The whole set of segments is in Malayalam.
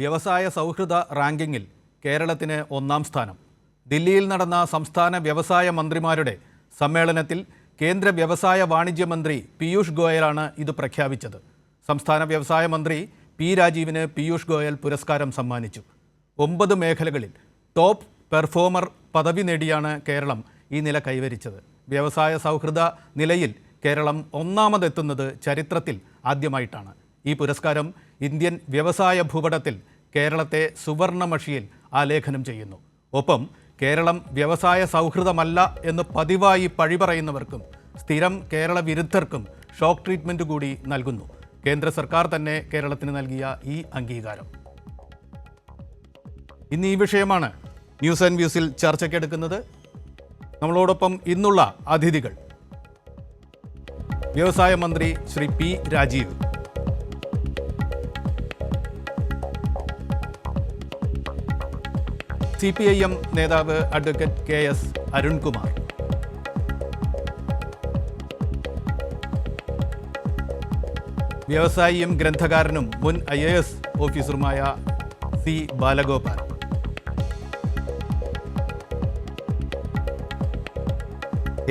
വ്യവസായ സൗഹൃദ റാങ്കിങ്ങിൽ കേരളത്തിന് ഒന്നാം സ്ഥാനം. ദില്ലിയിൽ നടന്ന സംസ്ഥാന വ്യവസായ മന്ത്രിമാരുടെ സമ്മേളനത്തിൽ കേന്ദ്ര വ്യവസായ വാണിജ്യ മന്ത്രി പീയൂഷ് ഗോയലാണ് ഇത് പ്രഖ്യാപിച്ചത്. സംസ്ഥാന വ്യവസായ മന്ത്രി പി രാജീവിന് പീയൂഷ് ഗോയൽ പുരസ്കാരം സമ്മാനിച്ചു. 9 മേഖലകളിൽ ടോപ്പ് പെർഫോമർ പദവി നേടിയാണ് കേരളം ഈ നില കൈവരിച്ചത്. വ്യവസായ സൗഹൃദ നിലയിൽ കേരളം ഒന്നാമതെത്തുന്നത് ചരിത്രത്തിൽ ആദ്യമായിട്ടാണ്. ഈ പുരസ്കാരം ഇന്ത്യൻ വ്യവസായ ഭൂപടത്തിൽ കേരളത്തെ സുവർണമഷിയിൽ ആലേഖനം ചെയ്യുന്നു. ഒപ്പം കേരളം വ്യവസായ സൗഹൃദമല്ല എന്ന് പതിവായി പഴി പറയുന്നവർക്കും സ്ഥിരം കേരള വിരുദ്ധർക്കും ഷോക്ക് ട്രീറ്റ്മെൻറ്റ് കൂടി നൽകുന്നു. കേന്ദ്ര സർക്കാർ തന്നെ കേരളത്തിന് നൽകിയ ഈ അംഗീകാരം. ഇന്ന് ഈ വിഷയമാണ് ന്യൂസ് ആൻഡ് വ്യൂസിൽ ചർച്ചയ്ക്കെടുക്കുന്നത്. നമ്മളോടൊപ്പം ഇന്നുള്ള അതിഥികൾ: വ്യവസായ മന്ത്രി ശ്രീ പി രാജീവ്, CPIM നേതാവ് അഡ്വക്കേറ്റ് KS അരുൺകുമാർ, വ്യവസായിയും ഗ്രന്ഥകാരനും മുൻ IAS ഓഫീസറുമായ C Balagopal,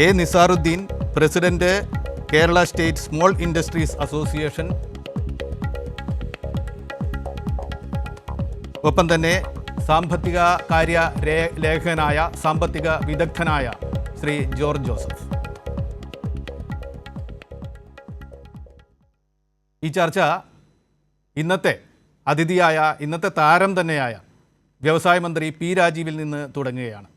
A Nizaruddin, president Kerala state small industries association, ഒപ്പം തന്നെ സാമ്പത്തിക കാര്യ ലേഖകനായ സാമ്പത്തിക വിദഗ്ധനായ ശ്രീ ജോർജ് ജോസഫ്. ഈ ചർച്ച ഇന്നത്തെ താരം തന്നെയായ വ്യവസായ മന്ത്രി പി രാജീവിൽ നിന്ന് തുടങ്ങുകയാണ്.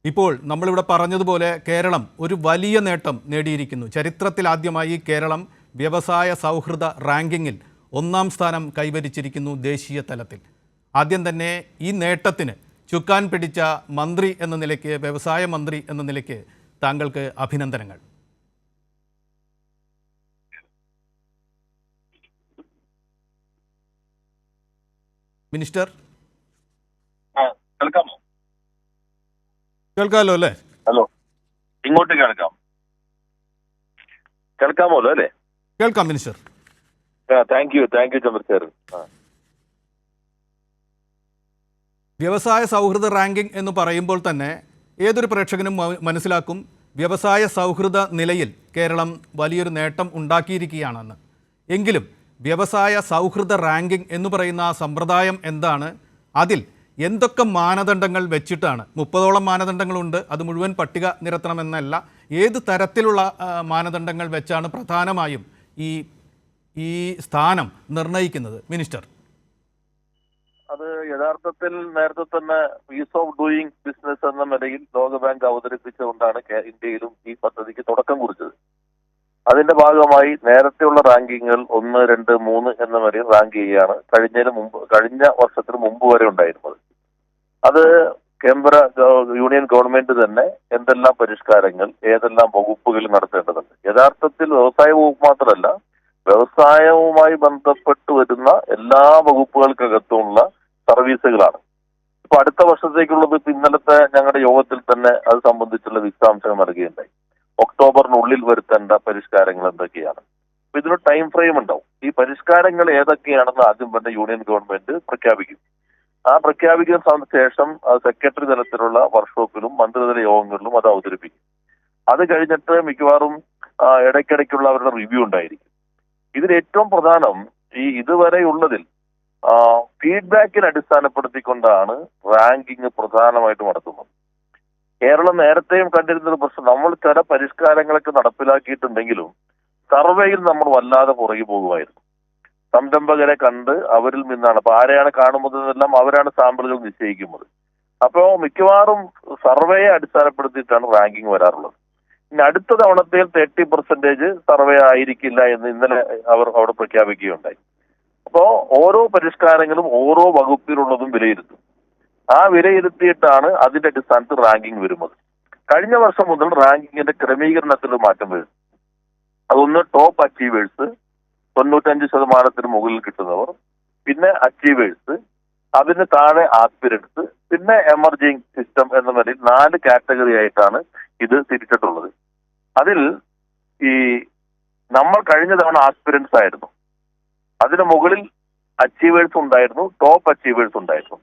ഇപ്പോൾ നമ്മളിവിടെ പറഞ്ഞതുപോലെ കേരളം ഒരു വലിയ നേട്ടം നേടിയിരിക്കുന്നു. ചരിത്രത്തിൽ ആദ്യമായി കേരളം വ്യവസായ സൗഹൃദ റാങ്കിങ്ങിൽ 1-ാം സ്ഥാനം കൈവരിച്ചിരിക്കുന്നു ദേശീയ തലത്തിൽ. ആദ്യം തന്നെ ഈ നേട്ടത്തിന് ചുക്കാൻ പിടിച്ച മന്ത്രി എന്ന നിലയ്ക്ക്, വ്യവസായ മന്ത്രി എന്ന നിലയ്ക്ക് താങ്കൾക്ക് അഭിനന്ദനങ്ങൾ. മിനിസ്റ്റർ, കേൾക്കാമല്ലോ അല്ലേ? ഹലോ, ഇങ്ങോട്ട് കേൾക്കാമോ അല്ലേ? കേൾക്കാം മിനിസ്റ്റർ. Thank you Chandrasekharan. വ്യവസായ സൗഹൃദ റാങ്കിംഗ് എന്ന് പറയുമ്പോൾ തന്നെ ഏതൊരു പ്രേക്ഷകനും മനസ്സിലാക്കും വ്യവസായ സൗഹൃദ നിലയിൽ കേരളം വലിയൊരു നേട്ടം ഉണ്ടാക്കിയിരിക്കുകയാണെന്ന്. എങ്കിലും വ്യവസായ സൗഹൃദ റാങ്കിംഗ് എന്ന് പറയുന്ന ആ സമ്പ്രദായം എന്താണ്? അതിൽ എന്തൊക്കെ മാനദണ്ഡങ്ങൾ വെച്ചിട്ടാണ്? 30ഓളം മാനദണ്ഡങ്ങളുണ്ട്. അത് മുഴുവൻ പട്ടിക നിരത്തണമെന്നല്ല. ഏത് തരത്തിലുള്ള മാനദണ്ഡങ്ങൾ വെച്ചാണ് പ്രധാനമായും ഈ സ്ഥാനം നിർണ്ണയിക്കുന്നത് മിനിസ്റ്റർ? അത് യഥാർത്ഥത്തിൽ നേരത്തെ തന്നെ ഈസ് ഓഫ് ഡൂയിങ് ബിസിനസ് എന്ന നിലയിൽ ലോകബാങ്ക് അവതരിപ്പിച്ചുകൊണ്ടാണ് ഇന്ത്യയിലും ഈ പദ്ധതിക്ക് തുടക്കം കുറിച്ചത്. അതിന്റെ ഭാഗമായി നേരത്തെയുള്ള റാങ്കിങ്ങുകൾ 1, 2, 3 എന്ന നിലയിൽ റാങ്ക് ചെയ്യുകയാണ് കഴിഞ്ഞ വർഷത്തിന് മുമ്പ് വരെ ഉണ്ടായിരുന്നത്. അത് കേന്ദ്ര യൂണിയൻ ഗവൺമെന്റ് തന്നെ എന്തെല്ലാം പരിഷ്കാരങ്ങൾ ഏതെല്ലാം വകുപ്പുകളിൽ നടത്തേണ്ടതുണ്ട്. യഥാർത്ഥത്തിൽ വ്യവസായ വകുപ്പ് മാത്രമല്ല, വ്യവസായവുമായി ബന്ധപ്പെട്ട് വരുന്ന എല്ലാ വകുപ്പുകൾക്കകത്തുമുള്ള സർവീസുകളാണ്. ഇപ്പൊ അടുത്ത വർഷത്തേക്കുള്ളത് ഇന്നലത്തെ ഞങ്ങളുടെ യോഗത്തിൽ തന്നെ അത് സംബന്ധിച്ചുള്ള വിശദാംശങ്ങൾ നൽകുകയുണ്ടായി. ഒക്ടോബറിനുള്ളിൽ വരുത്തേണ്ട പരിഷ്കാരങ്ങൾ എന്തൊക്കെയാണ്? അപ്പൊ ഇതിനൊരു ടൈം ഫ്രെയിം ഉണ്ടാവും. ഈ പരിഷ്കാരങ്ങൾ ഏതൊക്കെയാണെന്ന് ആദ്യം തന്നെ യൂണിയൻ ഗവൺമെന്റ് പ്രഖ്യാപിക്കും. ആ പ്രഖ്യാപിക്കുന്ന ശേഷം സെക്രട്ടറി തലത്തിലുള്ള വർക്ക്ഷോപ്പിലും മന്ത്രിതല യോഗങ്ങളിലും അത് അവതരിപ്പിക്കും. അത് കഴിഞ്ഞിട്ട് മിക്കവാറും ഇടയ്ക്കിടയ്ക്കുള്ള അവരുടെ റിവ്യൂ ഉണ്ടായിരിക്കും. ഇതിൽ ഏറ്റവും പ്രധാനം ഇതുവരെയുള്ളതിൽ ഫീഡ്ബാക്കിനെ അടിസ്ഥാനപ്പെടുത്തിക്കൊണ്ടാണ് റാങ്കിങ് പ്രധാനമായിട്ടും നടത്തുന്നത്. കേരളം നേരത്തെയും കണ്ടിരുന്നൊരു പ്രശ്നം, നമ്മൾ ചില പരിഷ്കാരങ്ങളൊക്കെ നടപ്പിലാക്കിയിട്ടുണ്ടെങ്കിലും സർവേയിൽ നമ്മൾ വല്ലാതെ പുറകെ പോകുമായിരുന്നു. സംരംഭകരെ കണ്ട് അവരിൽ നിന്നാണ്, അപ്പൊ ആരെയാണ് കാണുന്നതെല്ലാം അവരാണ് സാമ്പിളുകൾ നിശ്ചയിക്കുന്നത്. അപ്പോൾ മിക്കവാറും സർവേയെ അടിസ്ഥാനപ്പെടുത്തിയിട്ടാണ് റാങ്കിങ് വരാറുള്ളത്. ഇനി അടുത്ത തവണത്തിൽ 30% സർവേ ആയിരിക്കില്ല എന്ന് ഇന്നലെ അവർ അവിടെ പ്രഖ്യാപിക്കുകയുണ്ടായി. അപ്പോ ഓരോ പരിഷ്കാരങ്ങളും ഓരോ വകുപ്പിലുള്ളതും വിലയിരുത്തും. ആ വിലയിരുത്തിയിട്ടാണ് അതിന്റെ അടിസ്ഥാനത്തിൽ റാങ്കിങ് വരുന്നത്. കഴിഞ്ഞ വർഷം മുതൽ റാങ്കിങ്ങിന്റെ ക്രമീകരണത്തിൽ മാറ്റം വരും. അതൊന്ന് ടോപ്പ് അച്ചീവേഴ്സ്, 95% മുകളിൽ കിട്ടുന്നവർ, പിന്നെ അച്ചീവേഴ്സ്, അതിന് താഴെ ആസ്പിരൻസ്, പിന്നെ എമർജിംഗ് സിസ്റ്റം എന്ന നിലയിൽ 4 കാറ്റഗറി ആയിട്ടാണ് ഇത് തിരിച്ചിട്ടുള്ളത്. അതിൽ നമ്മൾ കഴിഞ്ഞ തവണ ആസ്പിരൻസ് ആയിരുന്നു. അതിന് മുകളിൽ അച്ചീവേഴ്സ് ഉണ്ടായിരുന്നു, ടോപ്പ് അച്ചീവേഴ്സ് ഉണ്ടായിരുന്നു.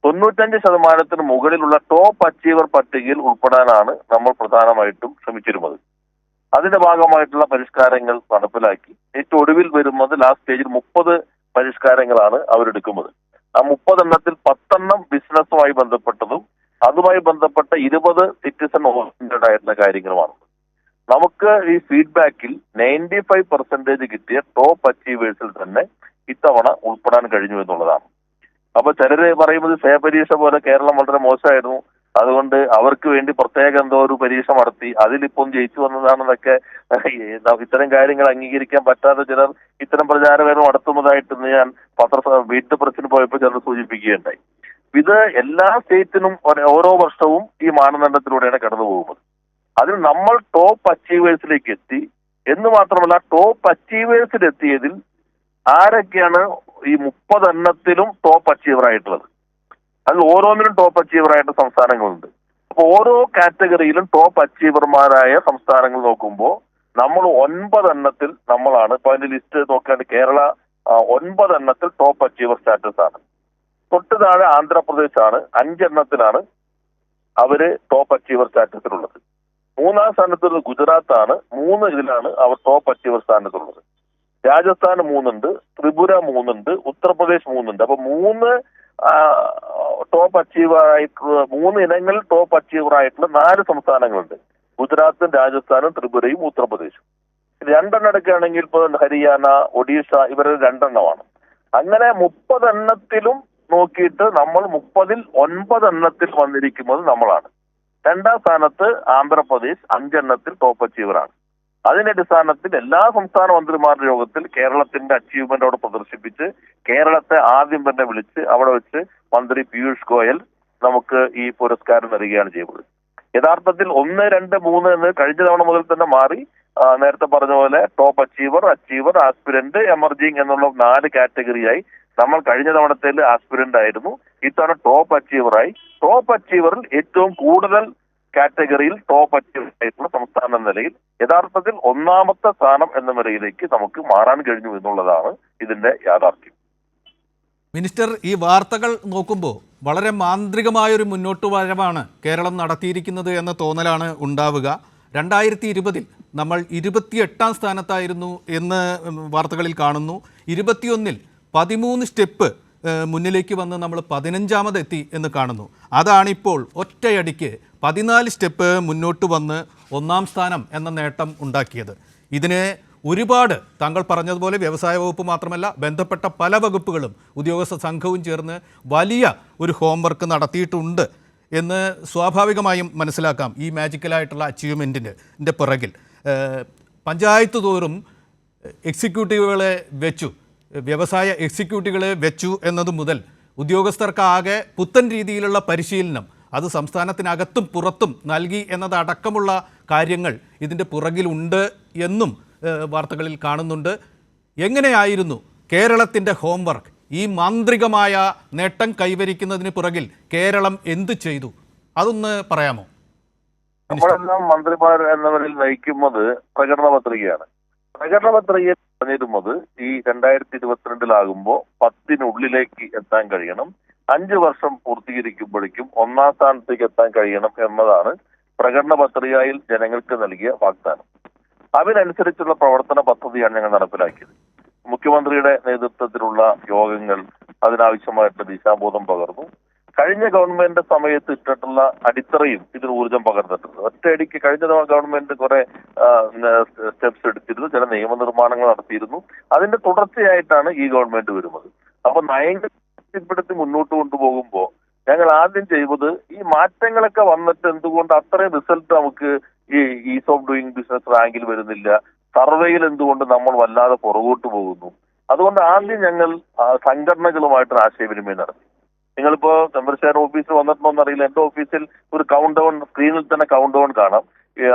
95% മുകളിലുള്ള ടോപ്പ് അച്ചീവർ പട്ടികയിൽ ഉൾപ്പെടാനാണ് നമ്മൾ പ്രധാനമായിട്ടും ശ്രമിച്ചിരുന്നത്. അതിന്റെ ഭാഗമായിട്ടുള്ള പരിഷ്കാരങ്ങൾ നടപ്പിലാക്കി ഏറ്റവും ഒടുവിൽ വരുന്നത് ലാസ്റ്റ് സ്റ്റേജിൽ 30 പരിഷ്കാരങ്ങളാണ് അവരെടുക്കുന്നത്. ആ 30 എണ്ണത്തിൽ 10 ബിസിനസ്സുമായി ബന്ധപ്പെട്ടതും അതുമായി ബന്ധപ്പെട്ട 20 സിറ്റിസൺ ഓറിയന്റഡ് ആയിട്ടുള്ള കാര്യങ്ങളുമാണ്. നമുക്ക് ഈ ഫീഡ്ബാക്കിൽ 95% കിട്ടിയ ടോപ്പ് അച്ചീവേഴ്സിൽ തന്നെ ഇത്തവണ ഉൾപ്പെടാൻ കഴിഞ്ഞു എന്നുള്ളതാണ്. അപ്പൊ ചിലര് പറയുന്നത് സേ പരീക്ഷ പോലെ കേരളം വളരെ മോശമായിരുന്നു, അതുകൊണ്ട് അവർക്ക് വേണ്ടി പ്രത്യേക എന്തോ ഒരു പരീക്ഷ നടത്തി അതിലിപ്പം ജയിച്ചു വന്നതാണെന്നൊക്കെ ഇത്തരം കാര്യങ്ങൾ അംഗീകരിക്കാൻ പറ്റാതെ ചിലർ ഇത്തരം പ്രചാരകരും നടത്തുന്നതായിട്ട് ഞാൻ വീട്ടു പ്രസിന് പോയപ്പോൾ ചിലർ സൂചിപ്പിക്കുകയുണ്ടായി. ഇത് എല്ലാ സ്റ്റേറ്റിനും ഓരോ വർഷവും ഈ മാനദണ്ഡത്തിലൂടെയാണ് കടന്നു പോകുന്നത്. അതിൽ നമ്മൾ ടോപ്പ് അച്ചീവേഴ്സിലേക്ക് എത്തി എന്ന് മാത്രമല്ല, ടോപ്പ് അച്ചീവേഴ്സിൽ എത്തിയതിൽ ആരൊക്കെയാണ് ഈ 30 എണ്ണത്തിലും ടോപ്പ് അച്ചീവർ ആയിട്ടുള്ളത്. അതിൽ ഓരോന്നിനും ടോപ്പ് അച്ചീവർ ആയിട്ട് സംസ്ഥാനങ്ങളുണ്ട്. അപ്പൊ ഓരോ കാറ്റഗറിയിലും ടോപ്പ് അച്ചീവർമാരായ സംസ്ഥാനങ്ങൾ നോക്കുമ്പോൾ നമ്മൾ 9 എണ്ണത്തിൽ നമ്മളാണ്. ഇപ്പൊ അതിന്റെ ലിസ്റ്റ് നോക്കുകയാണെങ്കിൽ കേരള 9 എണ്ണത്തിൽ ടോപ്പ് അച്ചീവർ സ്റ്റാറ്റസ് ആണ്. തൊട്ട് താഴെ ആന്ധ്രാപ്രദേശ് ആണ്, 5 എണ്ണത്തിലാണ് അവര് ടോപ്പ് അച്ചീവർ സ്റ്റാറ്റസിലുള്ളത്. 3-ാം സ്ഥാനത്തുള്ളത് ഗുജറാത്ത് ആണ്, 3 ഇതിലാണ് അവർ ടോപ്പ് അച്ചീവർ സ്ഥാനത്തുള്ളത്. രാജസ്ഥാൻ 3 ഉണ്ട്, ത്രിപുര 3 ഉണ്ട്, ഉത്തർപ്രദേശ് 3 ഉണ്ട്. അപ്പൊ 3 ടോപ്പ് അച്ചീവർ ആയിട്ടുള്ള 3 ഇനങ്ങളിൽ ടോപ്പ് അച്ചീവർ ആയിട്ടുള്ള 4 സംസ്ഥാനങ്ങളുണ്ട്. ഗുജറാത്തും രാജസ്ഥാനും ത്രിപുരയും ഉത്തർപ്രദേശും. 2 എണ്ണം എടുക്കുകയാണെങ്കിൽ ഇപ്പോൾ ഹരിയാന, ഒഡീഷ ഇവരുടെ 2 എണ്ണമാണ്. അങ്ങനെ 30 എണ്ണത്തിലും നോക്കിയിട്ട് നമ്മൾ 30-ൽ 9 എണ്ണത്തിൽ വന്നിരിക്കുന്നത് നമ്മളാണ്. 2-ാം സ്ഥാനത്ത് ആന്ധ്രാപ്രദേശ് 5 എണ്ണത്തിൽ ടോപ്പ് അച്ചീവറാണ്. അതിന്റെ അടിസ്ഥാനത്തിൽ എല്ലാ സംസ്ഥാന മന്ത്രിമാരുടെ യോഗത്തിൽ കേരളത്തിന്റെ അച്ചീവ്മെന്റ് അവിടെ പ്രദർശിപ്പിച്ച് കേരളത്തെ ആദ്യം തന്നെ വിളിച്ച് അവിടെ വെച്ച് മന്ത്രി പീയൂഷ് ഗോയൽ നമുക്ക് ഈ പുരസ്കാരം നൽകുകയാണ് ചെയ്യുന്നത്. യഥാർത്ഥത്തിൽ 1, 2, 3 എന്ന് കഴിഞ്ഞ തവണ മുതൽ തന്നെ മാറി. നേരത്തെ പറഞ്ഞ പോലെ top achiever, achiever, aspirant, emerging എന്നുള്ള 4 കാറ്റഗറിയായി. നമ്മൾ കഴിഞ്ഞ തവണത്തേൽ ആസ്പിരന്റ് ആയിരുന്നു, ഇത്തവണ ടോപ്പ് അച്ചീവറായി. ടോപ്പ് അച്ചീവറിൽ ഏറ്റവും കൂടുതൽ കാറ്റഗറിയിൽ ടോപ്പ് അച്ചീവർ ആയിട്ടുള്ള സംസ്ഥാനം എന്ന നിലയിൽ യഥാർത്ഥത്തിൽ 1-ാമത്തെ സ്ഥാനം എന്ന നിലയിലേക്ക് നമുക്ക് മാറാൻ കഴിഞ്ഞു എന്നുള്ളതാണ് ഇതിന്റെ യാഥാർത്ഥ്യം. മിനിസ്റ്റർ, ഈ വാർത്തകൾ നോക്കുമ്പോൾ വളരെ മാന്ത്രികമായൊരു മുന്നോട്ട് വരവാണ് കേരളം നടത്തിയിരിക്കുന്നത് എന്ന തോന്നലാണ് ഉണ്ടാവുക. 2020-ൽ നമ്മൾ 28-ാം സ്ഥാനത്തായിരുന്നു എന്ന് വാർത്തകളിൽ കാണുന്നു. 21-ൽ 13 സ്റ്റെപ്പ് മുന്നിലേക്ക് വന്ന് നമ്മൾ 15-ാമതെത്തി എന്ന് കാണുന്നു. അതാണിപ്പോൾ ഒറ്റയടിക്ക് 14 സ്റ്റെപ്പ് മുന്നോട്ട് വന്ന് 1-ാം സ്ഥാനം എന്ന നേട്ടം ഉണ്ടാക്കിയത്. ഇതിന് ഒരുപാട് താങ്കൾ പറഞ്ഞതുപോലെ വ്യവസായ വകുപ്പ് മാത്രമല്ല, ബന്ധപ്പെട്ട പല വകുപ്പുകളും ഉദ്യോഗസ്ഥ സംഘവും ചേർന്ന് വലിയ ഒരു ഹോംവർക്ക് നടത്തിയിട്ടുണ്ട് എന്ന് സ്വാഭാവികമായും മനസ്സിലാക്കാം. ഈ മാജിക്കലായിട്ടുള്ള അച്ചീവ്മെൻറ്റിൻ്റെ പിറകിൽ പഞ്ചായത്ത് തോറും എക്സിക്യൂട്ടീവുകളെ വെച്ചു, വ്യവസായ എക്സിക്യൂട്ടീവുകളെ വെച്ചു എന്നത് മുതൽ ഉദ്യോഗസ്ഥർക്കാകെ പുത്തൻ രീതിയിലുള്ള പരിശീലനം അത് സംസ്ഥാനത്തിനകത്തും പുറത്തും നൽകി എന്നതടക്കമുള്ള കാര്യങ്ങൾ ഇതിൻ്റെ പുറകിലുണ്ട് എന്നും വാർത്തകളിൽ കാണുന്നുണ്ട്. എങ്ങനെയായിരുന്നു കേരളത്തിൻ്റെ ഹോംവർക്ക്? ഈ മാന്ത്രികമായ നേട്ടം കൈവരിക്കുന്നതിന് പുറകിൽ കേരളം എന്ത് ചെയ്തു? അതൊന്ന് പറയാമോ? നമ്മളെല്ലാം മന്ത്രിമാർ എന്നവരിൽ നയിക്കുന്നത് പ്രകടന പത്രികയാണ്. പ്രകടന പത്രികയിൽ പറഞ്ഞിരുന്നത് ഈ 2022-ലാകുമ്പോൾ 10-നുള്ളിലേക്ക് എത്താൻ കഴിയണം, 5 വർഷം പൂർത്തീകരിക്കുമ്പോഴേക്കും 1-ാം സ്ഥാനത്തേക്ക് എത്താൻ കഴിയണം എന്നതാണ് പ്രകടന പത്രികയിൽ ജനങ്ങൾക്ക് നൽകിയ വാഗ്ദാനം. അതിനനുസരിച്ചുള്ള പ്രവർത്തന പദ്ധതിയാണ് ഞങ്ങൾ നടപ്പിലാക്കിയത്. മുഖ്യമന്ത്രിയുടെ നേതൃത്വത്തിലുള്ള യോഗങ്ങൾ അതിനാവശ്യമായിട്ട് ദിശാബോധം പകർന്നു. കഴിഞ്ഞ ഗവൺമെന്റ് സമയത്ത് ഇട്ടിട്ടുള്ള അടിത്തറയും ഇതിന് ഊർജം പകർന്നിട്ടുണ്ട്. ഒറ്റയടിക്ക് കഴിഞ്ഞ ഗവൺമെന്റ് കുറെ സ്റ്റെപ്സ് എടുത്തിരുന്നു, ചില നിയമനിർമ്മാണങ്ങൾ നടത്തിയിരുന്നു. അതിന്റെ തുടർച്ചയായിട്ടാണ് ഈ ഗവൺമെന്റ് വരുന്നത്. അപ്പൊ നയങ്ങൾ ശക്തിപ്പെടുത്തി മുന്നോട്ട് കൊണ്ടുപോകുമ്പോൾ ഞങ്ങൾ ആദ്യം ചെയ്തത് ഈ മാറ്റങ്ങളൊക്കെ വന്നിട്ട് എന്തുകൊണ്ട് അത്രയും റിസൾട്ട് നമുക്ക് ഈ ഈസ് ഓഫ് ഡൂയിങ് ബിസിനസ് റാങ്കിൽ വരുന്നില്ല, സർവേയിൽ എന്തുകൊണ്ട് നമ്മൾ വല്ലാതെ പുറകോട്ട് പോകുന്നു. അതുകൊണ്ട് ആദ്യം ഞങ്ങൾ സംഘടനകളുമായിട്ട് ആശയവിനിമയം നടത്തി. നിങ്ങളിപ്പോ ചന്ദ്രശേഖരൻ ഓഫീസിൽ വന്നിട്ടുണ്ടോന്നറിയില്ല, എന്റെ ഓഫീസിൽ ഒരു കൗണ്ട് ഡൗൺ സ്ക്രീനിൽ തന്നെ കൗണ്ട് ഡൗൺ കാണാം.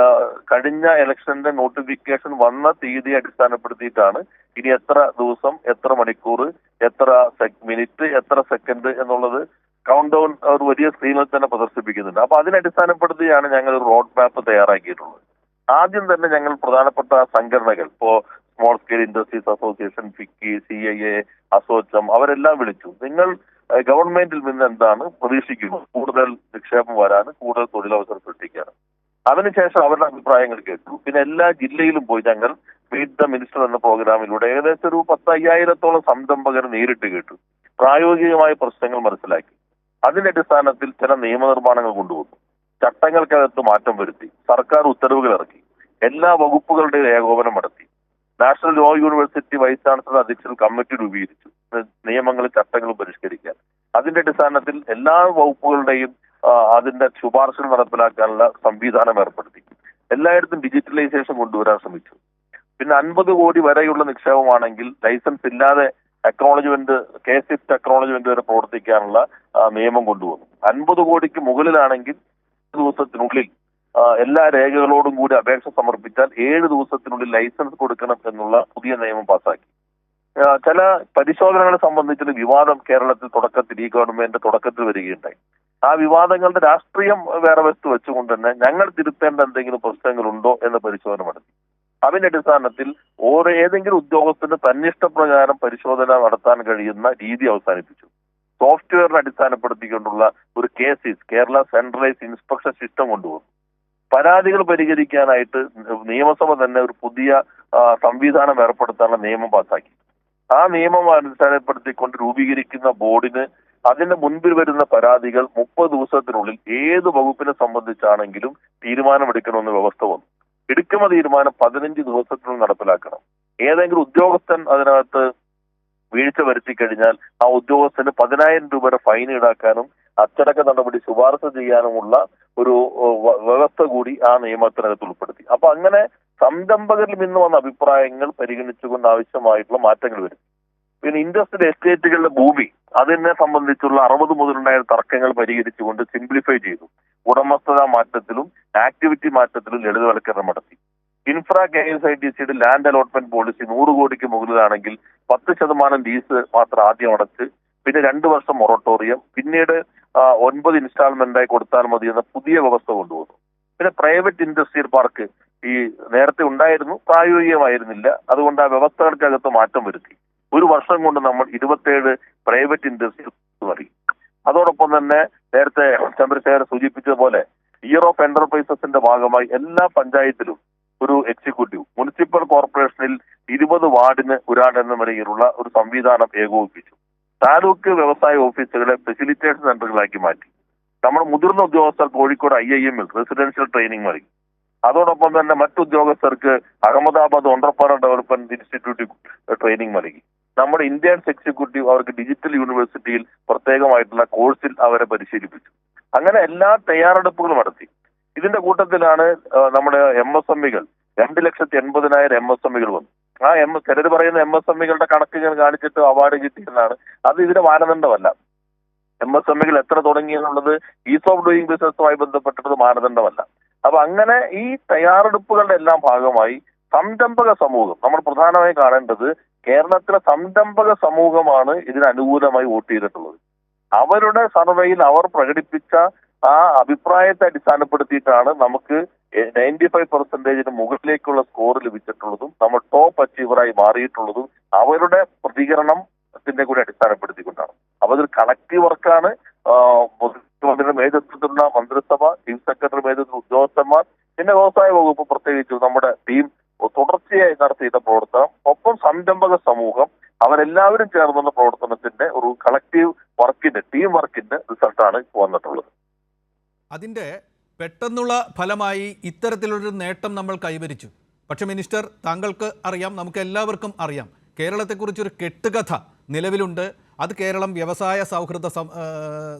കഴിഞ്ഞ ഇലക്ഷന്റെ നോട്ടിഫിക്കേഷൻ വന്ന തീയതിയെ അടിസ്ഥാനപ്പെടുത്തിയിട്ടാണ് ഇനി എത്ര ദിവസം, എത്ര മണിക്കൂർ, എത്ര മിനിറ്റ്, എത്ര സെക്കൻഡ് എന്നുള്ളത് കൗണ്ട് ഡൗൺ ഒരു വലിയ സ്ക്രീനിൽ തന്നെ പ്രദർശിപ്പിക്കുന്നുണ്ട്. അപ്പൊ അതിനടിസ്ഥാനപ്പെടുത്തിയാണ് ഞങ്ങൾ ഒരു റോഡ് മാപ്പ് തയ്യാറാക്കിയിട്ടുള്ളത്. ആദ്യം തന്നെ ഞങ്ങൾ പ്രധാനപ്പെട്ട സംഘടനകൾ, ഇപ്പോ small scale industries association, FICCI, CII, ASSOCHAM അവരെല്ലാം വിളിച്ചു. നിങ്ങൾ ഗവൺമെന്റിൽ നിന്ന് എന്താണ് പ്രതീക്ഷിക്കുന്നത്? കൂടുതൽ നിക്ഷേപം വരാന്, കൂടുതൽ തൊഴിലവസരം സൃഷ്ടിക്കാനും. അതിനുശേഷം അവരുടെ അഭിപ്രായങ്ങൾ കേട്ടു. പിന്നെ എല്ലാ ജില്ലയിലും പോയി ഞങ്ങൾ മീറ്റ് ദ മിനിസ്റ്റർ എന്ന പ്രോഗ്രാമിലൂടെ ഏകദേശം ഒരു 10,000-ഓളം സംരംഭകർ നേരിട്ട് കേട്ടു. പ്രായോഗികമായ പ്രശ്നങ്ങൾ മനസ്സിലാക്കി. അതിന്റെ അടിസ്ഥാനത്തിൽ ചില നിയമനിർമ്മാണങ്ങൾ കൊണ്ടുവന്നു. ചട്ടങ്ങൾക്കകത്ത് മാറ്റം വരുത്തി. സർക്കാർ ഉത്തരവുകൾ ഇറക്കി. എല്ലാ വകുപ്പുകളുടെയും ഏകോപനം നടത്തി. National law university vice chancellor അധ്യക്ഷൽ കമ്മിറ്റി രൂപീകരിച്ചു നിയമങ്ങളും ചട്ടങ്ങളും പരിഷ്കരിക്കാൻ. അതിന്റെ അടിസ്ഥാനത്തിൽ എല്ലാ വകുപ്പുകളുടെയും അതിന്റെ ശുപാർശകൾ നടപ്പിലാക്കാനുള്ള സംവിധാനം ഏർപ്പെടുത്തി. എല്ലായിടത്തും ഡിജിറ്റലൈസേഷൻ കൊണ്ടുവരാൻ ശ്രമിച്ചു. പിന്നെ 50 കോടി വരെയുള്ള നിക്ഷേപമാണെങ്കിൽ ലൈസൻസ് ഇല്ലാതെ അക്നോളജ്മെന്റ്, KSIFT അക്നോളജ്മെന്റ് വരെ പ്രവർത്തിക്കാനുള്ള നിയമം കൊണ്ടുവന്നു. 50 കോടിക്ക് മുകളിലാണെങ്കിൽ ദിവസത്തിനുള്ളിൽ എല്ലാ രേഖകളോടും കൂടി അപേക്ഷ സമർപ്പിച്ചാൽ 7 ദിവസത്തിനുള്ളിൽ ലൈസൻസ് കൊടുക്കണം എന്നുള്ള പുതിയ നിയമം പാസാക്കി. ചില പരിശോധനകളെ സംബന്ധിച്ചൊരു വിവാദം കേരളത്തിൽ ഈ ഗവൺമെന്റ് തുടക്കത്തിൽ വരികയുണ്ടായി. ആ വിവാദങ്ങളുടെ രാഷ്ട്രീയം വേറെ വസ്തു വെച്ചുകൊണ്ട് തന്നെ ഞങ്ങൾ തിരുത്തേണ്ട എന്തെങ്കിലും പ്രശ്നങ്ങളുണ്ടോ എന്ന പരിശോധന നടത്തി. അതിന്റെ അടിസ്ഥാനത്തിൽ ഏതെങ്കിലും ഉദ്യോഗസ്ഥന് തന്നിഷ്ടപ്രകാരം പരിശോധന നടത്താൻ കഴിയുന്ന രീതി അവസാനിപ്പിച്ചു. സോഫ്റ്റ്വെയറിനെ അടിസ്ഥാനപ്പെടുത്തിക്കൊണ്ടുള്ള ഒരു KSIS, Kerala centralised inspection system കൊണ്ടുവന്നു. പരാതികൾ പരിഹരിക്കാനായിട്ട് നിയമസഭ തന്നെ ഒരു പുതിയ സംവിധാനം ഏർപ്പെടുത്താനുള്ള നിയമം പാസാക്കി. ആ നിയമം അടിസ്ഥാനപ്പെടുത്തിക്കൊണ്ട് രൂപീകരിക്കുന്ന ബോർഡിന് അതിന്റെ മുൻപിൽ വരുന്ന പരാതികൾ 30 ദിവസത്തിനുള്ളിൽ ഏത് വകുപ്പിനെ സംബന്ധിച്ചാണെങ്കിലും തീരുമാനമെടുക്കണമെന്ന് വ്യവസ്ഥ വന്നു. എടുക്കുന്ന തീരുമാനം 15 ദിവസത്തിനുള്ളിൽ നടപ്പിലാക്കണം. ഏതെങ്കിലും ഉദ്യോഗസ്ഥൻ അതിനകത്ത് വീഴ്ച വരുത്തി കഴിഞ്ഞാൽ ആ ഉദ്യോഗസ്ഥന് 10,000 രൂപ വരെ ഫൈൻ ഈടാക്കാനും അച്ചടക്ക നടപടി ശുപാർശ ചെയ്യാനുമുള്ള ഒരു വ്യവസ്ഥ കൂടി ആ നിയമത്തിനകത്ത് ഉൾപ്പെടുത്തി. അപ്പൊ അങ്ങനെ സംരംഭകരിൽ നിന്ന് വന്ന അഭിപ്രായങ്ങൾ പരിഗണിച്ചുകൊണ്ട് ആവശ്യമായിട്ടുള്ള മാറ്റങ്ങൾ വരും. പിന്നെ ഇൻഡസ്ട്രിയൽ എസ്റ്റേറ്റുകളുടെ ഭൂമി അതിനെ സംബന്ധിച്ചുള്ള 60 മുതലുണ്ടായ തർക്കങ്ങൾ പരിഹരിച്ചുകൊണ്ട് സിംപ്ലിഫൈ ചെയ്തു. ഉടമസ്ഥതാ മാറ്റത്തിലും ആക്ടിവിറ്റി മാറ്റത്തിലും ലളിതവൽക്കരണം നടത്തി. ഇൻഫ്രാ KSIDCയുടെ ലാൻഡ് അലോട്ട്മെന്റ് പോളിസി 100 കോടിക്ക് മുകളിലാണെങ്കിൽ 10% ലീസ് മാത്രം ആദ്യം അടച്ച് പിന്നെ 2 വർഷം മൊറട്ടോറിയം, പിന്നീട് 9 ഇൻസ്റ്റാൾമെന്റായി കൊടുത്താൽ മതി എന്ന പുതിയ വ്യവസ്ഥ കൊണ്ടുവന്നു. പിന്നെ പ്രൈവറ്റ് ഇൻഡസ്ട്രിയൽ പാർക്ക് ഈ നേരത്തെ ഉണ്ടായിരുന്നു, പ്രായോഗികമായിരുന്നില്ല. അതുകൊണ്ട് ആ വ്യവസ്ഥകൾക്കകത്ത് മാറ്റം വരുത്തി. 1 വർഷം കൊണ്ട് നമ്മൾ 27 പ്രൈവറ്റ് ഇൻഡസ്ട്രിയൽ മതി. അതോടൊപ്പം തന്നെ നേരത്തെ ചന്ദ്രശേഖരൻ സൂചിപ്പിച്ചതുപോലെ ഇയർ ഓഫ് എന്റർപ്രൈസസിന്റെ ഭാഗമായി എല്ലാ പഞ്ചായത്തിലും ഒരു എക്സിക്യൂട്ടീവ്, മുനിസിപ്പൽ കോർപ്പറേഷനിൽ 20 വാർഡിന് ഒരാൾ എന്ന നിലയിലുള്ള ഒരു സംവിധാനം ഏകോപിപ്പിച്ചു. താലൂക്ക് വ്യവസായ ഓഫീസുകളെ ഫെസിലിറ്റേഷൻ സെന്ററുകളാക്കി മാറ്റി. നമ്മുടെ മുതിർന്ന ഉദ്യോഗസ്ഥർ കോഴിക്കോട് IIM-ൽ റെസിഡൻഷ്യൽ ട്രെയിനിങ് നൽകി. അതോടൊപ്പം തന്നെ മറ്റു ഉദ്യോഗസ്ഥർക്ക് അഹമ്മദാബാദ് ഓണ്ടർപ്രണർ ഡെവലപ്മെന്റ് ഇൻസ്റ്റിറ്റ്യൂട്ടിൽ ട്രെയിനിങ് നൽകി. നമ്മുടെ ഇന്ത്യൻസ് എക്സിക്യൂട്ടീവ് അവർക്ക് ഡിജിറ്റൽ യൂണിവേഴ്സിറ്റിയിൽ പ്രത്യേകമായിട്ടുള്ള കോഴ്സിൽ അവരെ പരിശീലിപ്പിച്ചു. അങ്ങനെ എല്ലാ തയ്യാറെടുപ്പുകളും നടത്തി. ഇതിന്റെ കൂട്ടത്തിലാണ് നമ്മുടെ MSME-കൾ 2,80,000 MSME-കൾ വന്നു. ആ ചിലർ പറയുന്ന MSME-കളുടെ കണക്കുകൾ കാണിച്ചിട്ട് അവാർഡ് കിട്ടിയെന്നാണ്. അത് ഇതിന്റെ മാനദണ്ഡമല്ല. MSME-കൾ എത്ര തുടങ്ങി എന്നുള്ളത് ഈസ് ഓഫ് ഡൂയിങ് ബിസിനസ്സുമായി ബന്ധപ്പെട്ടിട്ട് മാനദണ്ഡമല്ല. അപ്പൊ അങ്ങനെ ഈ തയ്യാറെടുപ്പുകളുടെ എല്ലാം ഭാഗമായി സംരംഭക സമൂഹം, നമ്മൾ പ്രധാനമായി കാണേണ്ടത് കേരളത്തിലെ സംരംഭക സമൂഹമാണ് ഇതിന് അനുകൂലമായി വോട്ട് ചെയ്തിട്ടുള്ളത്. അവരുടെ സർവേയിൽ അവർ പ്രകടിപ്പിച്ച ആ അഭിപ്രായത്തെ അടിസ്ഥാനപ്പെടുത്തിയിട്ടാണ് നമുക്ക് 95% മുകളിലേക്കുള്ള സ്കോർ ലഭിച്ചിട്ടുള്ളതും നമ്മൾ ടോപ്പ് അച്ചീവറായി മാറിയിട്ടുള്ളതും അവരുടെ പ്രതികരണത്തിന്റെ കൂടി അടിസ്ഥാനപ്പെടുത്തിക്കൊണ്ടാണ്. അപ്പൊ അതൊരു കളക്റ്റീവ് വർക്കാണ്. മുഖ്യമന്ത്രിയുടെ നേതൃത്വത്തിലുള്ള മന്ത്രിസഭ, ചീഫ് സെക്രട്ടറി നേതൃത്വത്തിലുള്ള ഉദ്യോഗസ്ഥന്മാർ, പിന്നെ വ്യവസായ വകുപ്പ് പ്രത്യേകിച്ച് നമ്മുടെ ടീം തുടർച്ചയായി നടത്തിയ പ്രവർത്തനം, ഒപ്പം സംരംഭക സമൂഹം, അവരെല്ലാവരും ചേർന്നുള്ള പ്രവർത്തനത്തിന്റെ ഒരു കളക്റ്റീവ് വർക്കിന്റെ, ടീം വർക്കിന്റെ റിസൾട്ടാണ് വന്നിട്ടുള്ളത്. അതിൻ്റെ പെട്ടെന്നുള്ള ഫലമായി ഇത്തരത്തിലൊരു നേട്ടം നമ്മൾ കൈവരിച്ചു. പക്ഷേ മിനിസ്റ്റർ, താങ്കൾക്ക് അറിയാം, നമുക്ക് എല്ലാവർക്കും അറിയാം, കേരളത്തെക്കുറിച്ചൊരു കെട്ടുകഥ നിലവിലുണ്ട്. അത് കേരളം വ്യവസായ സൗഹൃദ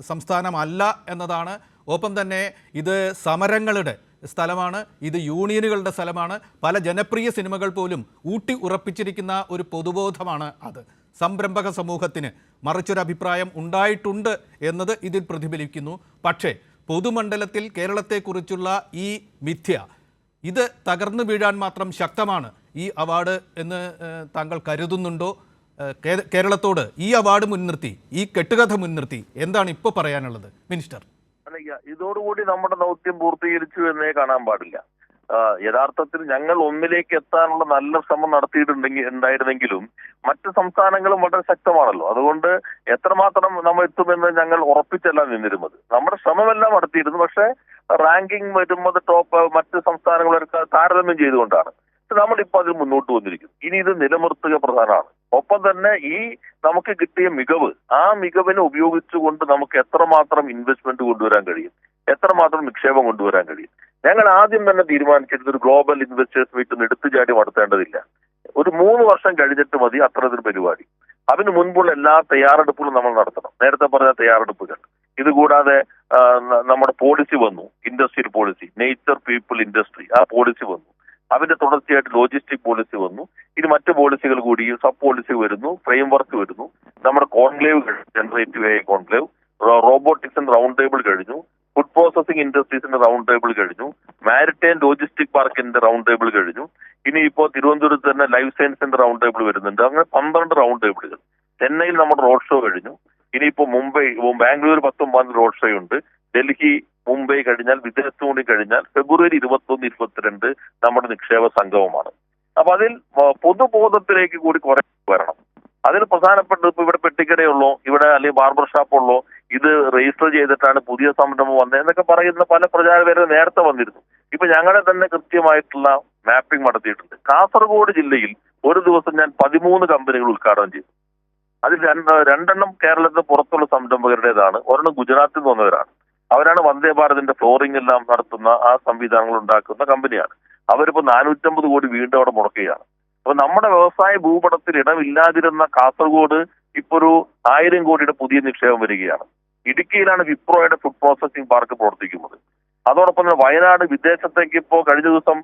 സംസ്ഥാനമല്ല എന്നതാണ്. ഒപ്പം തന്നെ ഇത് സമരങ്ങളുടെ സ്ഥലമാണ്, ഇത് യൂണിയനുകളുടെ സ്ഥലമാണ്. പല ജനപ്രിയ സിനിമകൾ പോലും ഊട്ടി ഉറപ്പിച്ചിരിക്കുന്ന ഒരു പൊതുബോധമാണ് അത്. സംരംഭക സമൂഹത്തിന് മറിച്ചൊരഭിപ്രായം ഉണ്ടായിട്ടുണ്ട് എന്നത് ഇതിൽ പ്രതിഫലിക്കുന്നു. പക്ഷേ പൊതുമണ്ഡലത്തിൽ കേരളത്തെക്കുറിച്ചുള്ള ഈ മിഥ്യ, ഇത് തകർന്നു വീഴാൻ മാത്രം ശക്തമാണ് ഈ അവാർഡ് എന്ന് താങ്കൾ കരുതുന്നുണ്ടോ? കേരളത്തോട് ഈ അവാർഡ് മുൻനിർത്തി, ഈ കെട്ടുകഥ മുൻനിർത്തി എന്താണ് ഇപ്പോൾ പറയാനുള്ളത് മിനിസ്റ്റർ? ഇതോടുകൂടി നമ്മുടെ ദൗത്യം പൂർത്തീകരിച്ചു എന്നേ കാണാൻ പാടില്ല. യഥാർത്ഥത്തിൽ ഞങ്ങൾ ഒന്നിലേക്ക് എത്താനുള്ള നല്ല ശ്രമം ഉണ്ടായിരുന്നെങ്കിലും മറ്റ് സംസ്ഥാനങ്ങളും വളരെ ശക്തമാണല്ലോ. അതുകൊണ്ട് എത്രമാത്രം നമ്മൾ എത്തുമെന്ന് ഞങ്ങൾ ഉറപ്പിച്ചല്ല നിന്നിരുന്നത്. നമ്മുടെ ശ്രമമെല്ലാം നടത്തിയിരുന്നു. പക്ഷേ റാങ്കിങ് വരുന്നത് ടോപ്പ് മറ്റ് സംസ്ഥാനങ്ങളൊക്കെ താരതമ്യം ചെയ്തുകൊണ്ടാണ്. നമ്മളിപ്പോൾ അതിൽ മുന്നോട്ട് വന്നിരിക്കുന്നു. ഇനി ഇത് നിലനിർത്തുക പ്രധാനമാണ്. ഒപ്പം തന്നെ ഈ നമുക്ക് കിട്ടിയ മികവ്, ആ മികവിനെ ഉപയോഗിച്ചുകൊണ്ട് നമുക്ക് എത്രമാത്രം ഇൻവെസ്റ്റ്മെന്റ് കൊണ്ടുവരാൻ കഴിയും, എത്രമാത്രം നിക്ഷേപം കൊണ്ടുവരാൻ കഴിയും. ഞങ്ങൾ ആദ്യം തന്നെ തീരുമാനിച്ചിരുന്നത് ഒരു ഗ്ലോബൽ ഇൻവെസ്റ്റേഴ്സ് മീറ്റ് എടുത്തുചാടി നടത്തേണ്ടതില്ല. ഒരു 3 വർഷം കഴിഞ്ഞിട്ട് മതി അത്തരത്തിൽ പരിപാടി. അതിന് മുൻപുള്ള എല്ലാ തയ്യാറെടുപ്പുകളും നമ്മൾ നടത്തണം. നേരത്തെ പറഞ്ഞ തയ്യാറെടുപ്പുകൾ. ഇതുകൂടാതെ നമ്മുടെ പോളിസി വന്നു, industrial policy, nature people industry, ആ പോളിസി വന്നു. അതിന്റെ തുടർച്ചയായിട്ട് ലോജിസ്റ്റിക് പോളിസി വന്നു. ഇനി മറ്റു പോളിസികൾ കൂടി, സബ് പോളിസി വരുന്നു, ഫ്രെയിം വർക്ക് വരുന്നു. നമ്മുടെ കോൺക്ലേവ് കഴിഞ്ഞു, ജനറേറ്റീവ് AI കോൺക്ലേവ്, റോബോട്ടിക്സിന്റെ റൗണ്ട് ടേബിൾ കഴിഞ്ഞു, ഫുഡ് പ്രോസസിംഗ് ഇൻഡസ്ട്രീസിന്റെ റൗണ്ട് ടേബിൾ കഴിഞ്ഞു, മാരിടൈം ലോജിസ്റ്റിക് പാർക്കിന്റെ റൗണ്ട് ടേബിൾ കഴിഞ്ഞു. ഇനി ഇപ്പോൾ തിരുവനന്തപുരത്ത് തന്നെ ലൈഫ് സയൻസിന്റെ റൗണ്ട് ടേബിൾ വരുന്നുണ്ട്. അങ്ങനെ 12 റൗണ്ട് ടേബിളുകൾ. ചെന്നൈയിൽ നമ്മുടെ റോഡ് ഷോ കഴിഞ്ഞു. ഇനിയിപ്പോ ബാംഗ്ലൂർ 19 റോഡ് ഷോ ഉണ്ട്. ഡൽഹി, മുംബൈ കഴിഞ്ഞാൽ, വിദേശത്ത് കൂടി കഴിഞ്ഞാൽ ഫെബ്രുവരി 21, 22 നമ്മുടെ നിക്ഷേപ സംഗമമാണ്. അപ്പൊ അതിൽ പൊതുബോധത്തിലേക്ക് കൂടി കുറെ വരണം. അതിൽ പ്രധാനപ്പെട്ട ഇപ്പൊ ഇവിടെ പെട്ടിക്കടയുള്ളൂ, ഇവിടെ അല്ലെങ്കിൽ ബാർബർ ഷാപ്പുള്ളൂ, ഇത് രജിസ്റ്റർ ചെയ്തിട്ടാണ് പുതിയ സംരംഭം വന്നത് എന്നൊക്കെ പറയുന്ന പല പ്രചാരകരെ നേരത്തെ വന്നിരുന്നു. ഇപ്പൊ ഞങ്ങളെ തന്നെ കൃത്യമായിട്ടുള്ള മാപ്പിംഗ് നടത്തിയിട്ടുണ്ട്. കാസർഗോഡ് ജില്ലയിൽ ഒരു ദിവസം ഞാൻ 13 കമ്പനികൾ ഉദ്ഘാടനം ചെയ്തു. അതിൽ രണ്ടെണ്ണം കേരളത്തിന് പുറത്തുള്ള സംരംഭകരുടേതാണ്, ഒരെണ്ണം ഗുജറാത്തിൽ നിന്ന് വന്നവരാണ്. അവരാണ് വന്ദേ ഭാരതിന്റെ ഫ്ലോറിംഗ് എല്ലാം നടത്തുന്ന ആ സംവിധാനങ്ങൾ ഉണ്ടാക്കുന്ന കമ്പനിയാണ്. അവരിപ്പോ 450 കോടി വീണ്ടും അവിടെ മുടക്കുകയാണ്. അപ്പൊ നമ്മുടെ വ്യവസായ ഭൂപടത്തിൽ ഇടമില്ലാതിരുന്ന കാസർഗോഡ് ഇപ്പൊ ഒരു 1000 കോടിയുടെ പുതിയ നിക്ഷേപം വരികയാണ്. ഇടുക്കിയിലാണ് വിപ്രോയുടെ ഫുഡ് പ്രോസസിംഗ് പാർക്ക് പ്രവർത്തിക്കുന്നത്. അതോടൊപ്പം തന്നെ വയനാട് വിദേശത്തേക്ക് ഇപ്പോൾ കഴിഞ്ഞ ദിവസം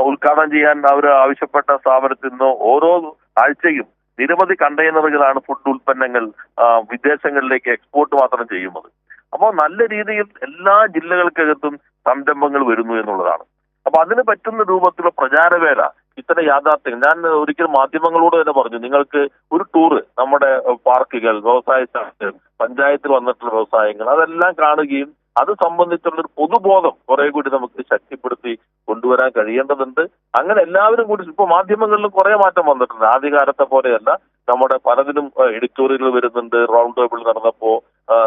ഉദ്ഘാടനം ചെയ്യാൻ അവർ ആവശ്യപ്പെട്ട സ്ഥാപനത്തിൽ നിന്ന് ഓരോ ആഴ്ചയും നിരവധി കണ്ടെയ്നറുകളാണ് ഫുഡ് ഉൽപ്പന്നങ്ങൾ വിദേശങ്ങളിലേക്ക് എക്സ്പോർട്ട് മാത്രം ചെയ്യുന്നത്. അപ്പോൾ നല്ല രീതിയിൽ എല്ലാ ജില്ലകൾക്കകത്തും സംരംഭങ്ങൾ വരുന്നു എന്നുള്ളതാണ്. അപ്പൊ അതിന് പറ്റുന്ന രൂപത്തിലുള്ള പ്രചാരവേല, ഇത്തരം യാഥാർത്ഥ്യം ഞാൻ ഒരിക്കലും മാധ്യമങ്ങളോട് തന്നെ പറഞ്ഞു, നിങ്ങൾക്ക് ഒരു ടൂറ് നമ്മുടെ പാർക്കുകൾ, വ്യവസായ ശാഖകൾ, പഞ്ചായത്തിൽ വന്നിട്ടുള്ള വ്യവസായങ്ങൾ അതെല്ലാം കാണുകയും അത് സംബന്ധിച്ചുള്ള ഒരു പൊതുബോധം കുറെ കൂടി നമുക്ക് ശക്തിപ്പെടുത്തി കൊണ്ടുവരാൻ കഴിയേണ്ടതുണ്ട്. അങ്ങനെ എല്ലാവരും കൂടി ഇപ്പൊ മാധ്യമങ്ങളിലും കുറെ മാറ്റം വന്നിട്ടുണ്ട്. ആദ്യകാലത്തെ പോലെയല്ല, നമ്മുടെ പലതിനും എഡിറ്റോറിയൽ വരുന്നുണ്ട്. റൗണ്ട് ടേബിൾ നടന്നപ്പോ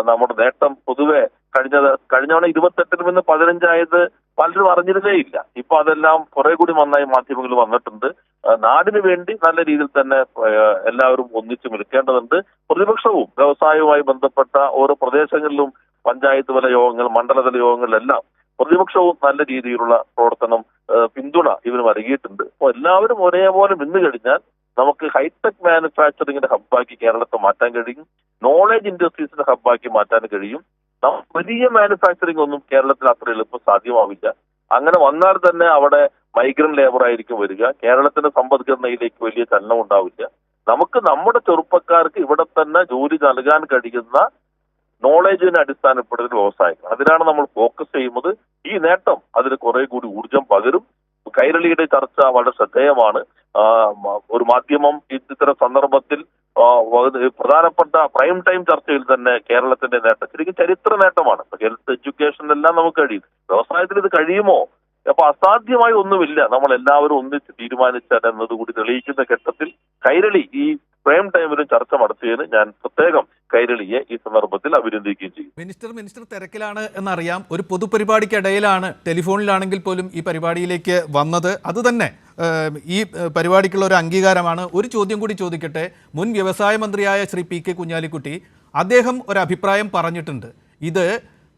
നമ്മുടെ നേട്ടം പൊതുവെ കഴിഞ്ഞ തവണ 28 നിന്ന് 15 ആയത് പലരും അറിഞ്ഞിരുന്നേ ഇല്ല. ഇപ്പൊ അതെല്ലാം കുറെ കൂടി നന്നായി മാധ്യമങ്ങൾ വന്നിട്ടുണ്ട്. നാടിന് വേണ്ടി നല്ല രീതിയിൽ തന്നെ എല്ലാവരും ഒന്നിച്ചു നിൽക്കേണ്ടതുണ്ട്. പ്രതിപക്ഷവും വ്യവസായവുമായി ബന്ധപ്പെട്ട ഓരോ പ്രദേശങ്ങളിലും പഞ്ചായത്ത് തല യോഗങ്ങൾ, മണ്ഡലതല യോഗങ്ങളിലെല്ലാം പ്രതിപക്ഷവും നല്ല രീതിയിലുള്ള പ്രവർത്തനം, പിന്തുണ ഇവന് നൽകിയിട്ടുണ്ട്. അപ്പോൾ എല്ലാവരും ഒരേപോലെ നിന്ന് കഴിഞ്ഞാൽ നമുക്ക് ഹൈടെക് മാനുഫാക്ചറിങ്ങിന്റെ ഹബ്ബാക്കി കേരളത്തെ മാറ്റാൻ കഴിയും. നോളജ് ഇൻഡസ്ട്രീസിന്റെ ഹബ്ബാക്കി മാറ്റാൻ കഴിയും. വലിയ മാനുഫാക്ചറിംഗ് ഒന്നും കേരളത്തിൽ അത്ര എളുപ്പം സാധ്യമാവില്ല. അങ്ങനെ വന്നാൽ തന്നെ അവിടെ മൈഗ്രന്റ് ലേബർ ആയിരിക്കും വരിക. കേരളത്തിന്റെ സമ്പദ്ഘടനയിലേക്ക് വലിയ ചലനം ഉണ്ടാവില്ല. നമുക്ക് നമ്മുടെ ചെറുപ്പക്കാർക്ക് ഇവിടെ തന്നെ ജോലി നൽകാൻ കഴിയുന്ന നോളജിനെ അടിസ്ഥാനപ്പെടുന്ന വ്യവസായങ്ങൾ, അതിനാണ് നമ്മൾ ഫോക്കസ് ചെയ്യുന്നത്. ഈ നേട്ടം അതിന് കുറെ കൂടി ഊർജം പകരും. കൈരളിയുടെ ചർച്ച വളരെ ശ്രദ്ധേയമാണ്. ഒരു മാധ്യമം ഇത്തരം സന്ദർഭത്തിൽ പ്രധാനപ്പെട്ട പ്രൈം ടൈം ചർച്ചയിൽ തന്നെ കേരളത്തിന്റെ നേട്ടം ശരിക്കും ചരിത്ര നേട്ടമാണ്. ഹെൽത്ത്, എഡ്യൂക്കേഷനിലെല്ലാം നമുക്ക് കഴിയും. വ്യവസായത്തിൽ ഇത് കഴിയുമോ? അപ്പൊ അസാധ്യമായി ഒന്നുമില്ല. നമ്മൾ എല്ലാവരും ഒന്നിച്ച് തീരുമാനിച്ചാൽ എന്നതുകൂടി തെളിയിക്കുന്ന ഘട്ടത്തിൽ കൈരളി ഈ പ്രൈം ടൈമിലും ചർച്ച നടത്തിയതിന് ഞാൻ പ്രത്യേകം കൈരളിയെ ഈ സന്ദർഭത്തിൽ അഭിനന്ദിക്കുകയും ചെയ്യും. മിനിസ്റ്റർ തിരക്കിലാണ് എന്നറിയാം. ഒരു പൊതുപരിപാടിക്കിടയിലാണ്, ടെലിഫോണിലാണെങ്കിൽ പോലും ഈ പരിപാടിയിലേക്ക് വന്നത്. അതുതന്നെ ഈ പരിപാടിക്കുള്ള ഒരു അംഗീകാരമാണ്. ഒരു ചോദ്യം കൂടി ചോദിക്കട്ടെ. മുൻ വ്യവസായ മന്ത്രിയായ ശ്രീ PK കുഞ്ഞാലിക്കുട്ടി അദ്ദേഹം ഒരു അഭിപ്രായം പറഞ്ഞിട്ടുണ്ട്. ഇത്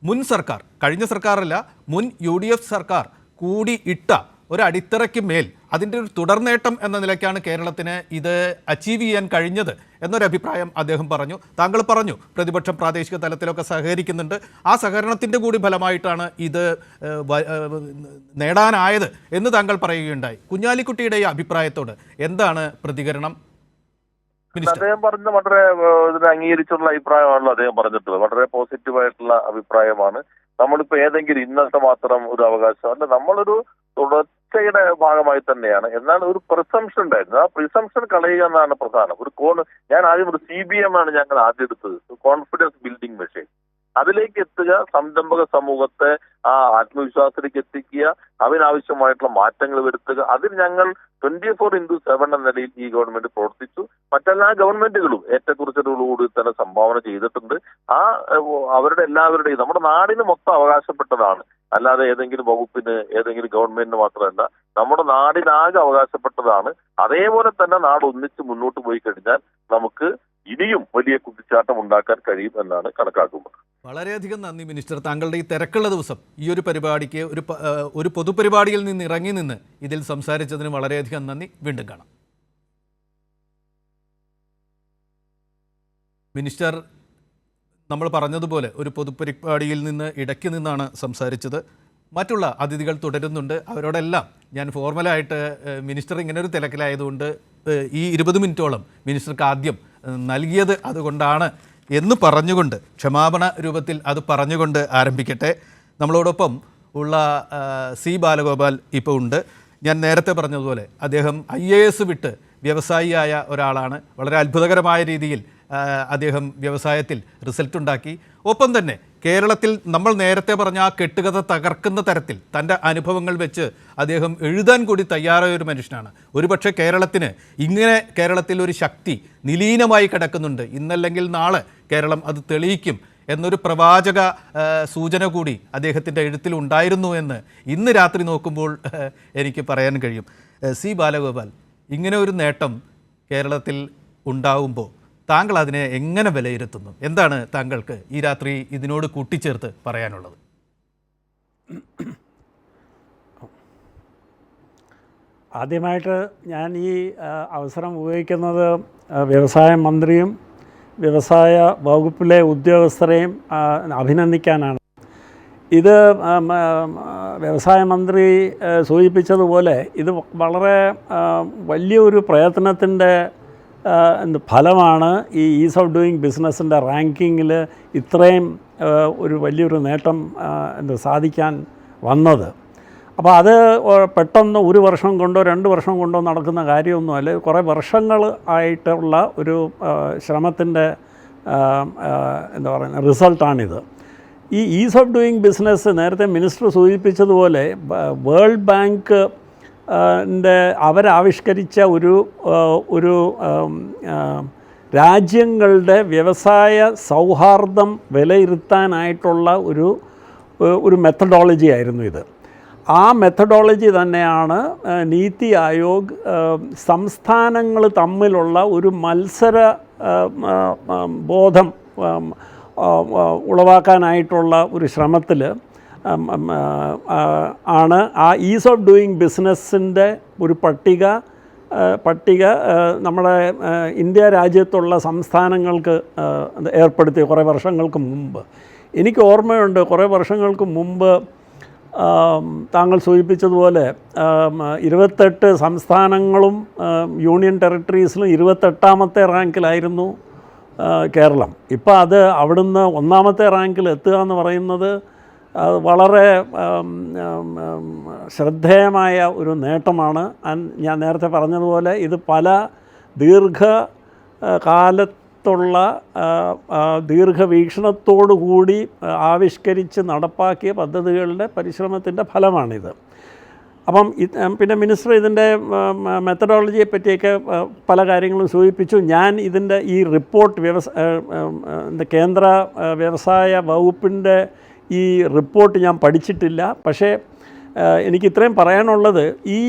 മുൻ സർക്കാർ, കഴിഞ്ഞ സർക്കാരല്ല, മുൻ UDF സർക്കാർ കൂടി ഇട്ട ഒരു അടിത്തറയ്ക്ക് മേൽ അതിൻ്റെ ഒരു തുടർനേട്ടം എന്ന നിലയ്ക്കാണ് കേരളത്തിന് ഇത് അച്ചീവ് ചെയ്യാൻ കഴിഞ്ഞത് എന്നൊരു അഭിപ്രായം അദ്ദേഹം പറഞ്ഞു. താങ്കൾ പറഞ്ഞു പ്രതിപക്ഷം പ്രാദേശിക തലത്തിലൊക്കെ സഹകരിക്കുന്നുണ്ട്. ആ സഹകരണത്തിൻ്റെ കൂടി ഫലമായിട്ടാണ് ഇത് നേടാനായത് എന്ന് താങ്കൾ പറയുകയുണ്ടായി. കുഞ്ഞാലിക്കുട്ടിയുടെ ഈ അഭിപ്രായത്തോട് എന്താണ് പ്രതികരണം? അദ്ദേഹം പറഞ്ഞ വളരെ ഇതിനെ അംഗീകരിച്ചുള്ള അഭിപ്രായമാണല്ലോ അദ്ദേഹം പറഞ്ഞിട്ടുള്ളത്. വളരെ പോസിറ്റീവായിട്ടുള്ള അഭിപ്രായമാണ്. നമ്മളിപ്പോ ഏതെങ്കിലും ഇന്നത്തെ മാത്രം ഒരു അവകാശം അല്ല, നമ്മളൊരു തുടർച്ചയുടെ ഭാഗമായി തന്നെയാണ്. എന്നാൽ ഒരു പ്രിസംഷൻ ഉണ്ടായിരുന്നു. ആ പ്രിസംഷൻ കളയുക എന്നാണ് പ്രധാനം. ഞാൻ ആദ്യം ഒരു CBM ആണ് ഞങ്ങൾ ആദ്യം എടുത്തത്, കോൺഫിഡൻസ് ബിൽഡിംഗ് മെഷീൻ. അതിലേക്ക് എത്തുക, സംരംഭക സമൂഹത്തെ ആ ആത്മവിശ്വാസത്തിലേക്ക് എത്തിക്കുക, അതിനാവശ്യമായിട്ടുള്ള മാറ്റങ്ങൾ വരുത്തുക. അതിൽ ഞങ്ങൾ 24/7 എന്ന നിലയിൽ ഈ ഗവൺമെന്റ് പ്രവർത്തിച്ചു. മറ്റെല്ലാ ഗവൺമെന്റുകളും ഏറ്റക്കുറച്ചിലുകളോട് തന്നെ സംഭാവന ചെയ്തിട്ടുണ്ട്. ആ അവരുടെ എല്ലാവരുടെയും നമ്മുടെ നാടിന് മൊത്തം അവകാശപ്പെട്ടതാണ്, അല്ലാതെ ഏതെങ്കിലും വകുപ്പിന് ഏതെങ്കിലും ഗവൺമെന്റിന് മാത്രമല്ല, നമ്മുടെ നാടിനാകെ അവകാശപ്പെട്ടതാണ്. അതേപോലെ തന്നെ നാട് ഒന്നിച്ച് മുന്നോട്ട് പോയി കഴിഞ്ഞാൽ നമുക്ക് ഇനിയും വലിയ കുതിച്ചാട്ടം ഉണ്ടാക്കാൻ കഴിയും എന്നാണ് കണക്കാക്കുന്നത്. വളരെയധികം നന്ദി മിനിസ്റ്റർ. താങ്കളുടെ ഈ തിരക്കുള്ള ദിവസം ഈ ഒരു പരിപാടിക്ക് ഒരു പൊതുപരിപാടിയിൽ നിന്ന് ഇറങ്ങി നിന്ന് ഇതിൽ സംസാരിച്ചതിന് വളരെയധികം നന്ദി. വീണ്ടും കാണാം. മിനിസ്റ്റർ നമ്മൾ പറഞ്ഞതുപോലെ ഒരു പൊതുപരിപാടിയിൽ നിന്ന് ഇടയ്ക്ക് നിന്നാണ് സംസാരിച്ചത്. മറ്റുള്ള അതിഥികൾ തുടരുന്നുണ്ട്. അവരോടെല്ലാം ഞാൻ ഫോർമലായിട്ട് മിനിസ്റ്റർ ഇങ്ങനെ ഒരു തിരക്കിലായതുകൊണ്ട് ഈ 20 മിനിറ്റോളം മിനിസ്റ്റർക്ക് ആദ്യം നൽകിയത് അതുകൊണ്ടാണ് എന്ന് പറഞ്ഞുകൊണ്ട് ക്ഷമാപണ രൂപത്തിൽ അത് പറഞ്ഞുകൊണ്ട് ആരംഭിക്കട്ടെ. നമ്മളോടൊപ്പം ഉള്ള സി ബാലഗോപാൽ ഇപ്പോൾ ഉണ്ട്. ഞാൻ നേരത്തെ പറഞ്ഞതുപോലെ അദ്ദേഹം IAS വിട്ട് വ്യവസായിയായ ഒരാളാണ്. വളരെ അത്ഭുതകരമായ രീതിയിൽ അദ്ദേഹം വ്യവസായത്തിൽ റിസൾട്ട് ഉണ്ടാക്കി. ഒപ്പം തന്നെ കേരളത്തിൽ നമ്മൾ നേരത്തെ പറഞ്ഞ ആ കെട്ടുകഥ തകർക്കുന്ന തരത്തിൽ തൻ്റെ അനുഭവങ്ങൾ വെച്ച് അദ്ദേഹം എഴുതാൻ കൂടി തയ്യാറായ ഒരു മനുഷ്യനാണ്. ഒരുപക്ഷെ കേരളത്തിന് ഇങ്ങനെ കേരളത്തിൽ ഒരു ശക്തി നിലീനമായി കിടക്കുന്നുണ്ട്, ഇന്നല്ലെങ്കിൽ നാളെ കേരളം അത് തെളിയിക്കും എന്നൊരു പ്രവാചക സൂചന കൂടി അദ്ദേഹത്തിൻ്റെ എഴുത്തിലുണ്ടായിരുന്നു എന്ന് ഇന്ന് രാത്രി നോക്കുമ്പോൾ എനിക്ക് പറയാൻ കഴിയും. സി ബാലഗോപാൽ, ഇങ്ങനെ ഒരു നേട്ടം കേരളത്തിൽ ഉണ്ടാവുമ്പോൾ താങ്കൾ അതിനെ എങ്ങനെ വിലയിരുത്തുന്നു? എന്താണ് താങ്കൾക്ക് ഈ രാത്രി ഇതിനോട് കൂട്ടിച്ചേർത്ത് പറയാനുള്ളത്? ആദ്യമായിട്ട് ഞാൻ ഈ അവസരം ഉപയോഗിക്കുന്നത് വ്യവസായ മന്ത്രിയും വ്യവസായ വകുപ്പിലെ ഉദ്യോഗസ്ഥരെയും അഭിനന്ദിക്കാനാണ്. ഇത് വ്യവസായ മന്ത്രി സൂചിപ്പിച്ചതുപോലെ ഇത് വളരെ വലിയൊരു പ്രയത്നത്തിൻ്റെ ഫലമാണ് ഈ ഈസ് ഓഫ് ഡൂയിങ് ബിസിനസ്സിൻ്റെ റാങ്കിങ്ങിൽ ഇത്രയും ഒരു വലിയൊരു നേട്ടം സാധിക്കാൻ വന്നത്. അപ്പോൾ അത് പെട്ടെന്ന് ഒരു വർഷം കൊണ്ടോ 2 വർഷം കൊണ്ടോ നടക്കുന്ന കാര്യമൊന്നുമല്ല. കുറേ വർഷങ്ങൾ ആയിട്ടുള്ള ഒരു ശ്രമത്തിൻ്റെ എന്താ പറയുക റിസൾട്ടാണിത്. ഈ ഈസ് ഓഫ് ഡൂയിങ് ബിസിനസ് നേരത്തെ മിനിസ്റ്റർ സൂചിപ്പിച്ചതുപോലെ വേൾഡ് ബാങ്ക് അവരാവിഷ്കരിച്ച ഒരു രാജ്യങ്ങളുടെ വ്യവസായ സൗഹാർദ്ദം വിലയിരുത്താനായിട്ടുള്ള ഒരു മെത്തഡോളജി ആയിരുന്നു ഇത്. ആ മെത്തഡോളജി തന്നെയാണ് നീതി ആയോഗ് സംസ്ഥാനങ്ങൾ തമ്മിലുള്ള ഒരു മത്സര ബോധം ഉളവാക്കാനായിട്ടുള്ള ഒരു ശ്രമത്തിൽ ആണ് ആ ഈസ് ഓഫ് ഡൂയിങ് ബിസിനസ്സിൻ്റെ ഒരു പട്ടിക നമ്മുടെ ഇന്ത്യ രാജ്യത്തുള്ള സംസ്ഥാനങ്ങൾക്ക് ഏർപ്പെടുത്തി കുറേ വർഷങ്ങൾക്ക് മുമ്പ്. എനിക്ക് ഓർമ്മയുണ്ട്, കുറേ വർഷങ്ങൾക്ക് മുമ്പ് താങ്കൾ സൂചിപ്പിച്ചതുപോലെ 28 സംസ്ഥാനങ്ങളും യൂണിയൻ ടെറിട്ടറീസിലും 28ാമത്തെ റാങ്കിലായിരുന്നു കേരളം. ഇപ്പോൾ അത് അവിടുന്ന് 1ാമത്തെ റാങ്കിൽ എത്തുക എന്ന് പറയുന്നത് വളരെ ശ്രദ്ധേയമായ ഒരു നേട്ടമാണ്. ഞാൻ നേരത്തെ പറഞ്ഞതുപോലെ ഇത് പല ദീർഘകാലത്തുള്ള ദീർഘവീക്ഷണത്തോടു കൂടി ആവിഷ്കരിച്ച് നടപ്പാക്കിയ പദ്ധതികളുടെ പരിശ്രമത്തിൻ്റെ ഫലമാണിത്. അപ്പം പിന്നെ മിനിസ്റ്റർ ഇതിൻ്റെ മെത്തഡോളജിയെ പറ്റിയൊക്കെ പല കാര്യങ്ങളും സൂചിപ്പിച്ചു. ഞാൻ ഇതിൻ്റെ ഈ റിപ്പോർട്ട് കേന്ദ്ര വ്യവസായ വകുപ്പിൻ്റെ ഈ റിപ്പോർട്ട് ഞാൻ പഠിച്ചിട്ടില്ല. പക്ഷേ എനിക്ക് ഇത്രയും പറയാനുള്ളത്, ഈ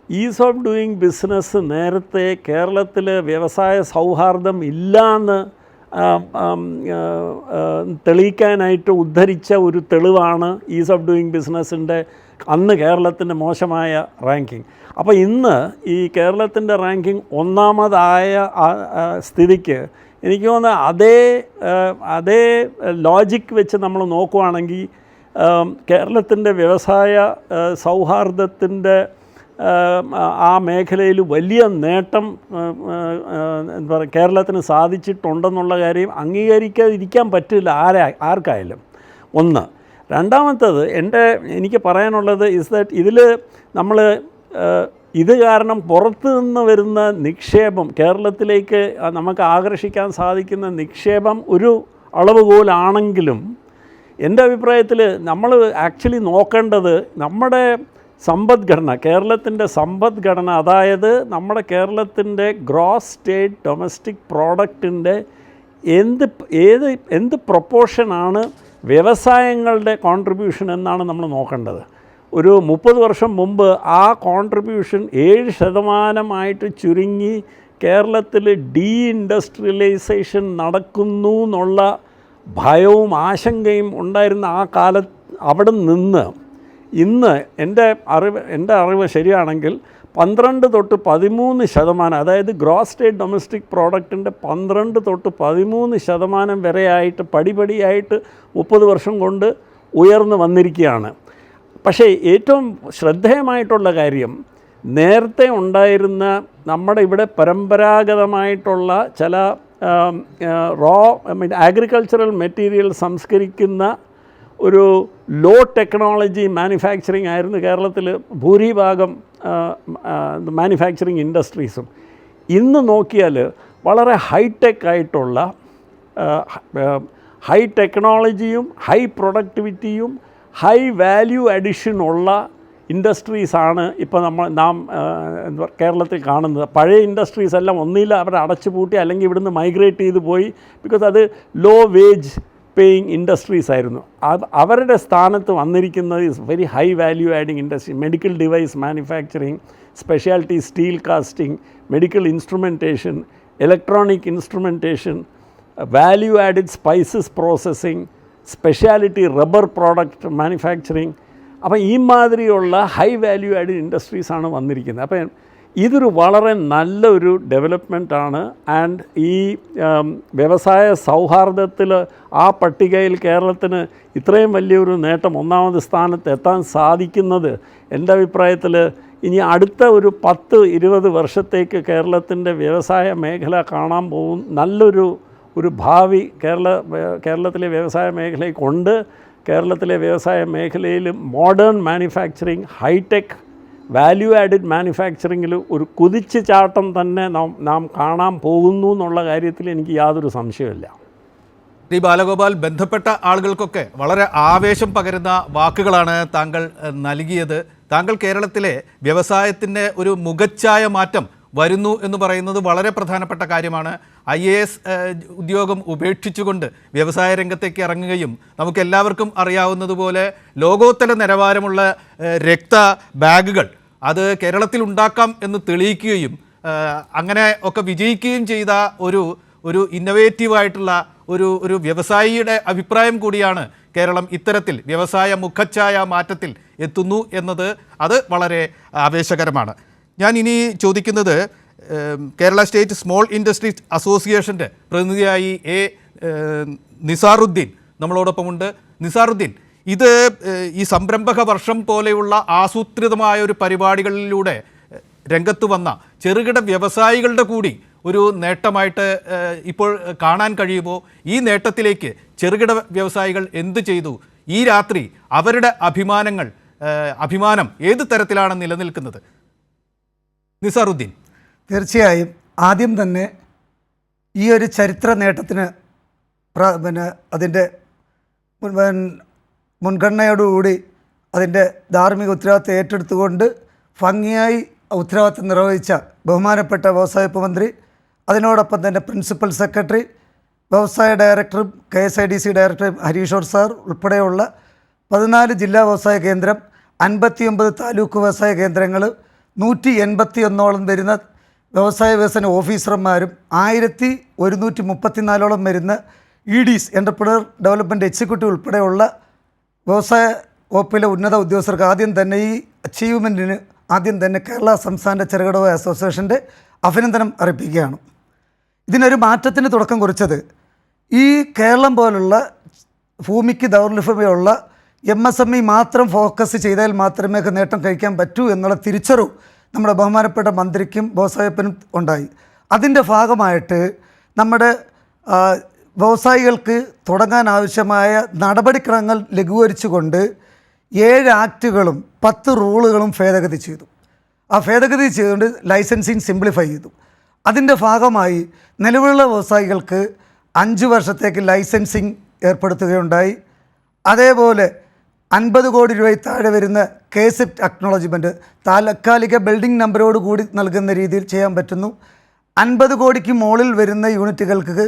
ഈസ് ഓഫ് ഡൂയിങ് ബിസിനസ് നേരത്തെ കേരളത്തിൽ വ്യവസായ സൗഹാർദ്ദം ഇല്ലയെന്ന് തെളിയിക്കാനായിട്ട് ഉദ്ധരിച്ച ഒരു തെളിവാണ് ഈസ് ഓഫ് ഡൂയിങ് ബിസിനസ്സിൻ്റെ അന്ന് കേരളത്തിൻ്റെ മോശമായ റാങ്കിങ്. അപ്പോൾ ഇന്ന് ഈ കേരളത്തിൻ്റെ റാങ്കിങ് 1ാമതായ സ്ഥിതിക്ക് എനിക്ക് തോന്നുന്നത് അതേ ലോജിക്ക് വെച്ച് നമ്മൾ നോക്കുകയാണെങ്കിൽ കേരളത്തിൻ്റെ വ്യവസായ സൗഹാർദ്ദത്തിൻ്റെ ആ മേഖലയിൽ വലിയ നേട്ടം എന്താ പറയുക കേരളത്തിന് സാധിച്ചിട്ടുണ്ടെന്നുള്ള കാര്യം അംഗീകരിക്കാതിരിക്കാൻ പറ്റില്ല ആർക്കായാലും. ഒന്ന്. രണ്ടാമത്തത് എനിക്ക് പറയാനുള്ളത് ഇസ് ദാറ്റ് ഇതിൽ നമ്മൾ ഇത് കാരണം പുറത്തു നിന്ന് വരുന്ന നിക്ഷേപം, കേരളത്തിലേക്ക് നമുക്ക് ആകർഷിക്കാൻ സാധിക്കുന്ന നിക്ഷേപം ഒരു അളവുകോലാണെങ്കിലും എൻ്റെ അഭിപ്രായത്തിൽ നമ്മൾ ആക്ച്വലി നോക്കേണ്ടത് നമ്മുടെ സമ്പദ്ഘടന, കേരളത്തിൻ്റെ സമ്പദ്ഘടന, അതായത് നമ്മുടെ കേരളത്തിൻ്റെ ഗ്രോസ് സ്റ്റേറ്റ് ഡൊമസ്റ്റിക് പ്രോഡക്റ്റിൻ്റെ എന്ത് പ്രൊപ്പോർഷനാണ് വ്യവസായങ്ങളുടെ കോൺട്രിബ്യൂഷൻ എന്നാണ് നമ്മൾ നോക്കേണ്ടത്. ഒരു 30 വർഷം മുമ്പ് ആ കോൺട്രിബ്യൂഷൻ 7% ചുരുങ്ങി കേരളത്തിൽ ഇൻഡസ്ട്രിയലൈസേഷൻ നടക്കുന്നു എന്നുള്ള ഭയവും ആശങ്കയും ഉണ്ടായിരുന്ന ആ കാലത്ത് അവിടെ നിന്ന് ഇന്ന് എൻ്റെ അറിവ് ശരിയാണെങ്കിൽ 12 തൊട്ട് 13%, അതായത് ഗ്രോസ് സ്റ്റേറ്റ് ഡൊമസ്റ്റിക് പ്രോഡക്റ്റിൻ്റെ 12 തൊട്ട് 13% വരെയായിട്ട് പടിപടിയായിട്ട് 30 വർഷം കൊണ്ട് ഉയർന്നു വന്നിരിക്കുകയാണ്. പക്ഷേ ഏറ്റവും ശ്രദ്ധേയമായിട്ടുള്ള കാര്യം, നേരത്തെ ഉണ്ടായിരുന്ന നമ്മുടെ ഇവിടെ പരമ്പരാഗതമായിട്ടുള്ള ചില അഗ്രികൾച്ചറൽ മെറ്റീരിയൽ സംസ്കരിക്കുന്ന ഒരു ലോ ടെക്നോളജി മാനുഫാക്ചറിങ് ആയിരുന്നു കേരളത്തിൽ ഭൂരിഭാഗം മാനുഫാക്ചറിങ് ഇൻഡസ്ട്രീസും. ഇന്ന് നോക്കിയാൽ വളരെ ഹൈടെക് ആയിട്ടുള്ള ഹൈ ടെക്നോളജിയും ഹൈ പ്രൊഡക്ടിവിറ്റിയും ഹൈ വാല്യൂ അഡീഷനുള്ള ഇൻഡസ്ട്രീസാണ് ഇപ്പോൾ നാം കേരളത്തിൽ കാണുന്നത്. പഴയ ഇൻഡസ്ട്രീസ് എല്ലാം ഒന്നില്ല അവർ അടച്ചുപൂട്ടി അല്ലെങ്കിൽ ഇവിടുന്ന് മൈഗ്രേറ്റ് ചെയ്ത് പോയി. ബിക്കോസ് അത് ലോ വേജ് പേയിങ് ഇൻഡസ്ട്രീസ് ആയിരുന്നു. അവരുടെ സ്ഥാനത്ത് വന്നിരിക്കുന്നത് very high value adding industry, medical device manufacturing, speciality steel casting, medical instrumentation, electronic instrumentation, value ആഡിഡ് spices processing, speciality rubber product manufacturing. അപ്പോൾ ഈ മാതിരിയുള്ള ഹൈ വാല്യൂ ആഡിഡ് ഇൻഡസ്ട്രീസാണ് വന്നിരിക്കുന്നത്. അപ്പം ഇതൊരു വളരെ നല്ലൊരു ഡെവലപ്മെൻറ്റാണ്. ആൻഡ് ഈ വ്യവസായ സൗഹാർദ്ദത്തിൽ ആ പട്ടികയിൽ കേരളത്തിന് ഇത്രയും വലിയൊരു നേട്ടം, 1ാമത് സ്ഥാനത്ത് എത്താൻ സാധിക്കുന്നത് എൻ്റെ അഭിപ്രായത്തിൽ ഇനി അടുത്ത ഒരു 10-20 വർഷത്തേക്ക് കേരളത്തിൻ്റെ വ്യവസായ മേഖല കാണാൻ പോകും നല്ലൊരു ഭാവി കേരളത്തിലെ വ്യവസായ മേഖലയ്ക്കുണ്ട്. കേരളത്തിലെ വ്യവസായ മേഖലയിൽ modern manufacturing, high tech value added മാനുഫാക്ചറിങ്ങിൽ ഒരു കുതിച്ചു ചാട്ടം തന്നെ നാം കാണാൻ പോകുന്നു എന്നുള്ള കാര്യത്തിൽ എനിക്ക് യാതൊരു സംശയമില്ല. ശ്രീ ബാലഗോപാൽ, ബന്ധപ്പെട്ട ആളുകൾക്കൊക്കെ വളരെ ആവേശം പകരുന്ന വാക്കുകളാണ് താങ്കൾ നൽകിയത്. താങ്കൾ കേരളത്തിലെ വ്യവസായത്തിൻ്റെ ഒരു മുഖച്ഛായ മാറ്റം വരുന്നു എന്ന് പറയുന്നത് വളരെ പ്രധാനപ്പെട്ട കാര്യമാണ്. IAS ഉദ്യോഗം ഉപേക്ഷിച്ചുകൊണ്ട് വ്യവസായ രംഗത്തേക്ക് ഇറങ്ങുകയും നമുക്കെല്ലാവർക്കും അറിയാവുന്നതുപോലെ ലോകോത്തര നിലവാരമുള്ള രക്ത ബാഗുകൾ അത് കേരളത്തിൽ ഉണ്ടാക്കാം എന്ന് തെളിയിക്കുകയും അങ്ങനെ ഒക്കെ വിജയിക്കുകയും ചെയ്ത ഒരു ഇന്നൊവേറ്റീവായിട്ടുള്ള ഒരു വ്യവസായിയുടെ അഭിപ്രായം കൂടിയാണ് കേരളം ഇത്തരത്തിൽ വ്യവസായ മുഖച്ഛായ മാറ്റത്തിൽ എത്തുന്നു എന്നത്. അത് വളരെ ആവേശകരമാണ്. ഞാൻ ഇനി ചോദിക്കുന്നത് കേരള സ്റ്റേറ്റ് സ്മോൾ ഇൻഡസ്ട്രീസ് അസോസിയേഷൻ്റെ പ്രതിനിധിയായി നിസാറുദ്ദീൻ നമ്മളോടൊപ്പമുണ്ട്. നിസാറുദ്ദീൻ, ഇത് ഈ സംരംഭക വർഷം പോലെയുള്ള ആസൂത്രിതമായ ഒരു പരിപാടികളിലൂടെ രംഗത്ത് വന്ന ചെറുകിട വ്യവസായികളുടെ കൂടി ഒരു നേട്ടമായിട്ട് ഇപ്പോൾ കാണാൻ കഴിയുമോ? ഈ നേട്ടത്തിലേക്ക് ചെറുകിട വ്യവസായികൾ എന്ത് ചെയ്തു? ഈ രാത്രി അവരുടെ അഭിമാനം ഏത് തരത്തിലാണ് നിലനിൽക്കുന്നത്? നിസാറുദ്ദീൻ. തീർച്ചയായും ആദ്യം തന്നെ ഈ ഒരു ചരിത്ര നേട്ടത്തിന് അതിൻ്റെ മുൻഗണനയോടുകൂടി അതിൻ്റെ ധാർമ്മിക ഉത്തരവാദിത്വം ഏറ്റെടുത്തുകൊണ്ട് ഭംഗിയായി ഉത്തരവാദിത്വം നിർവഹിച്ച ബഹുമാനപ്പെട്ട വ്യവസായ വകുപ്പ് മന്ത്രി, അതിനോടൊപ്പം തന്നെ പ്രിൻസിപ്പൽ സെക്രട്ടറി, വ്യവസായ ഡയറക്ടറും KSIDC ഡയറക്ടറും ഹരീഷോർ സാർ ഉൾപ്പെടെയുള്ള 14 ജില്ലാ വ്യവസായ കേന്ദ്രം, 59 താലൂക്ക് വ്യവസായ കേന്ദ്രങ്ങൾ, 181ഓളം വരുന്ന വ്യവസായ വികസന ഓഫീസർമാരും 1134ഓളം വരുന്ന EDs എൻ്റർപ്രണർ ഡെവലപ്മെൻറ്റ് എക്സിക്യൂട്ടീവ് ഉൾപ്പെടെയുള്ള വ്യവസായ വകുപ്പിലെ ഉന്നത ഉദ്യോഗസ്ഥർക്ക് ആദ്യം തന്നെ ഈ അച്ചീവ്മെൻറ്റിന് ആദ്യം തന്നെ കേരള സംസ്ഥാന ചെറുകിട വ്യവസായ അസോസിയേഷൻ്റെ അഭിനന്ദനം അറിയിക്കുകയാണ്. ഇതിനൊരു മാറ്റത്തിന് തുടക്കം കുറിച്ചത് ഈ കേരളം പോലുള്ള ഭൂമിക്ക് ദൗർലഭ്യമുള്ള MSME മാത്രം ഫോക്കസ് ചെയ്താൽ മാത്രമേ നേട്ടം കഴിക്കാൻ പറ്റൂ എന്നുള്ള തിരിച്ചറിവ് നമ്മുടെ ബഹുമാനപ്പെട്ട മന്ത്രിക്കും വ്യവസായത്തിനും ഉണ്ടായി. അതിൻ്റെ ഭാഗമായിട്ട് നമ്മുടെ വ്യവസായികൾക്ക് തുടങ്ങാൻ ആവശ്യമായ നടപടിക്രമങ്ങൾ ലഘൂകരിച്ചുകൊണ്ട് 7 ആക്റ്റുകളും 10 റൂളുകളും ഭേദഗതി ചെയ്തു. ആ ഭേദഗതി ചെയ്തുകൊണ്ട് ലൈസൻസിങ് സിംപ്ലിഫൈ ചെയ്തു. അതിൻ്റെ ഭാഗമായി നിലവിലുള്ള വ്യവസായികൾക്ക് 5 വർഷത്തേക്ക് ലൈസൻസിങ് ഏർപ്പെടുത്തുകയുണ്ടായി. അതേപോലെ 50 കോടി രൂപയിൽ താഴെ വരുന്ന കേസെറ്റ് അക്നോളജ്മെൻറ്റ് താൽക്കാലിക ബിൽഡിംഗ് നമ്പരോട് കൂടി നൽകുന്ന രീതിയിൽ ചെയ്യാൻ പറ്റുന്നു. 50 കോടിക്ക് മുകളിൽ വരുന്ന യൂണിറ്റുകൾക്ക്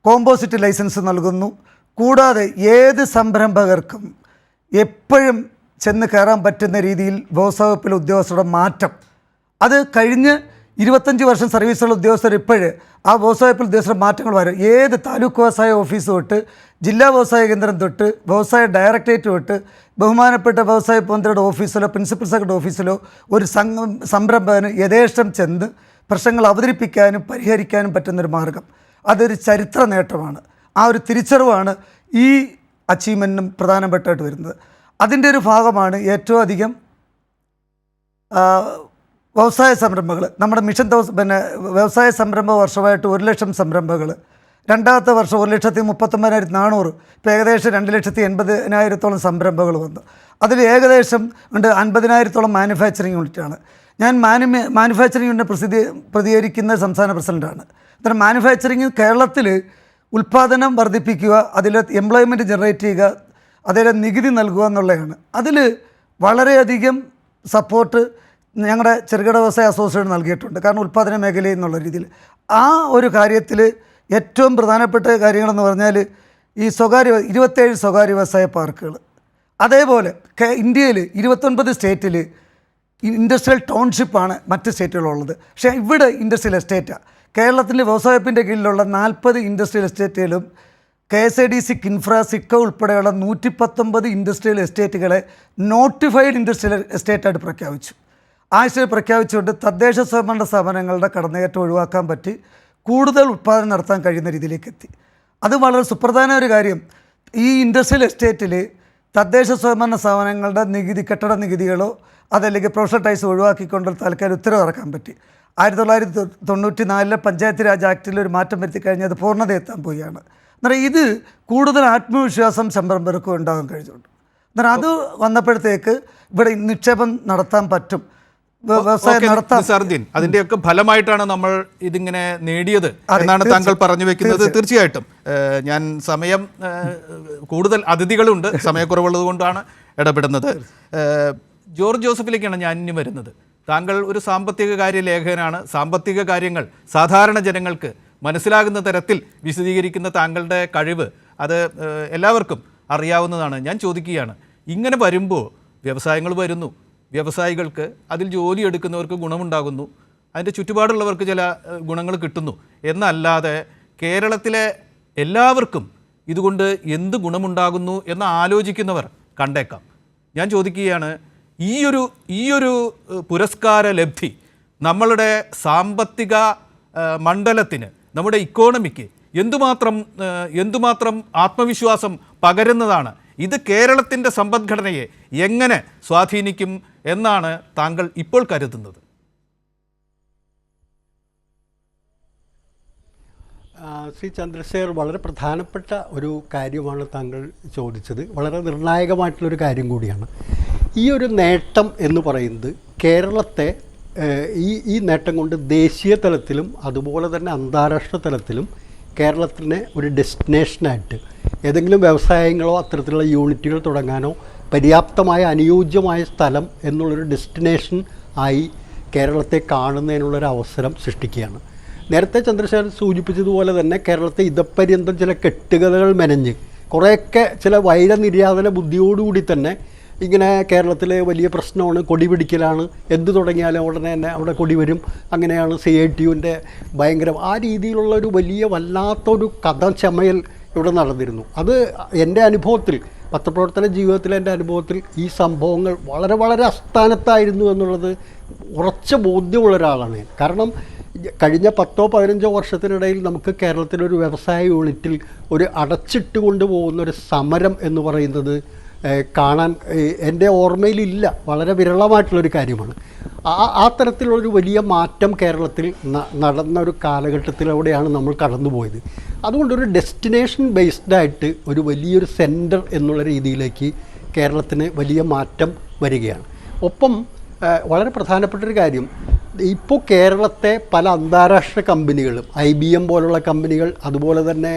കോമ്പോസിറ്റ് ലൈസൻസ് നൽകുന്നു. കൂടാതെ ഏത് സംരംഭകർക്കും എപ്പോഴും ചെന്ന് കയറാൻ പറ്റുന്ന രീതിയിൽ വ്യവസായ വകുപ്പിലെ ഉദ്യോഗസ്ഥരുടെ മാറ്റം, അത് കഴിഞ്ഞ് 25 വർഷം സർവീസുള്ള ഉദ്യോഗസ്ഥർ ഇപ്പോഴ് ആ വ്യവസായ വകുപ്പിൽ ഉദ്യോഗസ്ഥരുടെ മാറ്റങ്ങൾ വരും. ഏത് താലൂക്ക് വ്യവസായ ഓഫീസ് തൊട്ട് ജില്ലാ വ്യവസായ കേന്ദ്രം തൊട്ട് വ്യവസായ ഡയറക്ടറേറ്റ് തൊട്ട് ബഹുമാനപ്പെട്ട വ്യവസായ മന്ത്രിയുടെ ഓഫീസിലോ പ്രിൻസിപ്പൽ സെക്രട്ടറി ഓഫീസിലോ ഒരു സംരംഭകന് യഥേഷ്ടം ചെന്ന് പ്രശ്നങ്ങൾ അവതരിപ്പിക്കാനും പരിഹരിക്കാനും പറ്റുന്നൊരു മാർഗം, അതൊരു ചരിത്ര നേട്ടമാണ്. ആ ഒരു തിരിച്ചറിവാണ് ഈ അച്ചീവ്മെൻറ്റിനും പ്രധാനപ്പെട്ടായിട്ട് വരുന്നത്. അതിൻ്റെ ഒരു ഭാഗമാണ് ഏറ്റവും അധികം വ്യവസായ സംരംഭങ്ങൾ. നമ്മുടെ മിഷൻ വ്യവസായ സംരംഭ വർഷമായിട്ട് 1 ലക്ഷം സംരംഭങ്ങൾ, രണ്ടാമത്തെ വർഷം 1,39,400, ഇപ്പോൾ ഏകദേശം 2,80,000-ഓളം സംരംഭങ്ങൾ വന്നു. അതിൽ ഏകദേശം 50,000-ഓളം മാനുഫാക്ചറിങ് യൂണിറ്റാണ്. ഞാൻ മാനുഫാക്ചറിങ് യൂണിറ്റ് പ്രതികരിക്കുന്ന സംസ്ഥാന പ്രസിഡൻ്റാണ്. അന്നേരം മാനുഫാക്ചറിങ് കേരളത്തിൽ ഉൽപ്പാദനം വർദ്ധിപ്പിക്കുക, അതിൽ എംപ്ലോയ്മെൻറ്റ് ജനറേറ്റ് ചെയ്യുക, അതിൽ നികുതി നൽകുക എന്നുള്ളതാണ്. അതിൽ വളരെയധികം സപ്പോർട്ട് ഞങ്ങളുടെ ചെറുകിട വ്യവസായ അസോസിയേഷൻ നൽകിയിട്ടുണ്ട്. കാരണം ഉൽപ്പാദന മേഖലയിൽ എന്നുള്ള രീതിയിൽ ആ ഒരു കാര്യത്തിൽ ഏറ്റവും പ്രധാനപ്പെട്ട കാര്യങ്ങളെന്ന് പറഞ്ഞാൽ ഈ 27 സ്വകാര്യ വ്യവസായ പാർക്കുകൾ. അതേപോലെ ഇന്ത്യയിൽ 29 സ്റ്റേറ്റിൽ ഇൻഡസ്ട്രിയൽ ടൗൺഷിപ്പാണ് മറ്റ് സ്റ്റേറ്റുകളുള്ളത്. പക്ഷേ ഇവിടെ ഇൻഡസ്ട്രിയൽ എസ്റ്റേറ്റാണ്. കേരളത്തിൻ്റെ വ്യവസായ വകുപ്പിൻ്റെ കീഴിലുള്ള 40 ഇൻഡസ്ട്രിയൽ എസ്റ്റേറ്റുകളും KSIDC, കിൻഫ്ര, സിഡ്കോ ഉൾപ്പെടെയുള്ള 119 ഇൻഡസ്ട്രിയൽ എസ്റ്റേറ്റുകളെ നോട്ടിഫൈഡ് ഇൻഡസ്ട്രിയൽ എസ്റ്റേറ്റായിട്ട് പ്രഖ്യാപിച്ചു. ആഴ്ചയിൽ പ്രഖ്യാപിച്ചുകൊണ്ട് തദ്ദേശ സ്വയംഭരണ സ്ഥാപനങ്ങളുടെ കടന്നുകയറ്റം ഒഴിവാക്കാൻ പറ്റി കൂടുതൽ ഉൽപ്പാദനം നടത്താൻ കഴിയുന്ന രീതിയിലേക്ക് എത്തി. അത് വളരെ സുപ്രധാന ഒരു കാര്യം. ഈ ഇൻഡസ്ട്രിയൽ എസ്റ്റേറ്റിൽ തദ്ദേശ സ്വയംഭരണ സ്ഥാപനങ്ങളുടെ നികുതി, കെട്ടിട നികുതികളോ അതല്ലെങ്കിൽ പ്രൊഫഷണൽ ടാക്സ് ഒഴിവാക്കിക്കൊണ്ട് താൽക്കാലിക ഉത്തരവ് ഇറക്കാൻ പറ്റി. 1994 പഞ്ചായത്ത് രാജ് ആക്ടിൽ ഒരു മാറ്റം വരുത്തി കഴിഞ്ഞാൽ അത് പൂർണ്ണതയെത്താൻ പോവുകയാണ്. എന്നാൽ ഇത് കൂടുതൽ ആത്മവിശ്വാസം സംരംഭകർക്കും ഉണ്ടാകാൻ കഴിഞ്ഞുണ്ട്. എന്നാൽ അത് വന്നപ്പോഴത്തേക്ക് ഇവിടെ നിക്ഷേപം നടത്താൻ പറ്റും, വ്യവസായം നടത്താൻ. അതിൻ്റെയൊക്കെ ഫലമായിട്ടാണ് നമ്മൾ ഇതിങ്ങനെ നേടിയത് എന്നാണ് താങ്കൾ പറഞ്ഞു വെക്കുന്നത്. തീർച്ചയായിട്ടും ഞാൻ കൂടുതൽ അതിഥികളുണ്ട്, സമയക്കുറവുള്ളത് കൊണ്ടാണ് ഇടപെടുന്നത്. ജോർജ് ജോസഫിലേക്കാണ് ഞാൻ ഇനി വരുന്നത്. താങ്കൾ ഒരു സാമ്പത്തിക കാര്യ ലേഖകനാണ്. സാമ്പത്തിക കാര്യങ്ങൾ സാധാരണ ജനങ്ങൾക്ക് മനസ്സിലാകുന്ന തരത്തിൽ വിശദീകരിക്കുന്ന താങ്കളുടെ കഴിവ് അത് എല്ലാവർക്കും അറിയാവുന്നതാണ്. ഞാൻ ചോദിക്കുകയാണ്, ഇങ്ങനെ വരുമ്പോൾ വ്യവസായങ്ങൾ വരുന്നു, വ്യവസായികൾക്ക് അതിൽ ജോലി എടുക്കുന്നവർക്ക് ഗുണമുണ്ടാകുന്നു, അതിൻ്റെ ചുറ്റുപാടുള്ളവർക്ക് ചില ഗുണങ്ങൾ കിട്ടുന്നു എന്നല്ലാതെ കേരളത്തിലെ എല്ലാവർക്കും ഇതുകൊണ്ട് എന്ത് ഗുണമുണ്ടാകുന്നു എന്ന് ആലോചിക്കുന്നവർ കണ്ടേക്കാം. ഞാൻ ചോദിക്കുകയാണ്, ഈയൊരു പുരസ്കാര ലബ്ധി നമ്മളുടെ സാമ്പത്തിക മണ്ഡലത്തിന്, നമ്മുടെ ഇക്കോണമിക്ക് എന്തുമാത്രം ആത്മവിശ്വാസം പകരുന്നതാണ്? ഇത് കേരളത്തിൻ്റെ സമ്പദ്ഘടനയെ എങ്ങനെ സ്വാധീനിക്കും എന്നാണ് താങ്കൾ ഇപ്പോൾ കരുതുന്നത്? ശ്രീ ചന്ദ്രശേഖർ, വളരെ പ്രധാനപ്പെട്ട ഒരു കാര്യമാണ് താങ്കൾ ചോദിച്ചത്. വളരെ നിർണായകമായിട്ടുള്ളൊരു കാര്യം കൂടിയാണ്. ഈ ഒരു നേട്ടം എന്ന് പറയുന്നത് കേരളത്തെ ഈ നേട്ടം കൊണ്ട് ദേശീയ തലത്തിലും അതുപോലെ തന്നെ അന്താരാഷ്ട്ര തലത്തിലും കേരളത്തിനെ ഒരു ഡെസ്റ്റിനേഷനായിട്ട് ഏതെങ്കിലും വ്യവസായങ്ങളോ അത്തരത്തിലുള്ള യൂണിറ്റുകൾ തുടങ്ങാനോ പര്യാപ്തമായ അനുയോജ്യമായ സ്ഥലം എന്നുള്ളൊരു ഡെസ്റ്റിനേഷൻ ആയി കേരളത്തെ കാണുന്നതിനുള്ളൊരു അവസരം സൃഷ്ടിക്കുകയാണ്. നേരത്തെ ചന്ദ്രശേഖരൻ സൂചിപ്പിച്ചതുപോലെ തന്നെ കേരളത്തെ ഇതപര്യന്തം ചില കെട്ടുകഥകൾ മെനഞ്ഞ് കുറേയൊക്കെ ചില വൈരനിര്യാതന ബുദ്ധിയോടുകൂടി തന്നെ ഇങ്ങനെ കേരളത്തിലെ വലിയ പ്രശ്നമാണ് കൊടി പിടിക്കലാണ്, എന്ത് തുടങ്ങിയാലും ഉടനെ തന്നെ അവിടെ കൊടി വരും, അങ്ങനെയാണ് CITUവിൻ്റെ ഭയങ്കര ആ രീതിയിലുള്ള ഒരു വലിയ വല്ലാത്തൊരു കഥ ചമയൽ ഇവിടെ നടന്നിരുന്നു. അത് എൻ്റെ അനുഭവത്തിൽ, പത്രപ്രവർത്തന ജീവിതത്തിലെ എൻ്റെ അനുഭവത്തിൽ ഈ സംഭവങ്ങൾ വളരെ വളരെ അസ്ഥാനത്തായിരുന്നു എന്നുള്ളത് ഉറച്ച ബോധ്യമുള്ള ഒരാളാണ് ഞാൻ. കാരണം കഴിഞ്ഞ 10-15 വർഷത്തിനിടയിൽ നമുക്ക് കേരളത്തിലൊരു വ്യവസായ യൂണിറ്റിൽ ഒരു അടച്ചിട്ട് കൊണ്ടുപോകുന്ന ഒരു സമരം എന്ന് പറയുന്നത് കാണാൻ എൻ്റെ ഓർമ്മയിലില്ല. വളരെ വിരളമായിട്ടുള്ളൊരു കാര്യമാണ്. ആ തരത്തിലുള്ളൊരു വലിയ മാറ്റം കേരളത്തിൽ നടന്ന ഒരു കാലഘട്ടത്തിലൂടെയാണ് നമ്മൾ കടന്നുപോയത്. അതുകൊണ്ടൊരു ഡെസ്റ്റിനേഷൻ ബേസ്ഡായിട്ട് ഒരു വലിയൊരു സെൻറ്റർ എന്നുള്ള രീതിയിലേക്ക് കേരളത്തിന് വലിയ മാറ്റം വരികയാണ്. ഒപ്പം വളരെ പ്രധാനപ്പെട്ടൊരു കാര്യം, ഇപ്പോൾ കേരളത്തെ പല അന്താരാഷ്ട്ര കമ്പനികളും IBM പോലുള്ള കമ്പനികൾ, അതുപോലെ തന്നെ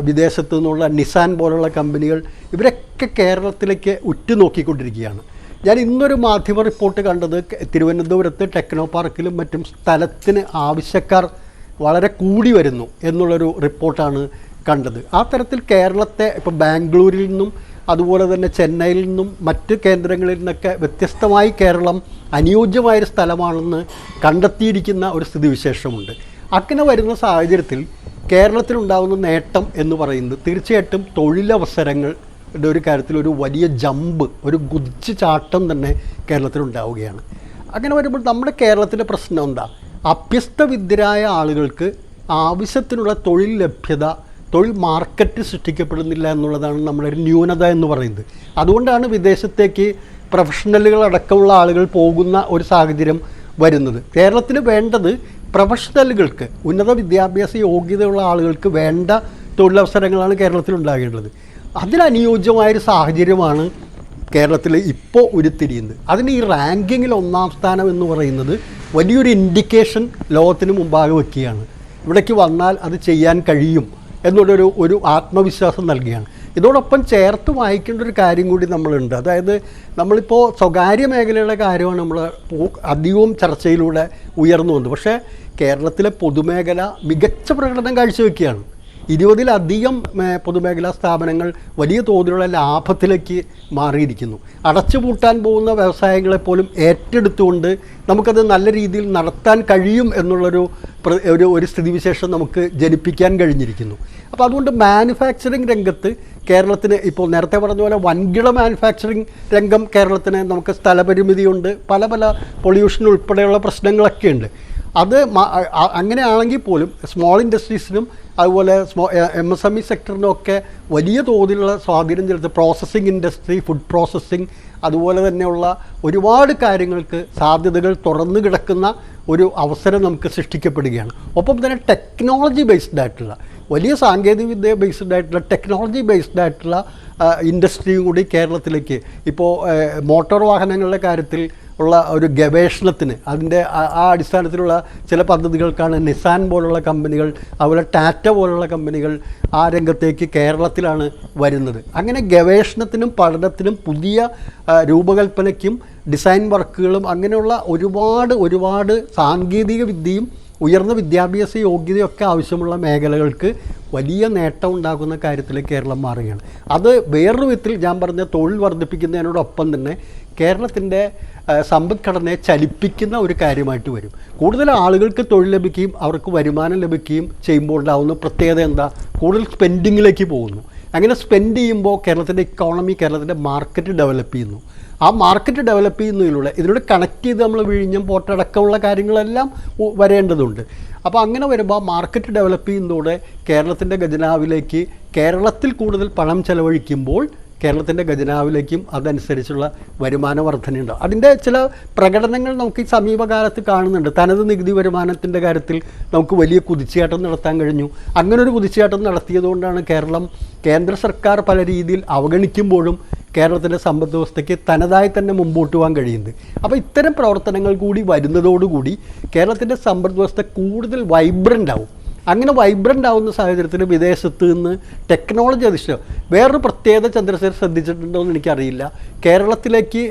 വിദേശത്തു നിന്നുള്ള നിസാൻ പോലുള്ള കമ്പനികൾ, ഇവരൊക്കെ ഒക്കെ കേരളത്തിലേക്ക് ഉറ്റുനോക്കിക്കൊണ്ടിരിക്കുകയാണ്. ഞാൻ ഇന്നൊരു മാധ്യമ റിപ്പോർട്ട് കണ്ടത് തിരുവനന്തപുരത്ത് ടെക്നോ പാർക്കിലും മറ്റും സ്ഥലത്തിന് ആവശ്യക്കാർ വളരെ കൂടി വരുന്നു എന്നുള്ളൊരു റിപ്പോർട്ടാണ് കണ്ടത്. ആ തരത്തിൽ കേരളത്തെ ഇപ്പോൾ ബാംഗ്ലൂരിൽ നിന്നും അതുപോലെ തന്നെ ചെന്നൈയിൽ നിന്നും മറ്റ് കേന്ദ്രങ്ങളിൽ നിന്നൊക്കെ വ്യത്യസ്തമായി കേരളം അനുയോജ്യമായൊരു സ്ഥലമാണെന്ന് കണ്ടെത്തിയിരിക്കുന്ന ഒരു സ്ഥിതിവിശേഷമുണ്ട്. അങ്ങനെ വരുന്ന സാഹചര്യത്തിൽ കേരളത്തിലുണ്ടാകുന്ന നേട്ടം എന്ന് പറയുന്നത് തീർച്ചയായിട്ടും തൊഴിലവസരങ്ങളുടെ ഒരു കാര്യത്തിൽ ഒരു വലിയ ജമ്പ്, ഒരു കുതിച്ചു ചാട്ടം തന്നെ കേരളത്തിലുണ്ടാവുകയാണ്. അങ്ങനെ വരുമ്പോൾ നമ്മുടെ കേരളത്തിലെ പ്രശ്നം എന്താ? അഭ്യസ്തവിദ്യരായ ആളുകൾക്ക് ആവശ്യത്തിനുള്ള തൊഴിൽ ലഭ്യത, തൊഴിൽ മാർക്കറ്റ് സൃഷ്ടിക്കപ്പെടുന്നില്ല എന്നുള്ളതാണ് നമ്മുടെ ഒരു ന്യൂനത എന്ന് പറയുന്നത്. അതുകൊണ്ടാണ് വിദേശത്തേക്ക് പ്രൊഫഷണലുകളടക്കമുള്ള ആളുകൾ പോകുന്ന ഒരു സാഹചര്യം വരുന്നത്. കേരളത്തിന് വേണ്ടത് പ്രൊഫഷണലുകൾക്ക്, ഉന്നത വിദ്യാഭ്യാസ യോഗ്യതയുള്ള ആളുകൾക്ക് വേണ്ട തൊഴിലവസരങ്ങളാണ് കേരളത്തിൽ ഉണ്ടാകേണ്ടത്. അതിനനുയോജ്യമായൊരു സാഹചര്യമാണ് കേരളത്തിൽ ഇപ്പോൾ ഉരുത്തിരിയുന്നത്. അതിന് ഈ റാങ്കിങ്ങിൽ 1-ാം സ്ഥാനം എന്ന് പറയുന്നത് വലിയൊരു ഇൻഡിക്കേഷൻ ലോകത്തിന് മുമ്പാകെ വയ്ക്കുകയാണ്. ഇവിടേക്ക് വന്നാൽ അത് ചെയ്യാൻ കഴിയും എന്നുള്ളൊരു ആത്മവിശ്വാസം നൽകുകയാണ്. ഇതോടൊപ്പം ചേർത്ത് വായിക്കേണ്ട ഒരു കാര്യം കൂടി നമ്മളുണ്ട്. അതായത് നമ്മളിപ്പോൾ സ്വകാര്യ മേഖലയുടെ കാര്യമാണ് നമ്മൾ അധികവും ചർച്ചയിലൂടെ ഉയർന്നു വന്നത്. പക്ഷേ കേരളത്തിലെ പൊതുമേഖല മികച്ച പ്രകടനം കാഴ്ചവെക്കുകയാണ്. 20-ലധികം പൊതുമേഖലാ സ്ഥാപനങ്ങൾ വലിയ തോതിലുള്ള ലാഭത്തിലേക്ക് മാറിയിരിക്കുന്നു. അടച്ചുപൂട്ടാൻ പോകുന്ന വ്യവസായങ്ങളെപ്പോലും ഏറ്റെടുത്തുകൊണ്ട് നമുക്കത് നല്ല രീതിയിൽ നടത്താൻ കഴിയും എന്നുള്ളൊരു ഒരു സ്ഥിതിവിശേഷം നമുക്ക് ജനിപ്പിക്കാൻ കഴിഞ്ഞിരിക്കുന്നു. അപ്പോൾ അതുകൊണ്ട് മാനുഫാക്ചറിങ് രംഗത്ത് കേരളത്തിന് ഇപ്പോൾ നേരത്തെ പറഞ്ഞ പോലെ വൻകിട മാനുഫാക്ചറിങ് രംഗം കേരളത്തിന് നമുക്ക് സ്ഥലപരിമിതിയുണ്ട്, പല പൊല്യൂഷൻ ഉൾപ്പെടെയുള്ള പ്രശ്നങ്ങളൊക്കെ ഉണ്ട്. അത് അങ്ങനെയാണെങ്കിൽ പോലും സ്മോൾ ഇൻഡസ്ട്രീസിനും അതുപോലെ MSME സെക്ടറിനൊക്കെ വലിയ തോതിലുള്ള സ്വാധീനം ചെലുത്തി പ്രോസസ്സിംഗ് ഇൻഡസ്ട്രി, ഫുഡ് പ്രോസസ്സിംഗ്, അതുപോലെ തന്നെയുള്ള ഒരുപാട് കാര്യങ്ങൾക്ക് സാധ്യതകൾ തുറന്നു കിടക്കുന്ന ഒരു അവസരം നമുക്ക് സൃഷ്ടിക്കപ്പെടുകയാണ്. ഒപ്പം തന്നെ ടെക്നോളജി ബേസ്ഡ് ആയിട്ടുള്ള, വലിയ സാങ്കേതികവിദ്യ ബേസ്ഡ് ആയിട്ടുള്ള, ടെക്നോളജി ബേസ്ഡ് ആയിട്ടുള്ള ഇൻഡസ്ട്രിയും കൂടി കേരളത്തിലേക്ക് ഇപ്പോൾ മോട്ടോർ വാഹനങ്ങളുടെ കാര്യത്തിൽ ഉള്ള ഒരു ഗവേഷണത്തിന് അതിൻ്റെ ആ അടിസ്ഥാനത്തിലുള്ള ചില പദ്ധതികൾക്കാണ് നിസാൻ പോലുള്ള കമ്പനികൾ, അതുപോലെ ടാറ്റ പോലുള്ള കമ്പനികൾ ആ രംഗത്തേക്ക് കേരളത്തിലാണ് വരുന്നത്. അങ്ങനെ ഗവേഷണത്തിനും പഠനത്തിനും പുതിയ രൂപകൽപ്പനയ്ക്കും ഡിസൈൻ വർക്കുകളും അങ്ങനെയുള്ള ഒരുപാട് സാങ്കേതിക വിദ്യയും ഉയർന്ന വിദ്യാഭ്യാസ യോഗ്യതയൊക്കെ ആവശ്യമുള്ള മേഖലകൾക്ക് വലിയ നേട്ടം ഉണ്ടാക്കുന്ന കാര്യത്തിൽ കേരളം മാറുകയാണ്. അത് വേറൊരു വിധത്തിൽ ഞാൻ പറഞ്ഞ തൊഴിൽ വർദ്ധിപ്പിക്കുന്നതിനോടൊപ്പം തന്നെ കേരളത്തിൻ്റെ സമ്പദ്ഘടനയെ ചലിപ്പിക്കുന്ന ഒരു കാര്യമായിട്ട് വരും. കൂടുതൽ ആളുകൾക്ക് തൊഴിൽ ലഭിക്കുകയും അവർക്ക് വരുമാനം ലഭിക്കുകയും ചെയ്യുമ്പോൾ ഉണ്ടാകുന്ന പ്രത്യേകത എന്താ? കൂടുതൽ സ്പെൻഡിങ്ങിലേക്ക് പോകുന്നു. അങ്ങനെ സ്പെൻഡ് ചെയ്യുമ്പോൾ കേരളത്തിൻ്റെ ഇക്കോണമി, കേരളത്തിൻ്റെ മാർക്കറ്റ് ഡെവലപ്പ് ചെയ്യുന്നു. ആ മാർക്കറ്റ് ഡെവലപ്പ് ചെയ്യുന്നതിലൂടെ ഇതിലൂടെ കണക്ട് ചെയ്ത് നമ്മൾ വിഴിഞ്ഞം പോർട്ടടക്കമുള്ള കാര്യങ്ങളെല്ലാം വരേണ്ടതുണ്ട്. അപ്പോൾ അങ്ങനെ വരുമ്പോൾ മാർക്കറ്റ് ഡെവലപ്പ് ചെയ്യുന്നതോടെ കേരളത്തിൻ്റെ ഖജനാവിലേക്ക് കേരളത്തിൽ കൂടുതൽ പണം ചെലവഴിക്കുമ്പോൾ കേരളത്തിൻ്റെ ഖജനാവിലേക്കും അതനുസരിച്ചുള്ള വരുമാന വർധനയുണ്ടാവും. അതിൻ്റെ ചില പ്രകടനങ്ങൾ നമുക്ക് ഈ സമീപകാലത്ത് കാണുന്നുണ്ട്. തനത് നികുതി വരുമാനത്തിൻ്റെ കാര്യത്തിൽ നമുക്ക് വലിയ കുതിച്ചുചാട്ടം നടത്താൻ കഴിഞ്ഞു. അങ്ങനൊരു കുതിച്ചുചാട്ടം നടത്തിയതുകൊണ്ടാണ് കേന്ദ്ര സർക്കാർ പല രീതിയിൽ അവഗണിക്കുമ്പോഴും കേരളത്തിൻ്റെ സമ്പദ് വ്യവസ്ഥയ്ക്ക് തനതായി തന്നെ മുമ്പോട്ട് പോകാൻ കഴിയുന്നത്. അപ്പോൾ ഇത്തരം പ്രവർത്തനങ്ങൾ കൂടി വരുന്നതോടുകൂടി കേരളത്തിൻ്റെ സമ്പദ് വ്യവസ്ഥ കൂടുതൽ വൈബ്രൻ്റ് ആവും. അങ്ങനെ വൈബ്രൻ്റ് ആവുന്ന സാഹചര്യത്തിൽ വിദേശത്ത് നിന്ന് ടെക്നോളജി അധിഷ്ഠിതം വേറൊരു പ്രത്യേകത ചന്ദ്രശേഖർ ശ്രദ്ധിച്ചിട്ടുണ്ടോ എന്ന് എനിക്കറിയില്ല. കേരളത്തിലേക്ക്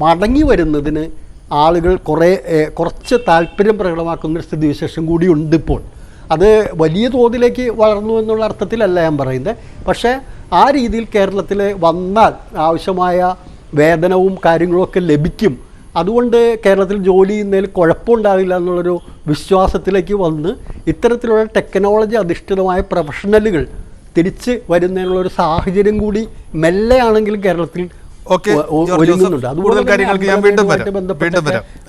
മടങ്ങി വരുന്നതിന് ആളുകൾ കുറച്ച് താല്പര്യം പ്രകടമാക്കുന്നൊരു സ്ഥിതിവിശേഷം കൂടി ഉണ്ട് ഇപ്പോൾ. അത് വലിയ തോതിലേക്ക് വളർന്നു എന്നുള്ള അർത്ഥത്തിലല്ല ഞാൻ പറയുന്നത്. പക്ഷേ ആ രീതിയിൽ കേരളത്തിൽ വന്നാൽ ആവശ്യമായ വേതനവും കാര്യങ്ങളുമൊക്കെ ലഭിക്കും. അതുകൊണ്ട് കേരളത്തിൽ ജോലി ചെയ്യുന്നതിൽ കുഴപ്പമുണ്ടാവില്ല എന്നുള്ളൊരു വിശ്വാസത്തിലേക്ക് വന്ന് ഇത്തരത്തിലുള്ള ടെക്നോളജി അധിഷ്ഠിതമായ പ്രൊഫഷണലുകൾ തിരിച്ച് വരുന്നതിനുള്ളൊരു സാഹചര്യം കൂടി മെല്ലെയാണെങ്കിലും കേരളത്തിൽ ഒരുങ്ങുന്നുണ്ട്. കൂടുതൽ കാര്യങ്ങൾക്ക് ഞാൻ വീണ്ടും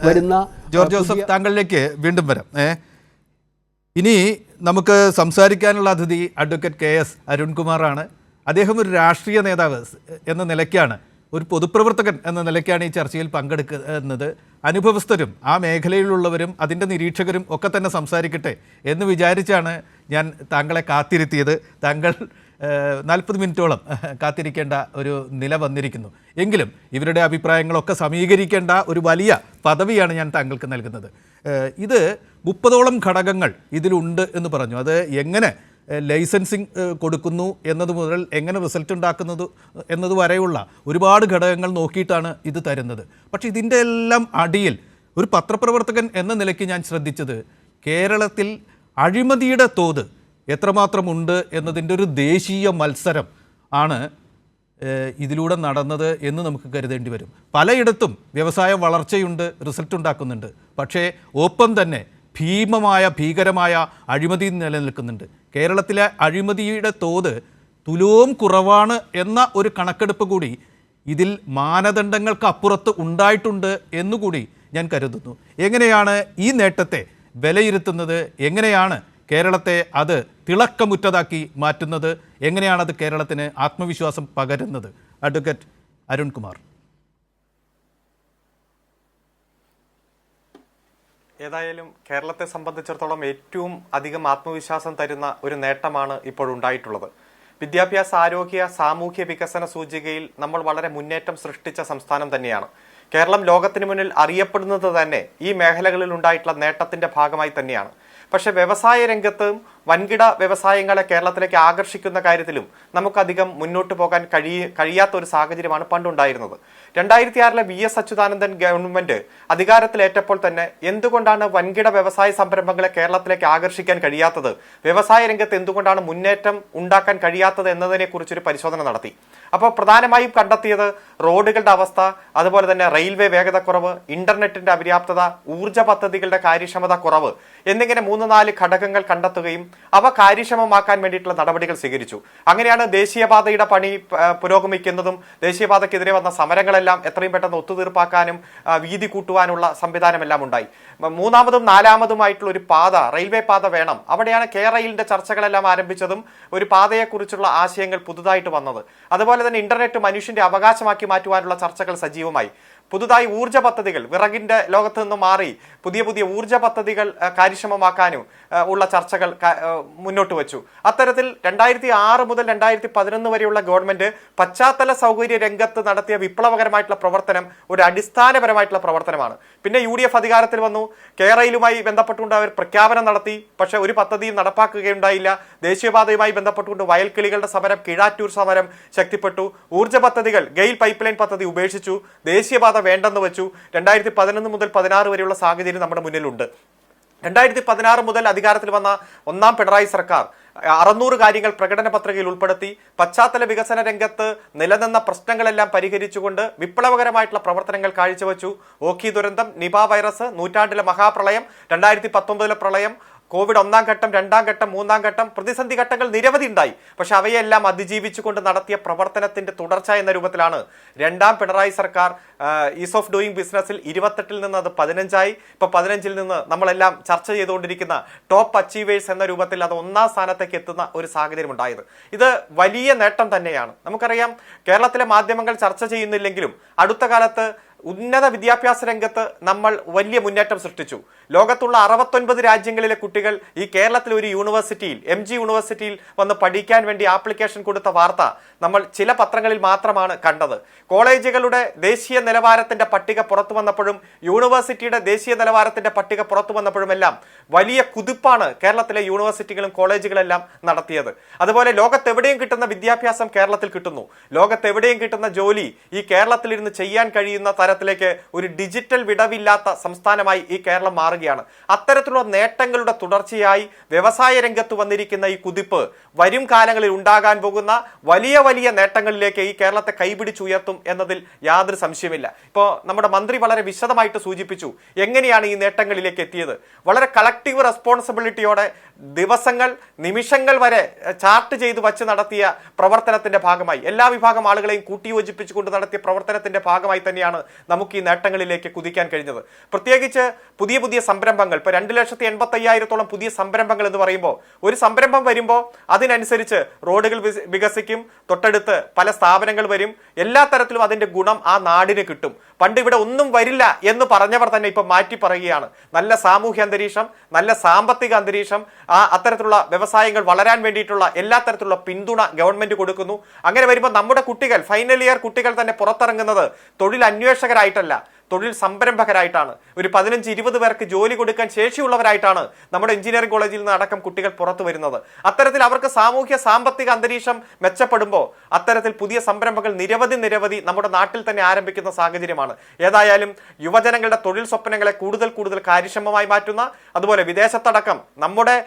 വരുന്ന ജോർജ് ജോസഫ് താങ്കളിലേക്ക് വീണ്ടും വരാം. ഇനി നമുക്ക് സംസാരിക്കാനുള്ള അതിഥി അഡ്വക്കേറ്റ് KS അരുൺകുമാറാണ്. അദ്ദേഹം ഒരു രാഷ്ട്രീയ നേതാവ് എന്ന നിലയ്ക്കാണ്, ഒരു പൊതുപ്രവർത്തകൻ എന്ന നിലയ്ക്കാണ് ഈ ചർച്ചയിൽ പങ്കെടുക്കുന്നത്. അനുഭവസ്ഥരും ആ മേഖലയിലുള്ളവരും അതിൻ്റെ നിരീക്ഷകരും ഒക്കെ തന്നെ സംസാരിക്കട്ടെ എന്ന് വിചാരിച്ചാണ് ഞാൻ താങ്കളെ കാത്തിരുത്തിയത്. താങ്കൾ 40 മിനിറ്റോളം കാത്തിരിക്കേണ്ട ഒരു നില വന്നിരിക്കുന്നു. എങ്കിലും ഇവരുടെ അഭിപ്രായങ്ങളൊക്കെ സമീകരിക്കേണ്ട ഒരു വലിയ പദവിയാണ് ഞാൻ താങ്കൾക്ക് നൽകുന്നത്. ഇത് 30ഓളം ഘടകങ്ങൾ ഇതിലുണ്ട് എന്ന് പറഞ്ഞു. അത് എങ്ങനെ ലൈസൻസിങ് കൊടുക്കുന്നു എന്നത് മുതൽ എങ്ങനെ റിസൾട്ട് ഉണ്ടാക്കുന്നത് എന്നത് വരെയുള്ള ഒരുപാട് ഘടകങ്ങൾ നോക്കിയിട്ടാണ് ഇത് തരുന്നത്. പക്ഷേ ഇതിൻ്റെ എല്ലാം അടിയിൽ ഒരു പത്രപ്രവർത്തകൻ എന്ന നിലയ്ക്ക് ഞാൻ ശ്രദ്ധിച്ചത് കേരളത്തിൽ അഴിമതിയുടെ തോത് എത്രമാത്രമുണ്ട് എന്നതിൻ്റെ ഒരു ദേശീയ മത്സരം ആണ് ഇതിലൂടെ നടന്നത് എന്ന് നമുക്ക് കരുതേണ്ടി വരും. പലയിടത്തും വ്യവസായ വളർച്ചയുണ്ട്, റിസൾട്ട് ഉണ്ടാക്കുന്നുണ്ട്. പക്ഷേ ഒപ്പം തന്നെ ഭീകരമായ അഴിമതി നിലനിൽക്കുന്നുണ്ട്. കേരളത്തിലെ അഴിമതിയുടെ തോത് തുലോം കുറവാണ് എന്ന ഒരു കണക്കെടുപ്പ് കൂടി ഇതിൽ മാനദണ്ഡങ്ങൾക്ക് അപ്പുറത്ത് ഉണ്ടായിട്ടുണ്ട് എന്നുകൂടി ഞാൻ കരുതുന്നു. എങ്ങനെയാണ് ഈ നേട്ടത്തെ വിലയിരുത്തുന്നത്? എങ്ങനെയാണ് കേരളത്തെ അത് തിളക്കമുറ്റതാക്കി മാറ്റുന്നത്? എങ്ങനെയാണത് കേരളത്തിന് ആത്മവിശ്വാസം പകരുന്നത്? അഡ്വക്കേറ്റ് അരുൺകുമാർ. ഏതായാലും കേരളത്തെ സംബന്ധിച്ചിടത്തോളം ഏറ്റവും അധികം ആത്മവിശ്വാസം തരുന്ന ഒരു നേട്ടമാണ് ഇപ്പോൾ ഉണ്ടായിട്ടുള്ളത്. വിദ്യാഭ്യാസ, ആരോഗ്യ, സാമൂഹ്യ വികസന സൂചികയിൽ നമ്മൾ വളരെ മുന്നേറ്റം സൃഷ്ടിച്ച സംസ്ഥാനം തന്നെയാണ്. കേരളം ലോകത്തിന് മുന്നിൽ അറിയപ്പെടുന്നത് തന്നെ ഈ മേഖലകളിൽ ഉണ്ടായിട്ടുള്ള നേട്ടത്തിന്റെ ഭാഗമായി തന്നെയാണ്. പക്ഷെ വ്യവസായ രംഗത്തും വൻകിട വ്യവസായങ്ങളെ കേരളത്തിലേക്ക് ആകർഷിക്കുന്ന കാര്യത്തിലും നമുക്കധികം മുന്നോട്ട് പോകാൻ കഴിയാത്ത ഒരു സാഹചര്യമാണ് പണ്ടുണ്ടായിരുന്നത്. 2006 VS അച്യുതാനന്ദൻ ഗവൺമെന്റ് അധികാരത്തിലേറ്റപ്പോൾ തന്നെ എന്തുകൊണ്ടാണ് വൻകിട വ്യവസായ സംരംഭങ്ങളെ കേരളത്തിലേക്ക് ആകർഷിക്കാൻ കഴിയാത്തത്, വ്യവസായ രംഗത്ത് എന്തുകൊണ്ടാണ് മുന്നേറ്റം ഉണ്ടാക്കാൻ കഴിയാത്തത് എന്നതിനെ കുറിച്ചൊരു പരിശോധന നടത്തി. അപ്പോൾ പ്രധാനമായും കണ്ടെത്തിയത് റോഡുകളുടെ അവസ്ഥ, അതുപോലെ തന്നെ റെയിൽവേ വേഗത കുറവ്, ഇന്റർനെറ്റിന്റെ അപര്യാപ്തത, ഊർജ്ജ പദ്ധതികളുടെ കാര്യക്ഷമത കുറവ് എന്നിങ്ങനെ 3-4 ഘടകങ്ങൾ കണ്ടെത്തുകയും അവ കാര്യക്ഷമമാക്കാൻ വേണ്ടിയിട്ടുള്ള നടപടികൾ സ്വീകരിച്ചു. അങ്ങനെയാണ് ദേശീയപാതയുടെ പണി പുരോഗമിക്കുന്നതും ദേശീയപാതയ്ക്കെതിരെ വന്ന സമരങ്ങളെല്ലാം എത്രയും പെട്ടെന്ന് ഒത്തുതീർപ്പാക്കാനും വീതി കൂട്ടുവാനുള്ള സംവിധാനമെല്ലാം ഉണ്ടായി. മൂന്നാമതും നാലാമതുമായിട്ടുള്ള ഒരു പാത, റെയിൽവേ പാത വേണം. അവിടെയാണ് റെയിലിന്റെ ചർച്ചകളെല്ലാം ആരംഭിച്ചതും ഒരു പാതയെക്കുറിച്ചുള്ള ആശയങ്ങൾ പുതുതായിട്ട് വന്നത്. അതുപോലെ തന്നെ ഇന്റർനെറ്റ് മനുഷ്യന്റെ അവകാശമാക്കി മാറ്റുവാനുള്ള ചർച്ചകൾ സജീവമായി. പുതുതായി ഊർജ്ജ പദ്ധതികൾ, വിറകിന്റെ ലോകത്ത് നിന്ന് മാറി പുതിയ പുതിയ ഊർജ്ജ പദ്ധതികൾ കാര്യക്ഷമമാക്കാനും ഉള്ള ചർച്ചകൾ മുന്നോട്ട് വെച്ചു. അത്തരത്തിൽ 2006 മുതൽ 2011 വരെയുള്ള ഗവൺമെന്റ് പശ്ചാത്തല സൗകര്യ രംഗത്ത് നടത്തിയ വിപ്ലവകരമായിട്ടുള്ള പ്രവർത്തനം ഒരു അടിസ്ഥാനപരമായിട്ടുള്ള പ്രവർത്തനമാണ്. പിന്നെ UDF അധികാരത്തിൽ വന്നു. റെയിലുമായി ബന്ധപ്പെട്ടുകൊണ്ട് അവർ പ്രഖ്യാപനം നടത്തി. പക്ഷെ ഒരു പദ്ധതിയും നടപ്പാക്കുകയുണ്ടായില്ല. ദേശീയപാതയുമായി ബന്ധപ്പെട്ടുകൊണ്ട് വയൽക്കിളികളുടെ സമരം, കീഴാറ്റൂർ സമരം ശക്തിപ്പെട്ടു. ഊർജ്ജ പദ്ധതികൾ, ഗെയിൽ പൈപ്പ് ലൈൻ പദ്ധതി ഉപേക്ഷിച്ചു. ദേശീയപാത വേണ്ടെന്ന് വെച്ചു. 2011 മുതൽ 16 വരെയുള്ള സാഹചര്യം നമ്മുടെ മുന്നിലുണ്ട്. 2016 മുതൽ അധികാരത്തിൽ വന്ന ഒന്നാം പിണറായി സർക്കാർ 600 കാര്യങ്ങൾ പ്രകടന പത്രികയിൽ ഉൾപ്പെടുത്തി. പശ്ചാത്തല വികസന രംഗത്ത് നിലനിന്ന പ്രശ്നങ്ങളെല്ലാം പരിഹരിച്ചുകൊണ്ട് വിപ്ലവകരമായിട്ടുള്ള പ്രവർത്തനങ്ങൾ കാഴ്ചവെച്ചു. ഓഖി ദുരന്തം, നിപ വൈറസ്, നൂറ്റാണ്ടിലെ മഹാപ്രളയം, 2019 പ്രളയം, കോവിഡ് 1ാം ഘട്ടം, 2ാം ഘട്ടം, 3ാം ഘട്ടം, പ്രതിസന്ധി ഘട്ടങ്ങൾ നിരവധി ഉണ്ടായി. പക്ഷെ അവയെല്ലാം അതിജീവിച്ചുകൊണ്ട് നടത്തിയ പ്രവർത്തനത്തിന്റെ തുടർച്ച എന്ന രൂപത്തിലാണ് 2ാം പിണറായി സർക്കാർ ഈസ് ഓഫ് ഡൂയിങ് ബിസിനസ്സിൽ 28 നിന്ന് അത് 15ആയി. ഇപ്പൊ 15 നിന്ന് നമ്മളെല്ലാം ചർച്ച ചെയ്തുകൊണ്ടിരിക്കുന്ന ടോപ്പ് അച്ചീവേഴ്സ് എന്ന രൂപത്തിൽ അത് 1ാം സ്ഥാനത്തേക്ക് എത്തുന്ന ഒരു സാഹചര്യം ഉണ്ടായത്. ഇത് വലിയ നേട്ടം തന്നെയാണ്. നമുക്കറിയാം, കേരളത്തിലെ മാധ്യമങ്ങൾ ചർച്ച ചെയ്യുന്നില്ലെങ്കിലും അടുത്ത കാലത്ത് ഉന്നത വിദ്യാഭ്യാസ രംഗത്ത് നമ്മൾ വലിയ മുന്നേറ്റം സൃഷ്ടിച്ചു. ലോകത്തുള്ള 69 രാജ്യങ്ങളിലെ കുട്ടികൾ ഈ കേരളത്തിലെ ഒരു യൂണിവേഴ്സിറ്റിയിൽ, MG യൂണിവേഴ്സിറ്റിയിൽ വന്ന് പഠിക്കാൻ വേണ്ടി ആപ്ലിക്കേഷൻ കൊടുത്ത വാർത്ത നമ്മൾ ചില പത്രങ്ങളിൽ മാത്രമാണ് കണ്ടത്. കോളേജുകളുടെ ദേശീയ നിലവാരത്തിന്റെ പട്ടിക പുറത്തു വന്നപ്പോഴും യൂണിവേഴ്സിറ്റിയുടെ ദേശീയ നിലവാരത്തിന്റെ പട്ടിക പുറത്തു വന്നപ്പോഴുമെല്ലാം വലിയ കുതിപ്പാണ് കേരളത്തിലെ യൂണിവേഴ്സിറ്റികളും കോളേജുകളെല്ലാം നടത്തിയത്. അതുപോലെ ലോകത്തെവിടെയും കിട്ടുന്ന വിദ്യാഭ്യാസം കേരളത്തിൽ കിട്ടുന്നു. ലോകത്തെവിടെയും കിട്ടുന്ന ജോലി ഈ കേരളത്തിലിരുന്ന് ചെയ്യാൻ കഴിയുന്ന തരത്തിലേക്ക് ഒരു ഡിജിറ്റൽ വിടവില്ലാത്ത സംസ്ഥാനമായി ഈ കേരളം മാറുകയാണ്. അത്തരത്തിലുള്ള നേട്ടങ്ങളുടെ തുടർച്ചയായി വ്യവസായ രംഗത്ത് വന്നിരിക്കുന്ന ഈ കുതിപ്പ് വരും കാലങ്ങളിൽ ഉണ്ടാകാൻ പോകുന്ന വലിയ വലിയ നേട്ടങ്ങളിലേക്ക് ഈ കേരളത്തെ കൈപിടിച്ചുയർത്തും എന്നതിൽ യാതൊരു സംശയമില്ല. ഇപ്പോൾ നമ്മുടെ മന്ത്രി വളരെ വിശദമായിട്ട് സൂചിപ്പിച്ചു എങ്ങനെയാണ് ഈ നേട്ടങ്ങളിലേക്ക് എത്തിയത്. വളരെ കളക്റ്റീവ് റെസ്പോൺസിബിലിറ്റിയോടെ ദിവസങ്ങൾ, നിമിഷങ്ങൾ വരെ ചാർട്ട് ചെയ്ത് വച്ച് നടത്തിയ പ്രവർത്തനത്തിന്റെ ഭാഗമായി, എല്ലാ വിഭാഗം ആളുകളെയും കൂട്ടിയോജിപ്പിച്ചുകൊണ്ട് നടത്തിയ പ്രവർത്തനത്തിന്റെ ഭാഗമായി തന്നെയാണ് നമുക്ക് ഈ നേട്ടങ്ങളിലേക്ക് കുതിക്കാൻ കഴിഞ്ഞത്. പ്രത്യേകിച്ച് പുതിയ പുതിയ സംരംഭങ്ങൾ, ഇപ്പൊ 2,85,000-ഓളം പുതിയ സംരംഭങ്ങൾ എന്ന് പറയുമ്പോൾ, ഒരു സംരംഭം വരുമ്പോൾ അതിനനുസരിച്ച് റോഡുകൾ വികസിക്കും, തൊട്ടടുത്ത് പല സ്ഥാപനങ്ങൾ വരും, എല്ലാ തരത്തിലും അതിന്റെ ഗുണം ആ നാടിന് കിട്ടും. പണ്ട് ഇവിടെ ഒന്നും വരില്ല എന്ന് പറഞ്ഞവർ തന്നെ ഇപ്പൊ മാറ്റി പറയുകയാണ്. നല്ല സാമൂഹ്യ അന്തരീക്ഷം, നല്ല സാമ്പത്തിക അന്തരീക്ഷം, അത്തരത്തിലുള്ള വ്യവസായങ്ങൾ വളരാൻ വേണ്ടിയിട്ടുള്ള എല്ലാ തരത്തിലുള്ള പിന്തുണ ഗവൺമെന്റ് കൊടുക്കുന്നു. അങ്ങനെ വരുമ്പോൾ നമ്മുടെ കുട്ടികൾ, ഫൈനൽ ഇയർ കുട്ടികൾ തന്നെ പുറത്തിറങ്ങുന്നത് തൊഴിൽ അന്വേഷകരായിട്ടല്ല, തൊഴിൽ സംരംഭകരായിട്ടാണ്, ഒരു 15-20 പേർക്ക് ജോലി കൊടുക്കാൻ ശേഷിയുള്ളവരായിട്ടാണ് നമ്മുടെ എഞ്ചിനീയറിംഗ് കോളേജിൽ നിന്ന് അടക്കം കുട്ടികൾ പുറത്തു വരുന്നത്. അത്തരത്തിൽ അവർക്ക് സാമൂഹ്യ സാമ്പത്തിക അന്തരീക്ഷം മെച്ചപ്പെടുമ്പോൾ അത്തരത്തിൽ പുതിയ സംരംഭങ്ങൾ നിരവധി നമ്മുടെ നാട്ടിൽ തന്നെ ആരംഭിക്കുന്ന സാഹചര്യമാണ്. ഏതായാലും യുവജനങ്ങളുടെ തൊഴിൽ സ്വപ്നങ്ങളെ കൂടുതൽ കാര്യക്ഷമമായി മാറ്റുന്ന, അതുപോലെ വിദേശത്തടക്കം നമ്മുടെ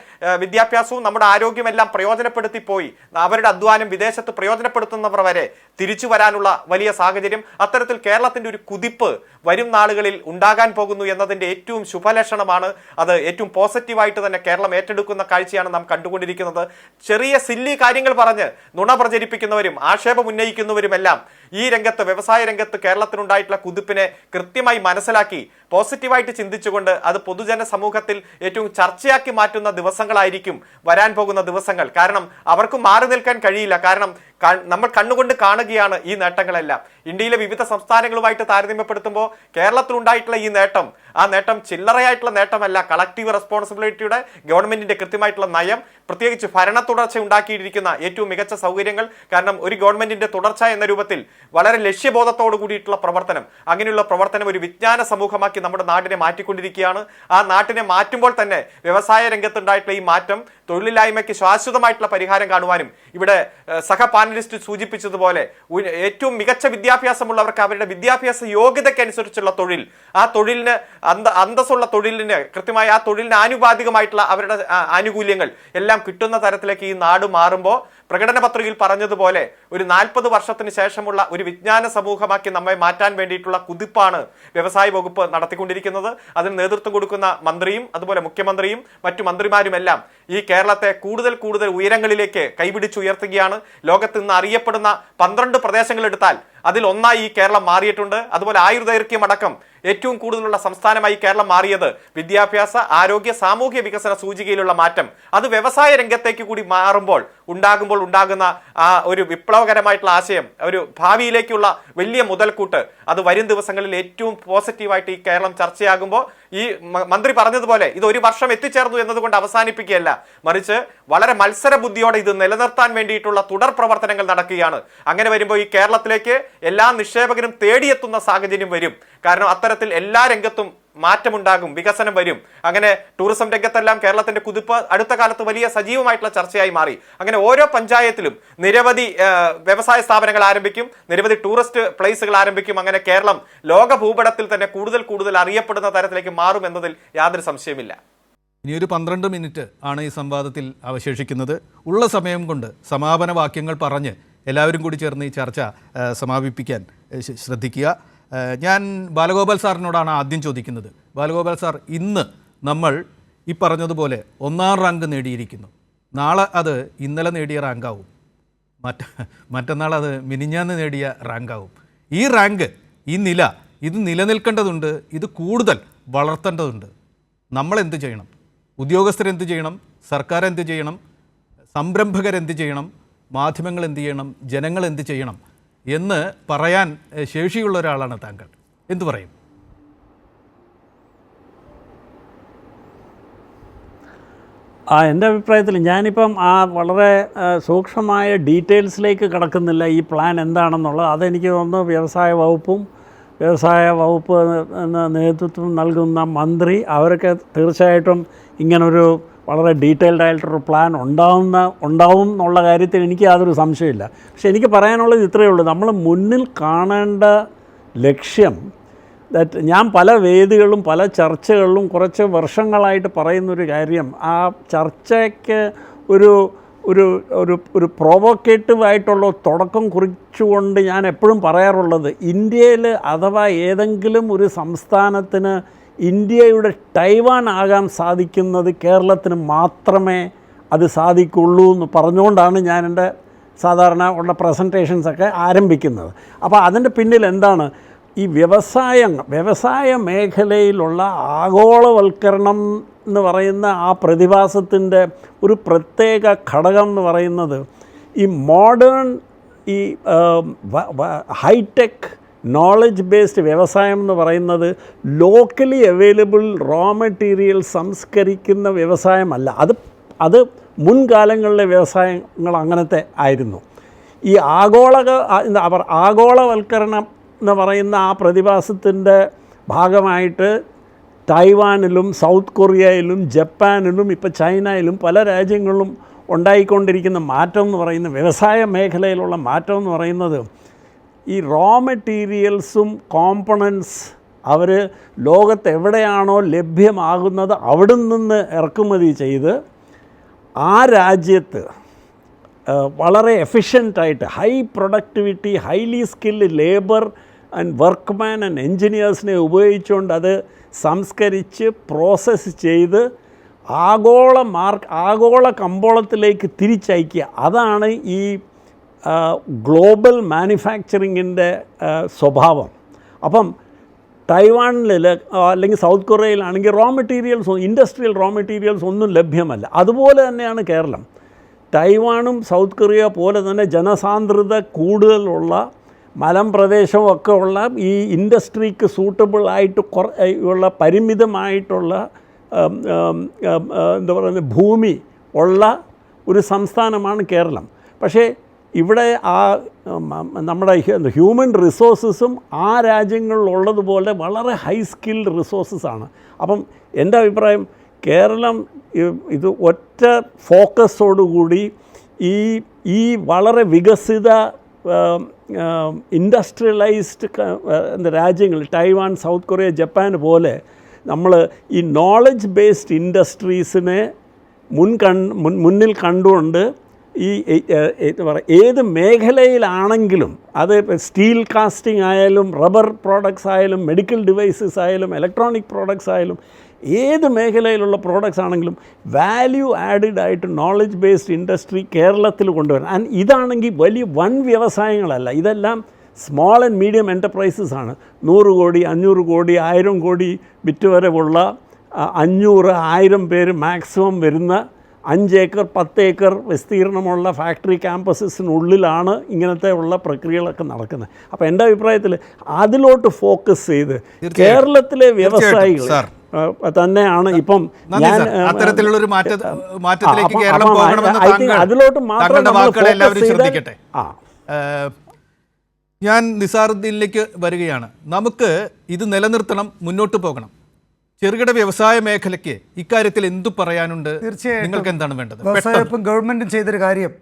വിദ്യാഭ്യാസവും നമ്മുടെ ആരോഗ്യം എല്ലാം പ്രയോജനപ്പെടുത്തി പോയി അവരുടെ അധ്വാനം വിദേശത്ത് പ്രയോജനപ്പെടുത്തുന്നവർ വരെ തിരിച്ചു വരാനുള്ള വലിയ സാഹചര്യം, അത്തരത്തിൽ കേരളത്തിന്റെ ഒരു കുതിപ്പ് വരും നാളുകളിൽ ഉണ്ടാകാൻ പോകുന്നു എന്നതിന്റെ ഏറ്റവും ശുഭലക്ഷണമാണ്. അത് ഏറ്റവും പോസിറ്റീവായിട്ട് തന്നെ കേരളം ഏറ്റെടുക്കുന്ന കാഴ്ചയാണ് നാം കണ്ടുകൊണ്ടിരിക്കുന്നത്. ചെറിയ സില്ലി കാര്യങ്ങൾ പറഞ്ഞ് നുണ പ്രചരിപ്പിക്കുന്നവരും ആക്ഷേപം ഉന്നയിക്കുന്നവരുമെല്ലാം ഈ രംഗത്ത്, വ്യവസായ രംഗത്ത് കേരളത്തിനുണ്ടായിട്ടുള്ള കുതിപ്പിനെ കൃത്യമായി മനസ്സിലാക്കി പോസിറ്റീവായിട്ട് ചിന്തിച്ചുകൊണ്ട് അത് പൊതുജന സമൂഹത്തിൽ ഏറ്റവും ചർച്ചയാക്കി മാറ്റുന്ന ദിവസങ്ങളായിരിക്കും വരാൻ പോകുന്ന ദിവസങ്ങൾ. കാരണം അവർക്ക് മാറി നിൽക്കാൻ കഴിയില്ല. കാരണം നമ്മൾ കണ്ണുകൊണ്ട് കാണുകയാണ് ഈ നേട്ടങ്ങളെല്ലാം. ഇന്ത്യയിലെ വിവിധ സംസ്ഥാനങ്ങളുമായിട്ട് താരതമ്യപ്പെടുത്തുമ്പോൾ കേരളത്തിലുണ്ടായിട്ടുള്ള ഈ നേട്ടം, ആ നേട്ടം ചില്ലറയായിട്ടുള്ള നേട്ടമല്ല. കളക്റ്റീവ് റെസ്പോൺസിബിലിറ്റിയുടെ ഗവൺമെന്റിന്റെ കൃത്യമായിട്ടുള്ള നയം, പ്രത്യേകിച്ച് ഭരണ തുടർച്ച ഉണ്ടാക്കിയിരിക്കുന്ന ഏറ്റവും മികച്ച സൗകര്യങ്ങൾ. കാരണം ഒരു ഗവൺമെന്റിന്റെ തുടർച്ച എന്ന രൂപത്തിൽ വളരെ ലക്ഷ്യബോധത്തോടു കൂടിയിട്ടുള്ള പ്രവർത്തനം, അങ്ങനെയുള്ള പ്രവർത്തനം ഒരു വിജ്ഞാന സമൂഹമാക്കി നമ്മുടെ നാടിനെ മാറ്റിക്കൊണ്ടിരിക്കുകയാണ്. ആ നാട്ടിനെ മാറ്റുമ്പോൾ തന്നെ വ്യവസായ രംഗത്തുണ്ടായിട്ടുള്ള ഈ മാറ്റം തൊഴിലില്ലായ്മയ്ക്ക് ശാശ്വതമായിട്ടുള്ള പരിഹാരം കാണുവാനും, ഇവിടെ സഹ പാനലിസ്റ്റ് സൂചിപ്പിച്ചതുപോലെ ഏറ്റവും മികച്ച വിദ്യാഭ്യാസമുള്ളവർക്ക് അവരുടെ വിദ്യാഭ്യാസ യോഗ്യതയ്ക്കനുസരിച്ചുള്ള തൊഴിൽ, ആ തൊഴിലിന് അന്തസ്സുള്ള തൊഴിലിന് കൃത്യമായി ആ തൊഴിലിന് ആനുപാതികമായിട്ടുള്ള അവരുടെ ആനുകൂല്യങ്ങൾ എല്ലാം കിട്ടുന്ന തരത്തിലേക്ക് ഈ നാട് മാറുമ്പോൾ പ്രകടന പത്രികയിൽ പറഞ്ഞതുപോലെ ഒരു 40 വർഷത്തിന് ശേഷമുള്ള ഒരു വിജ്ഞാന സമൂഹമാക്കി നമ്മെ മാറ്റാൻ വേണ്ടിയിട്ടുള്ള കുതിപ്പാണ് വ്യവസായ വകുപ്പ് നടത്തിക്കൊണ്ടിരിക്കുന്നത്. അതിന് നേതൃത്വം കൊടുക്കുന്ന മന്ത്രിയും അതുപോലെ മുഖ്യമന്ത്രിയും മറ്റു മന്ത്രിമാരുമെല്ലാം ഈ കേരളത്തെ കൂടുതൽ ഉയരങ്ങളിലേക്ക് കൈപിടിച്ചുയർത്തുകയാണ്. ലോകത്ത് നിന്ന് അറിയപ്പെടുന്ന 12 പ്രദേശങ്ങൾ എടുത്താൽ അതിൽ ഒന്നായി ഈ കേരളം മാറിയിട്ടുണ്ട്. അതുപോലെ ആയുർദൈർഘ്യം അടക്കം ഏറ്റവും കൂടുതലുള്ള സംസ്ഥാനമായി കേരളം മാറിയത് വിദ്യാഭ്യാസ, ആരോഗ്യ, സാമൂഹ്യ വികസന സൂചികയിലുള്ള മാറ്റം അത് വ്യവസായ രംഗത്തേക്ക് കൂടി മാറുമ്പോൾ ഉണ്ടാകുന്ന ആ ഒരു വിപ്ലവകരമായിട്ടുള്ള ആശയം, ഒരു ഭാവിയിലേക്കുള്ള വലിയ മുതൽക്കൂട്ട്, അത് വരും ദിവസങ്ങളിൽ ഏറ്റവും പോസിറ്റീവായിട്ട് ഈ കേരളം ചർച്ചയാകുമ്പോൾ ഈ മന്ത്രി പറഞ്ഞതുപോലെ ഇത് ഒരു വർഷം എത്തിച്ചേർന്നു എന്നതുകൊണ്ട് അവസാനിപ്പിക്കുകയല്ല, മറിച്ച് വളരെ മത്സര ബുദ്ധിയോടെ ഇത് നിലനിർത്താൻ വേണ്ടിയിട്ടുള്ള തുടർ പ്രവർത്തനങ്ങൾ നടക്കുകയാണ്. അങ്ങനെ വരുമ്പോൾ ഈ കേരളത്തിലേക്ക് എല്ലാ നിക്ഷേപകരും തേടിയെത്തുന്ന സാഹചര്യം വരും. കാരണം അത്തരത്തിൽ എല്ലാ രംഗത്തും മാറ്റമുണ്ടാകും, വികസനം വരും. അങ്ങനെ ടൂറിസം രംഗത്തെല്ലാം കേരളത്തിന്റെ കുതിപ്പ് അടുത്ത കാലത്ത് വലിയ സജീവമായിട്ടുള്ള ചർച്ചയായി മാറി. അങ്ങനെ ഓരോ പഞ്ചായത്തിലും നിരവധി വ്യവസായ സ്ഥാപനങ്ങൾ ആരംഭിക്കും, നിരവധി ടൂറിസ്റ്റ് പ്ലേസുകൾ ആരംഭിക്കും. അങ്ങനെ കേരളം ലോക ഭൂപടത്തിൽ തന്നെ കൂടുതൽ അറിയപ്പെടുന്ന തരത്തിലേക്ക് മാറും എന്നതിൽ യാതൊരു സംശയമില്ല. ഇനിയൊരു 12 മിനിറ്റ് ആണ് ഈ സംവാദത്തിൽ അവശേഷിക്കുന്നത്. ഉള്ള സമയം കൊണ്ട് സമാപന വാക്യങ്ങൾ പറഞ്ഞ് എല്ലാവരും കൂടി ചേർന്ന് ഈ ചർച്ച സമാപിപ്പിക്കാൻ ശ്രദ്ധിക്കുക. ഞാൻ ബാലഗോപാൽ സാറിനോടാണ് ആദ്യം ചോദിക്കുന്നത്. ബാലഗോപാൽ സാർ, ഇന്ന് നമ്മൾ ഈ പറഞ്ഞതുപോലെ 1ാം റാങ്ക് നേടിയിരിക്കുന്നു. നാളെ അത് ഇന്നലെ നേടിയ റാങ്കാവും, മറ്റന്നാൾ അത് മിനിഞ്ഞാന്ന് നേടിയ റാങ്കാവും. ഈ റാങ്ക്, ഈ നില, ഇത് നിലനിൽക്കേണ്ടതുണ്ട്, ഇത് കൂടുതൽ വളർത്തേണ്ടതുണ്ട്. നമ്മളെന്ത് ചെയ്യണം? ഉദ്യോഗസ്ഥരെന്ത് ചെയ്യണം? സർക്കാർ എന്ത് ചെയ്യണം? സംരംഭകരെന്ത് ചെയ്യണം? മാധ്യമങ്ങൾ എന്ത് ചെയ്യണം? ജനങ്ങൾ എന്ത് ചെയ്യണം എന്ന് പറയാൻ ശേഷിയുള്ള ഒരാളാണ് താങ്കൾ. എന്തു പറയും? എൻ്റെ അഭിപ്രായത്തിൽ ഞാനിപ്പം വളരെ സൂക്ഷ്മമായ ഡീറ്റെയിൽസിലേക്ക് കടക്കുന്നില്ല. ഈ പ്ലാൻ എന്താണെന്നുള്ളത് അതെനിക്ക് തോന്നുന്നു വ്യവസായ വകുപ്പ് നേതൃത്വം നൽകുന്ന മന്ത്രി അവരൊക്കെ തീർച്ചയായിട്ടും ഇങ്ങനൊരു വളരെ ഡീറ്റെയിൽഡ് ആയിട്ടൊരു പ്ലാൻ ഉണ്ടാവും എന്നുള്ള കാര്യത്തിൽ എനിക്ക് യാതൊരു സംശയമില്ല. പക്ഷെ എനിക്ക് പറയാനുള്ളത് ഇത്രയേ ഉള്ളൂ. നമ്മൾ മുന്നിൽ കാണേണ്ട ലക്ഷ്യം ഞാൻ പല വേദികളിലും പല ചർച്ചകളിലും കുറച്ച് വർഷങ്ങളായിട്ട് പറയുന്നൊരു കാര്യം, ആ ചർച്ചയ്ക്ക് ഒരു ഒരു ഒരു ഒരു പ്രൊവോക്കേറ്റീവ് ആയിട്ടുള്ള തുടക്കം കുറിച്ചുകൊണ്ട് ഞാൻ എപ്പോഴും പറയാറുള്ളത്, ഇന്ത്യയിൽ അഥവാ ഏതെങ്കിലും ഒരു സംസ്ഥാനത്തിന് ഇന്ത്യയുടെ ടൈവാൻ ആകാൻ സാധിക്കുന്നത് കേരളത്തിന് മാത്രമേ അത് സാധിക്കുള്ളൂ എന്ന് പറഞ്ഞുകൊണ്ടാണ് ഞാൻ എൻ്റെ സാധാരണ ഉള്ള പ്രസൻറ്റേഷൻസൊക്കെ ആരംഭിക്കുന്നത്. അപ്പോൾ അതിൻ്റെ പിന്നിൽ എന്താണ്? ഈ വ്യവസായ മേഖലയിലുള്ള ആഗോളവൽക്കരണം എന്ന് പറയുന്ന ആ പ്രതിഭാസത്തിൻ്റെ ഒരു പ്രത്യേക ഘടകം എന്ന് പറയുന്നത് ഈ മോഡേൺ ഈ ഹൈടെക് നോളജ് ബേസ്ഡ് വ്യവസായം എന്ന് പറയുന്നത് ലോക്കലി അവൈലബിൾ റോ മെറ്റീരിയൽ സംസ്കരിക്കുന്ന വ്യവസായമല്ല. അത് മുൻകാലങ്ങളിലെ വ്യവസായങ്ങൾ അങ്ങനത്തെ ആയിരുന്നു. ഈ ആഗോളവൽക്കരണം എന്ന് പറയുന്ന ആ പ്രതിഭാസത്തിൻ്റെ ഭാഗമായിട്ട് തായ്വാനിലും സൗത്ത് കൊറിയയിലും ജപ്പാനിലും ഇപ്പോൾ ചൈനയിലും പല രാജ്യങ്ങളിലും ഉണ്ടായിക്കൊണ്ടിരിക്കുന്ന മാറ്റം എന്ന് പറയുന്നത്, വ്യവസായ മേഖലയിലുള്ള മാറ്റം എന്ന് പറയുന്നത്, ഈ റോ മെറ്റീരിയൽസും കോമ്പണൻസ് അവർ ലോകത്ത് എവിടെയാണോ ലഭ്യമാകുന്നത് അവിടെ നിന്ന് ഇറക്കുമതി ചെയ്ത് ആ രാജ്യത്ത് വളരെ എഫിഷ്യൻ്റായിട്ട് high productivity, highly skilled labour and workman and എൻജിനീയേഴ്സിനെ ഉപയോഗിച്ചുകൊണ്ട് അത് സംസ്കരിച്ച് പ്രോസസ്സ് ചെയ്ത് ആഗോള കമ്പോളത്തിലേക്ക് തിരിച്ചയക്കുക. അതാണ് ഈ ഗ്ലോബൽ മാനുഫാക്ചറിങ്ങിൻ്റെ സ്വഭാവം. അപ്പം തൈവാനിൽ അല്ലെങ്കിൽ സൗത്ത് കൊറിയയിലാണെങ്കിൽ raw materials, industrial raw materials ഒന്നും ലഭ്യമല്ല. അതുപോലെ തന്നെയാണ് കേരളം. തൈവാനും സൗത്ത് കൊറിയ പോലെ തന്നെ ജനസാന്ദ്രത കൂടുതലുള്ള മലമ്പ്രദേശവും ഒക്കെ ഉള്ള ഈ ഇൻഡസ്ട്രിക്ക് സൂട്ടബിളായിട്ട് ഉള്ള പരിമിതമായിട്ടുള്ള എന്താ പറയുന്നത് ഭൂമി ഉള്ള ഒരു സംസ്ഥാനമാണ് കേരളം. പക്ഷേ ഇവിടെ നമ്മുടെ ഹ്യൂമൻ റിസോഴ്സസും ആ രാജ്യങ്ങളിലുള്ളതുപോലെ വളരെ ഹൈ സ്കിൽഡ് റിസോഴ്സസാണ്. അപ്പം എൻ്റെ അഭിപ്രായം കേരളം ഇത് ഒറ്റ ഫോക്കസോടുകൂടി ഈ വളരെ വികസിത ഇൻഡസ്ട്രിയലൈസ്ഡ് രാജ്യങ്ങൾ, തൈവാൻ, സൗത്ത് കൊറിയ, ജപ്പാൻ പോലെ നമ്മൾ ഈ നോളജ് ബേസ്ഡ് ഇൻഡസ്ട്രീസിനെ മുന്നിൽ കണ്ടുകൊണ്ട് ഈ ഏത് മേഖലയിലാണെങ്കിലും, അത് സ്റ്റീൽ കാസ്റ്റിംഗ് ആയാലും റബ്ബർ പ്രോഡക്ട്സ് ആയാലും മെഡിക്കൽ ഡിവൈസസ് ആയാലും ഇലക്ട്രോണിക് പ്രോഡക്ട്സ് ആയാലും ഏത് മേഖലയിലുള്ള പ്രോഡക്ട്സ് ആണെങ്കിലും വാല്യൂ ആഡഡ് ആയിട്ട് നോളജ് ബേസ്ഡ് ഇൻഡസ്ട്രി കേരളത്തിൽ കൊണ്ടുവരണം. ആൻഡ് ഇതാണെങ്കിൽ വലിയ വൻ വ്യവസായങ്ങളല്ല, ഇതെല്ലാം സ്മോൾ ആൻഡ് മീഡിയം എൻ്റർപ്രൈസസ് ആണ്. 100 കോടി 500 കോടി 1000 കോടി വിറ്റ് വരെ ഉള്ള 500-1000 പേര് മാക്സിമം വരുന്ന 5 ഏക്കർ 10 ഏക്കർ വിസ്തീർണമുള്ള ഫാക്ടറി ക്യാമ്പസസിനുള്ളിലാണ് ഇങ്ങനത്തെ ഉള്ള പ്രക്രിയകളൊക്കെ നടക്കുന്നത്. അപ്പോൾ എൻ്റെ അഭിപ്രായത്തിൽ അതിലോട്ട് ഫോക്കസ് ചെയ്ത് കേരളത്തിലെ വ്യവസായികൾ തന്നെയാണ് ഇപ്പം ഞാൻ അത്തരത്തിലുള്ളൊരു മാറ്റത്തിലേക്ക് കേരളം പോകണമെന്ന് അതിലോട്ട് മാത്രം. ഞാൻ നിസാറുദ്ദീനിലേക്ക് വരികയാണ്. നമുക്ക് ഇത് നിലനിർത്തണം, മുന്നോട്ട് പോകണം. ചെറുകിട വ്യവസായ മേഖലയ്ക്ക് ഇക്കാര്യത്തിൽ എന്തു പറയാനുണ്ട്? തീർച്ചയായും നിങ്ങൾക്ക് എന്താണ് വേണ്ടത്? വ്യവസായപ്പം ഗവൺമെൻറ്റും ചെയ്തൊരു കാര്യം,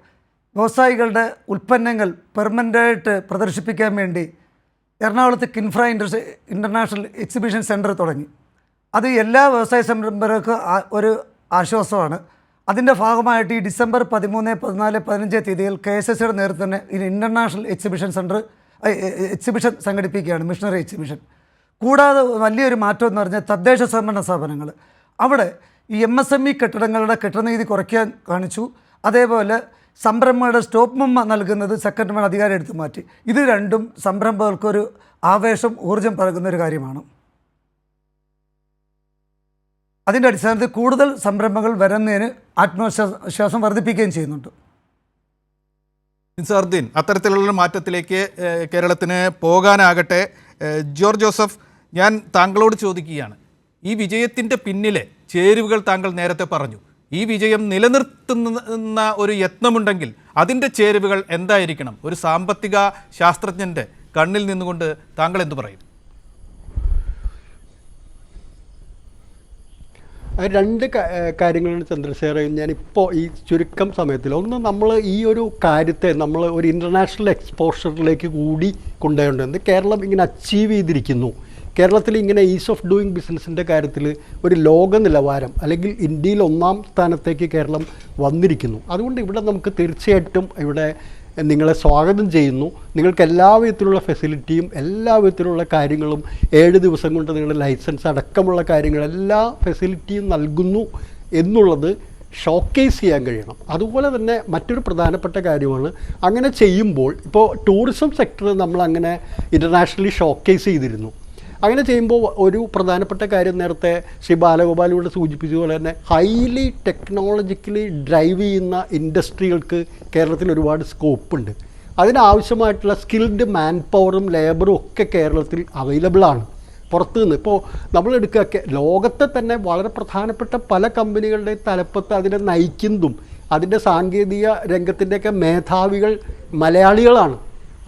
വ്യവസായികളുടെ ഉൽപ്പന്നങ്ങൾ പെർമനൻ്റായിട്ട് പ്രദർശിപ്പിക്കാൻ വേണ്ടി എറണാകുളത്ത് കിൻഫ്ര ഇൻ്റർനാഷണൽ എക്സിബിഷൻ സെൻറ്റർ തുടങ്ങി. അത് എല്ലാ വ്യവസായ സംരംഭകർക്കും ഒരു ആശ്വാസമാണ്. അതിൻ്റെ ഭാഗമായിട്ട് ഈ ഡിസംബർ 13, 14, 15 തീയതിയിൽ KSSയുടെ നേതൃത്വത്തിൽ ഇൻ്റർനാഷണൽ എക്സിബിഷൻ സംഘടിപ്പിക്കുകയാണ്, മിഷണറി എക്സിബിഷൻ. കൂടാതെ വലിയൊരു മാറ്റം എന്ന് പറഞ്ഞാൽ തദ്ദേശ സ്വയംഭരണ സ്ഥാപനങ്ങൾ, അവിടെ ഈ MSME കെട്ടിടങ്ങളുടെ കെട്ടിടനികുതി കുറയ്ക്കാൻ കാണിച്ചു. അതേപോലെ സംരംഭങ്ങളുടെ സ്റ്റോപ്പ് മെമ്മ നൽകുന്നത് സെക്രട്ടറിമാർ അധികാരം എടുത്തു മാറ്റി. ഇത് രണ്ടും സംരംഭകർക്കൊരു ആവേശം, ഊർജ്ജം പകരുന്ന ഒരു കാര്യമാണ്. അതിൻ്റെ അടിസ്ഥാനത്തിൽ കൂടുതൽ സംരംഭങ്ങൾ വരുന്നതിന് ആത്മവിശ്വാസം വർദ്ധിപ്പിക്കുകയും ചെയ്യുന്നുണ്ട്. നിസാറുദ്ദീൻ, അത്തരത്തിലുള്ള മാറ്റത്തിലേക്ക് കേരളത്തിന് പോകാനാകട്ടെ. ജോർജ് ജോസഫ്, ഞാൻ താങ്കളോട് ചോദിക്കുകയാണ്, ഈ വിജയത്തിൻ്റെ പിന്നിലെ ചേരുവകൾ താങ്കൾ നേരത്തെ പറഞ്ഞു. ഈ വിജയം നിലനിർത്തുന്ന ഒരു യത്നമുണ്ടെങ്കിൽ അതിൻ്റെ ചേരുവകൾ എന്തായിരിക്കണം? ഒരു സാമ്പത്തിക ശാസ്ത്രജ്ഞൻ്റെ കണ്ണിൽ നിന്നുകൊണ്ട് താങ്കൾ എന്തു പറയും? രണ്ട് കാര്യങ്ങളാണ് ചന്ദ്രശേഖര ഞാനിപ്പോൾ ഈ ചുരുക്കം സമയത്തിൽ. ഒന്ന്, നമ്മൾ ഈ ഒരു കാര്യത്തെ നമ്മൾ ഒരു ഇൻ്റർനാഷണൽ എക്സ്പോഷറിലേക്ക് കൂടി കൊണ്ടുപോകേണ്ടത്. കേരളം ഇങ്ങനെ അച്ചീവ് ചെയ്തിരിക്കുന്നു. കേരളത്തിൽ ഇങ്ങനെ ഈസ് ഓഫ് ഡൂയിങ് ബിസിനസ്സിൻ്റെ കാര്യത്തിൽ ഒരു ലോക നിലവാരം, അല്ലെങ്കിൽ ഇന്ത്യയിൽ 1-ാം സ്ഥാനത്തേക്ക് കേരളം വന്നിരിക്കുന്നു. അതുകൊണ്ട് ഇവിടെ നമുക്ക് തീർച്ചയായിട്ടും ഇവിടെ നിങ്ങളെ സ്വാഗതം ചെയ്യുന്നു. നിങ്ങൾക്ക് എല്ലാ വിധത്തിലുള്ള ഫെസിലിറ്റിയും എല്ലാ വിധത്തിലുള്ള കാര്യങ്ങളും 7 ദിവസം കൊണ്ട് നിങ്ങളുടെ ലൈസൻസ് അടക്കമുള്ള കാര്യങ്ങൾ എല്ലാ ഫെസിലിറ്റിയും നൽകുന്നു എന്നുള്ളത് ഷോക്കേസ് ചെയ്യാൻ കഴിയണം. അതുപോലെ തന്നെ മറ്റൊരു പ്രധാനപ്പെട്ട കാര്യമാണ്, അങ്ങനെ ചെയ്യുമ്പോൾ ഇപ്പോൾ ടൂറിസം സെക്ടർ നമ്മളങ്ങനെ ഇൻ്റർനാഷണലി ഷോക്കേസ് ചെയ്തിരുന്നു. അങ്ങനെ ചെയ്യുമ്പോൾ ഒരു പ്രധാനപ്പെട്ട കാര്യം നേരത്തെ ശ്രീ ബാലഗോപാലിലൂടെ സൂചിപ്പിച്ചതുപോലെ തന്നെ ഹൈലി ടെക്നോളജിക്കലി ഡ്രൈവ് ചെയ്യുന്ന ഇൻഡസ്ട്രികൾക്ക് കേരളത്തിൽ ഒരുപാട് സ്കോപ്പുണ്ട്. അതിനാവശ്യമായിട്ടുള്ള സ്കിൽഡ് മാൻ പവറും ലേബറും ഒക്കെ കേരളത്തിൽ അവൈലബിളാണ്. പുറത്തു നിന്ന് ഇപ്പോൾ നമ്മളെടുക്കുക, ലോകത്തെ തന്നെ വളരെ പ്രധാനപ്പെട്ട പല കമ്പനികളുടെ തലപ്പത്ത് അതിനെ നയിക്കുന്നതും അതിൻ്റെ സാങ്കേതിക രംഗത്തിൻ്റെയൊക്കെ മേധാവികൾ മലയാളികളാണ്.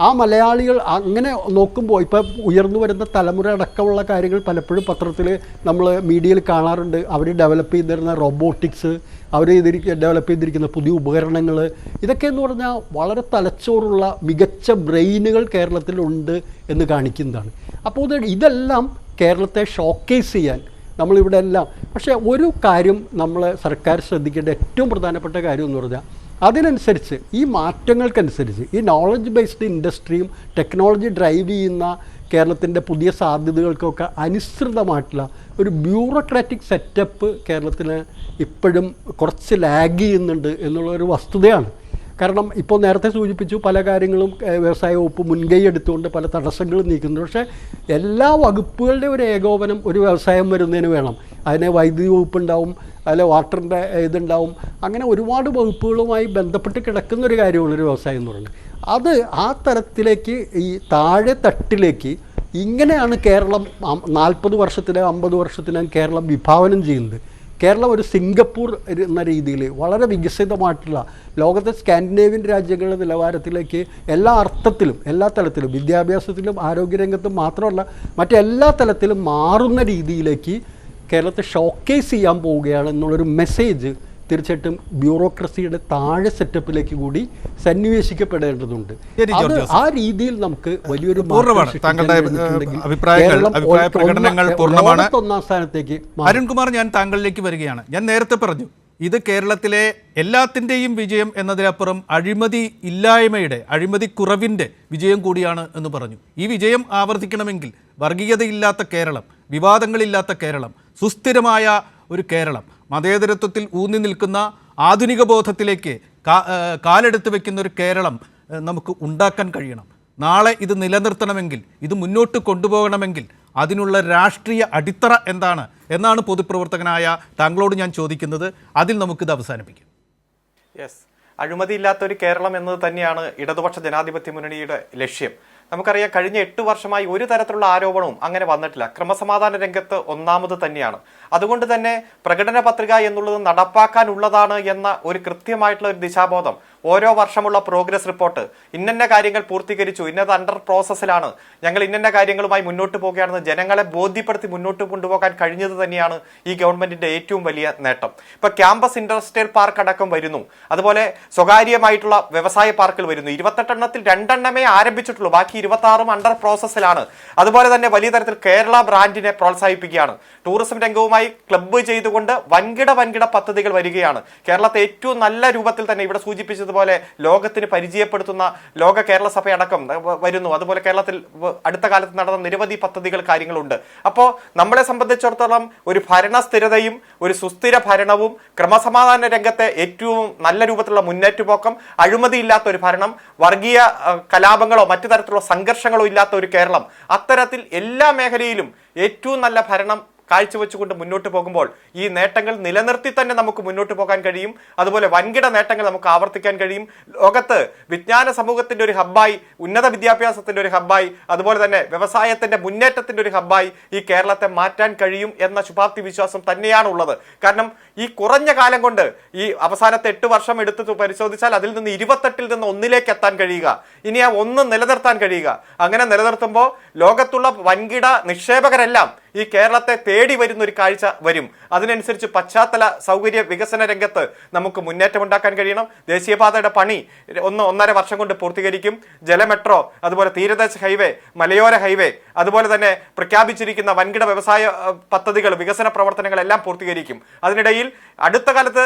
ആ മലയാളികൾ അങ്ങനെ നോക്കുമ്പോൾ ഇപ്പോൾ ഉയർന്നു വരുന്ന തലമുറ അടക്കമുള്ള കാര്യങ്ങൾ പലപ്പോഴും പത്രത്തിൽ നമ്മൾ മീഡിയയിൽ കാണാറുണ്ട്. അവർ ഡെവലപ്പ് ചെയ്തിരുന്ന റോബോട്ടിക്സ്, അവർ ഡെവലപ്പ് ചെയ്തിരിക്കുന്ന പുതിയ ഉപകരണങ്ങൾ, ഇതൊക്കെ എന്ന് പറഞ്ഞാൽ വളരെ തലച്ചോറുള്ള മികച്ച ബ്രെയിനുകൾ കേരളത്തിലുണ്ട് എന്ന് കാണിക്കുന്നതാണ്. അപ്പോൾ ഇതെല്ലാം കേരളത്തെ ഷോക്കേസ് ചെയ്യാൻ നമ്മളിവിടെ എല്ലാം. പക്ഷേ ഒരു കാര്യം നമ്മൾ സർക്കാർ ശ്രദ്ധിക്കേണ്ട ഏറ്റവും പ്രധാനപ്പെട്ട കാര്യം എന്ന് പറഞ്ഞാൽ അതിനനുസരിച്ച് ഈ മാറ്റങ്ങൾക്കനുസരിച്ച് ഈ നോളജ് ബേസ്ഡ് ഇൻഡസ്ട്രിയും ടെക്നോളജി ഡ്രൈവ് ചെയ്യുന്ന കേരളത്തിൻ്റെ പുതിയ സാധ്യതകൾക്കൊക്കെ അനുസൃതമായിട്ടുള്ള ഒരു ബ്യൂറോക്രാറ്റിക് സെറ്റപ്പ് കേരളത്തിന് ഇപ്പോഴും കുറച്ച് ലാഗ് ചെയ്യുന്നുണ്ട് എന്നുള്ളൊരു വസ്തുതയാണ്. കാരണം ഇപ്പോൾ നേരത്തെ സൂചിപ്പിച്ചു, പല കാര്യങ്ങളും വ്യവസായ വകുപ്പ് മുൻകൈ എടുത്തുകൊണ്ട് പല തടസ്സങ്ങളും നീക്കുന്നുണ്ട്. പക്ഷേ എല്ലാ വകുപ്പുകളുടെ ഒരു ഏകോപനം ഒരു വ്യവസായം വരുന്നതിന് വേണം. അതിന് വൈദ്യുതി വകുപ്പുണ്ടാവും, അതിൽ വാട്ടറിൻ്റെ ഇതുണ്ടാവും, അങ്ങനെ ഒരുപാട് വകുപ്പുകളുമായി ബന്ധപ്പെട്ട് കിടക്കുന്ന ഒരു കാര്യമാണ് ഒരു വ്യവസായം എന്ന് പറയുന്നത്. അത് ആ തരത്തിലേക്ക് ഈ താഴെ തട്ടിലേക്ക് ഇങ്ങനെയാണ് കേരളം 40 വർഷത്തിലെ 50 വർഷത്തിലും കേരളം വിഭാവനം ചെയ്യുന്നത്. കേരളം ഒരു സിംഗപ്പൂർ എന്ന രീതിയിൽ വളരെ വികസിതമായിട്ടുള്ള ലോകത്തെ സ്കാൻഡിനേവിയൻ രാജ്യങ്ങളുടെ നിലവാരത്തിലേക്ക് എല്ലാ അർത്ഥത്തിലും എല്ലാ തലത്തിലും വിദ്യാഭ്യാസത്തിലും ആരോഗ്യരംഗത്തും മാത്രമല്ല മറ്റെല്ലാ തലത്തിലും മാറുന്ന രീതിയിലേക്ക് കേരളത്തെ ഷോക്കേസ് ചെയ്യാൻ പോവുകയാണ് എന്നുള്ളൊരു മെസ്സേജ് തീർച്ചയായിട്ടും ബ്യൂറോക്രസിയുടെ താഴെ സെറ്റപ്പിലേക്ക് കൂടി സന്നിവേശിക്കപ്പെടേണ്ടതുണ്ട്. ആ രീതിയിൽ നമുക്ക് വലിയൊരു ഒന്നാം സ്ഥാനത്തേക്ക്. അരുൺകുമാർ, ഞാൻ താങ്കളിലേക്ക് വരികയാണ്. ഞാൻ നേരത്തെ പറഞ്ഞു, ഇത് കേരളത്തിലെ എല്ലാത്തിൻ്റെയും വിജയം എന്നതിനപ്പുറം അഴിമതി ഇല്ലായ്മയുടെ, അഴിമതി കുറവിൻ്റെ വിജയം കൂടിയാണ് എന്ന് പറഞ്ഞു. ഈ വിജയം ആവർത്തിക്കണമെങ്കിൽ വർഗീയതയില്ലാത്ത കേരളം, വിവാദങ്ങളില്ലാത്ത കേരളം, സുസ്ഥിരമായ ഒരു കേരളം, മതേതരത്വത്തിൽ ഊന്നി നിൽക്കുന്ന ആധുനിക ബോധത്തിലേക്ക് കാലെടുത്ത് വെക്കുന്ന ഒരു കേരളം നമുക്ക് ഉണ്ടാക്കാൻ കഴിയണം. നാളെ ഇത് നിലനിർത്തണമെങ്കിൽ, ഇത് മുന്നോട്ട് കൊണ്ടുപോകണമെങ്കിൽ അതിനുള്ള രാഷ്ട്രീയ അടിത്തറ എന്താണ് എന്നാണ് പൊതുപ്രവർത്തകനായ താങ്കളോട് ഞാൻ ചോദിക്കുന്നത്. അതിൽ നമുക്കിത് അവസാനിപ്പിക്കാം. യെസ്, അഴിമതിയില്ലാത്തൊരു കേരളം എന്നത് തന്നെയാണ് ഇടതുപക്ഷ ജനാധിപത്യ മുന്നണിയുടെ ലക്ഷ്യം. നമുക്കറിയാം, കഴിഞ്ഞ 8 വർഷമായി ഒരു തരത്തിലുള്ള ആരോപണവും അങ്ങനെ വന്നിട്ടില്ല. ക്രമസമാധാന രംഗത്ത് ഒന്നാമത് തന്നെയാണ്. അതുകൊണ്ട് തന്നെ പ്രകടന പത്രിക എന്നുള്ളത് നടപ്പാക്കാനുള്ളതാണ് എന്ന ഒരു കൃത്യമായിട്ടുള്ള ഒരു ദിശാബോധം, ഓരോ വർഷമുള്ള പ്രോഗ്രസ് റിപ്പോർട്ട്, ഇന്നന്ന കാര്യങ്ങൾ പൂർത്തീകരിച്ചു, ഇന്നത് അണ്ടർ പ്രോസസ്സിലാണ്, ഞങ്ങൾ ഇന്നന്ന കാര്യങ്ങളുമായി മുന്നോട്ട് പോകുകയാണെന്ന് ജനങ്ങളെ ബോധ്യപ്പെടുത്തി മുന്നോട്ട് കൊണ്ടുപോകാൻ കഴിഞ്ഞത് തന്നെയാണ് ഈ ഗവൺമെന്റിന്റെ ഏറ്റവും വലിയ നേട്ടം. ഇപ്പൊ ക്യാമ്പസ് ഇൻഡസ്ട്രിയൽ പാർക്ക് അടക്കം വരുന്നു, അതുപോലെ സ്വകാര്യമായിട്ടുള്ള വ്യവസായ പാർക്കുകൾ വരുന്നു. 28 എണ്ണത്തിൽ 2 എണ്ണമേ ആരംഭിച്ചിട്ടുള്ളൂ, ബാക്കി 26 അണ്ടർ പ്രോസസ്സിലാണ്. അതുപോലെ തന്നെ വലിയ തരത്തിൽ കേരള ബ്രാൻഡിനെ പ്രോത്സാഹിപ്പിക്കുകയാണ്. ടൂറിസം രംഗവുമായി ക്ലബ്ബ് ചെയ്തുകൊണ്ട് വൻകിട പദ്ധതികൾ വരികയാണ്. കേരളത്തെ ഏറ്റവും നല്ല രൂപത്തിൽ തന്നെ ഇവിടെ സൂചിപ്പിച്ചതുപോലെ ലോകത്തിന് പരിചയപ്പെടുത്തുന്ന ലോക കേരള സഭയടക്കം വരുന്നു. അതുപോലെ കേരളത്തിൽ അടുത്ത കാലത്ത് നടന്ന നിരവധി പദ്ധതികൾ, കാര്യങ്ങളുണ്ട്. അപ്പോൾ നമ്മളെ സംബന്ധിച്ചിടത്തോളം ഒരു ഭരണസ്ഥിരതയും ഒരു സുസ്ഥിര ഭരണവും ക്രമസമാധാന രംഗത്തെ ഏറ്റവും നല്ല രൂപത്തിലുള്ള മുന്നേറ്റുപോക്കം, അഴിമതിയില്ലാത്ത ഒരു ഭരണം, വർഗീയ കലാപങ്ങളോ മറ്റു തരത്തിലുള്ള സംഘർഷങ്ങളോ ഇല്ലാത്ത ഒരു കേരളം, അത്തരത്തിൽ എല്ലാ മേഖലയിലും ഏറ്റവും നല്ല ഭരണം കാഴ്ചവെച്ചുകൊണ്ട് മുന്നോട്ട് പോകുമ്പോൾ ഈ നേട്ടങ്ങൾ നിലനിർത്തി തന്നെ നമുക്ക് മുന്നോട്ട് പോകാൻ കഴിയും. അതുപോലെ വൻകിട നേട്ടങ്ങൾ നമുക്ക് ആവർത്തിക്കാൻ കഴിയും. ലോകത്ത് വിജ്ഞാന സമൂഹത്തിന്റെ ഒരു ഹബ്ബായി, ഉന്നത വിദ്യാഭ്യാസത്തിന്റെ ഒരു ഹബ്ബായി, അതുപോലെ തന്നെ വ്യവസായത്തിന്റെ മുന്നേറ്റത്തിന്റെ ഒരു ഹബ്ബായി ഈ കേരളത്തെ മാറ്റാൻ കഴിയും എന്ന ശുഭാപ്തി വിശ്വാസം തന്നെയാണ് ഉള്ളത്. കാരണം ഈ കുറഞ്ഞ കാലം കൊണ്ട്, ഈ അവസാനത്തെ 8 വർഷം എടുത്ത് പരിശോധിച്ചാൽ അതിൽ നിന്ന് 28-ൽ നിന്ന് 1-ലേക്ക് എത്താൻ കഴിയുക, ഇനി ആ 1 നിലനിർത്താൻ കഴിയുക. അങ്ങനെ നിലനിർത്തുമ്പോൾ ലോകത്തുള്ള വൻകിട നിക്ഷേപകരെല്ലാം ഈ കേരളത്തെ തേടി വരുന്ന ഒരു കാഴ്ച വരും. അതിനനുസരിച്ച് പശ്ചാത്തല സൗകര്യ വികസന രംഗത്ത് നമുക്ക് മുന്നേറ്റം ഉണ്ടാക്കാൻ കഴിയണം. ദേശീയപാതയുടെ പണി 1.5 വർഷം കൊണ്ട് പൂർത്തീകരിക്കും. ജലമെട്രോ, അതുപോലെ തീരദേശ ഹൈവേ, മലയോര ഹൈവേ, അതുപോലെ തന്നെ പ്രഖ്യാപിച്ചിരിക്കുന്ന വൻകിട വ്യവസായ പദ്ധതികൾ, വികസന പ്രവർത്തനങ്ങളെല്ലാം പൂർത്തീകരിക്കും. അതിനിടയിൽ അടുത്ത കാലത്ത്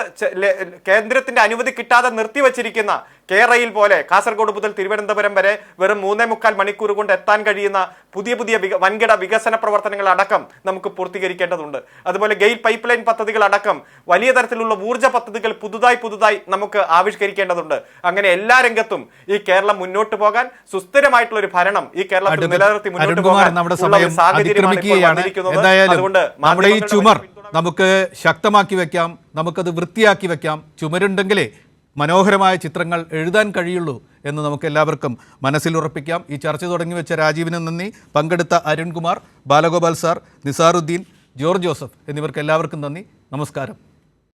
കേന്ദ്രത്തിന്റെ അനുമതി കിട്ടാതെ നിർത്തിവച്ചിരിക്കുന്ന കേരയിൽ പോലെ കാസർഗോഡ് മുതൽ തിരുവനന്തപുരം വരെ വെറും 3.25 മണിക്കൂർ കൊണ്ട് എത്താൻ കഴിയുന്ന പുതിയ വൻകിട വികസന പ്രവർത്തനങ്ങൾ അടക്കം നമുക്ക് പൂർത്തീകരിക്കേണ്ടതുണ്ട്. അതുപോലെ ഗെയിൽ പൈപ്പ് ലൈൻ പദ്ധതികൾ അടക്കം വലിയ തരത്തിലുള്ള ഊർജ്ജ പദ്ധതികൾ പുതുതായി നമുക്ക് ആവിഷ്കരിക്കേണ്ടതുണ്ട്. അങ്ങനെ എല്ലാ രംഗത്തും ഈ കേരളം മുന്നോട്ട് പോകാൻ, സുസ്ഥിരമായിട്ടുള്ള ഒരു ഭരണം ഈ കേരളത്തിൽ നിലനിർത്തി മുന്നോട്ട് പോകാൻ നമ്മുടെ ഈ ചുമർ നമുക്ക് ശക്തമാക്കി വെക്കാം, നമുക്കത് വൃത്തിയാക്കി വെക്കാം. ചുമരുണ്ടെങ്കിലേ മനോഹരമായ ചിത്രങ്ങൾ എഴുതാൻ കഴിയുള്ളൂ എന്ന് നമുക്ക് എല്ലാവർക്കും മനസ്സിലുറപ്പിക്കാം. ഈ ചർച്ച തുടങ്ങി വെച്ച രാജീവിന് നന്ദി. പങ്കെടുത്ത Arunkumar, Balagopal sir, Nizaruddin, George Joseph എന്നിവർക്ക് എല്ലാവർക്കും നന്ദി. നമസ്കാരം.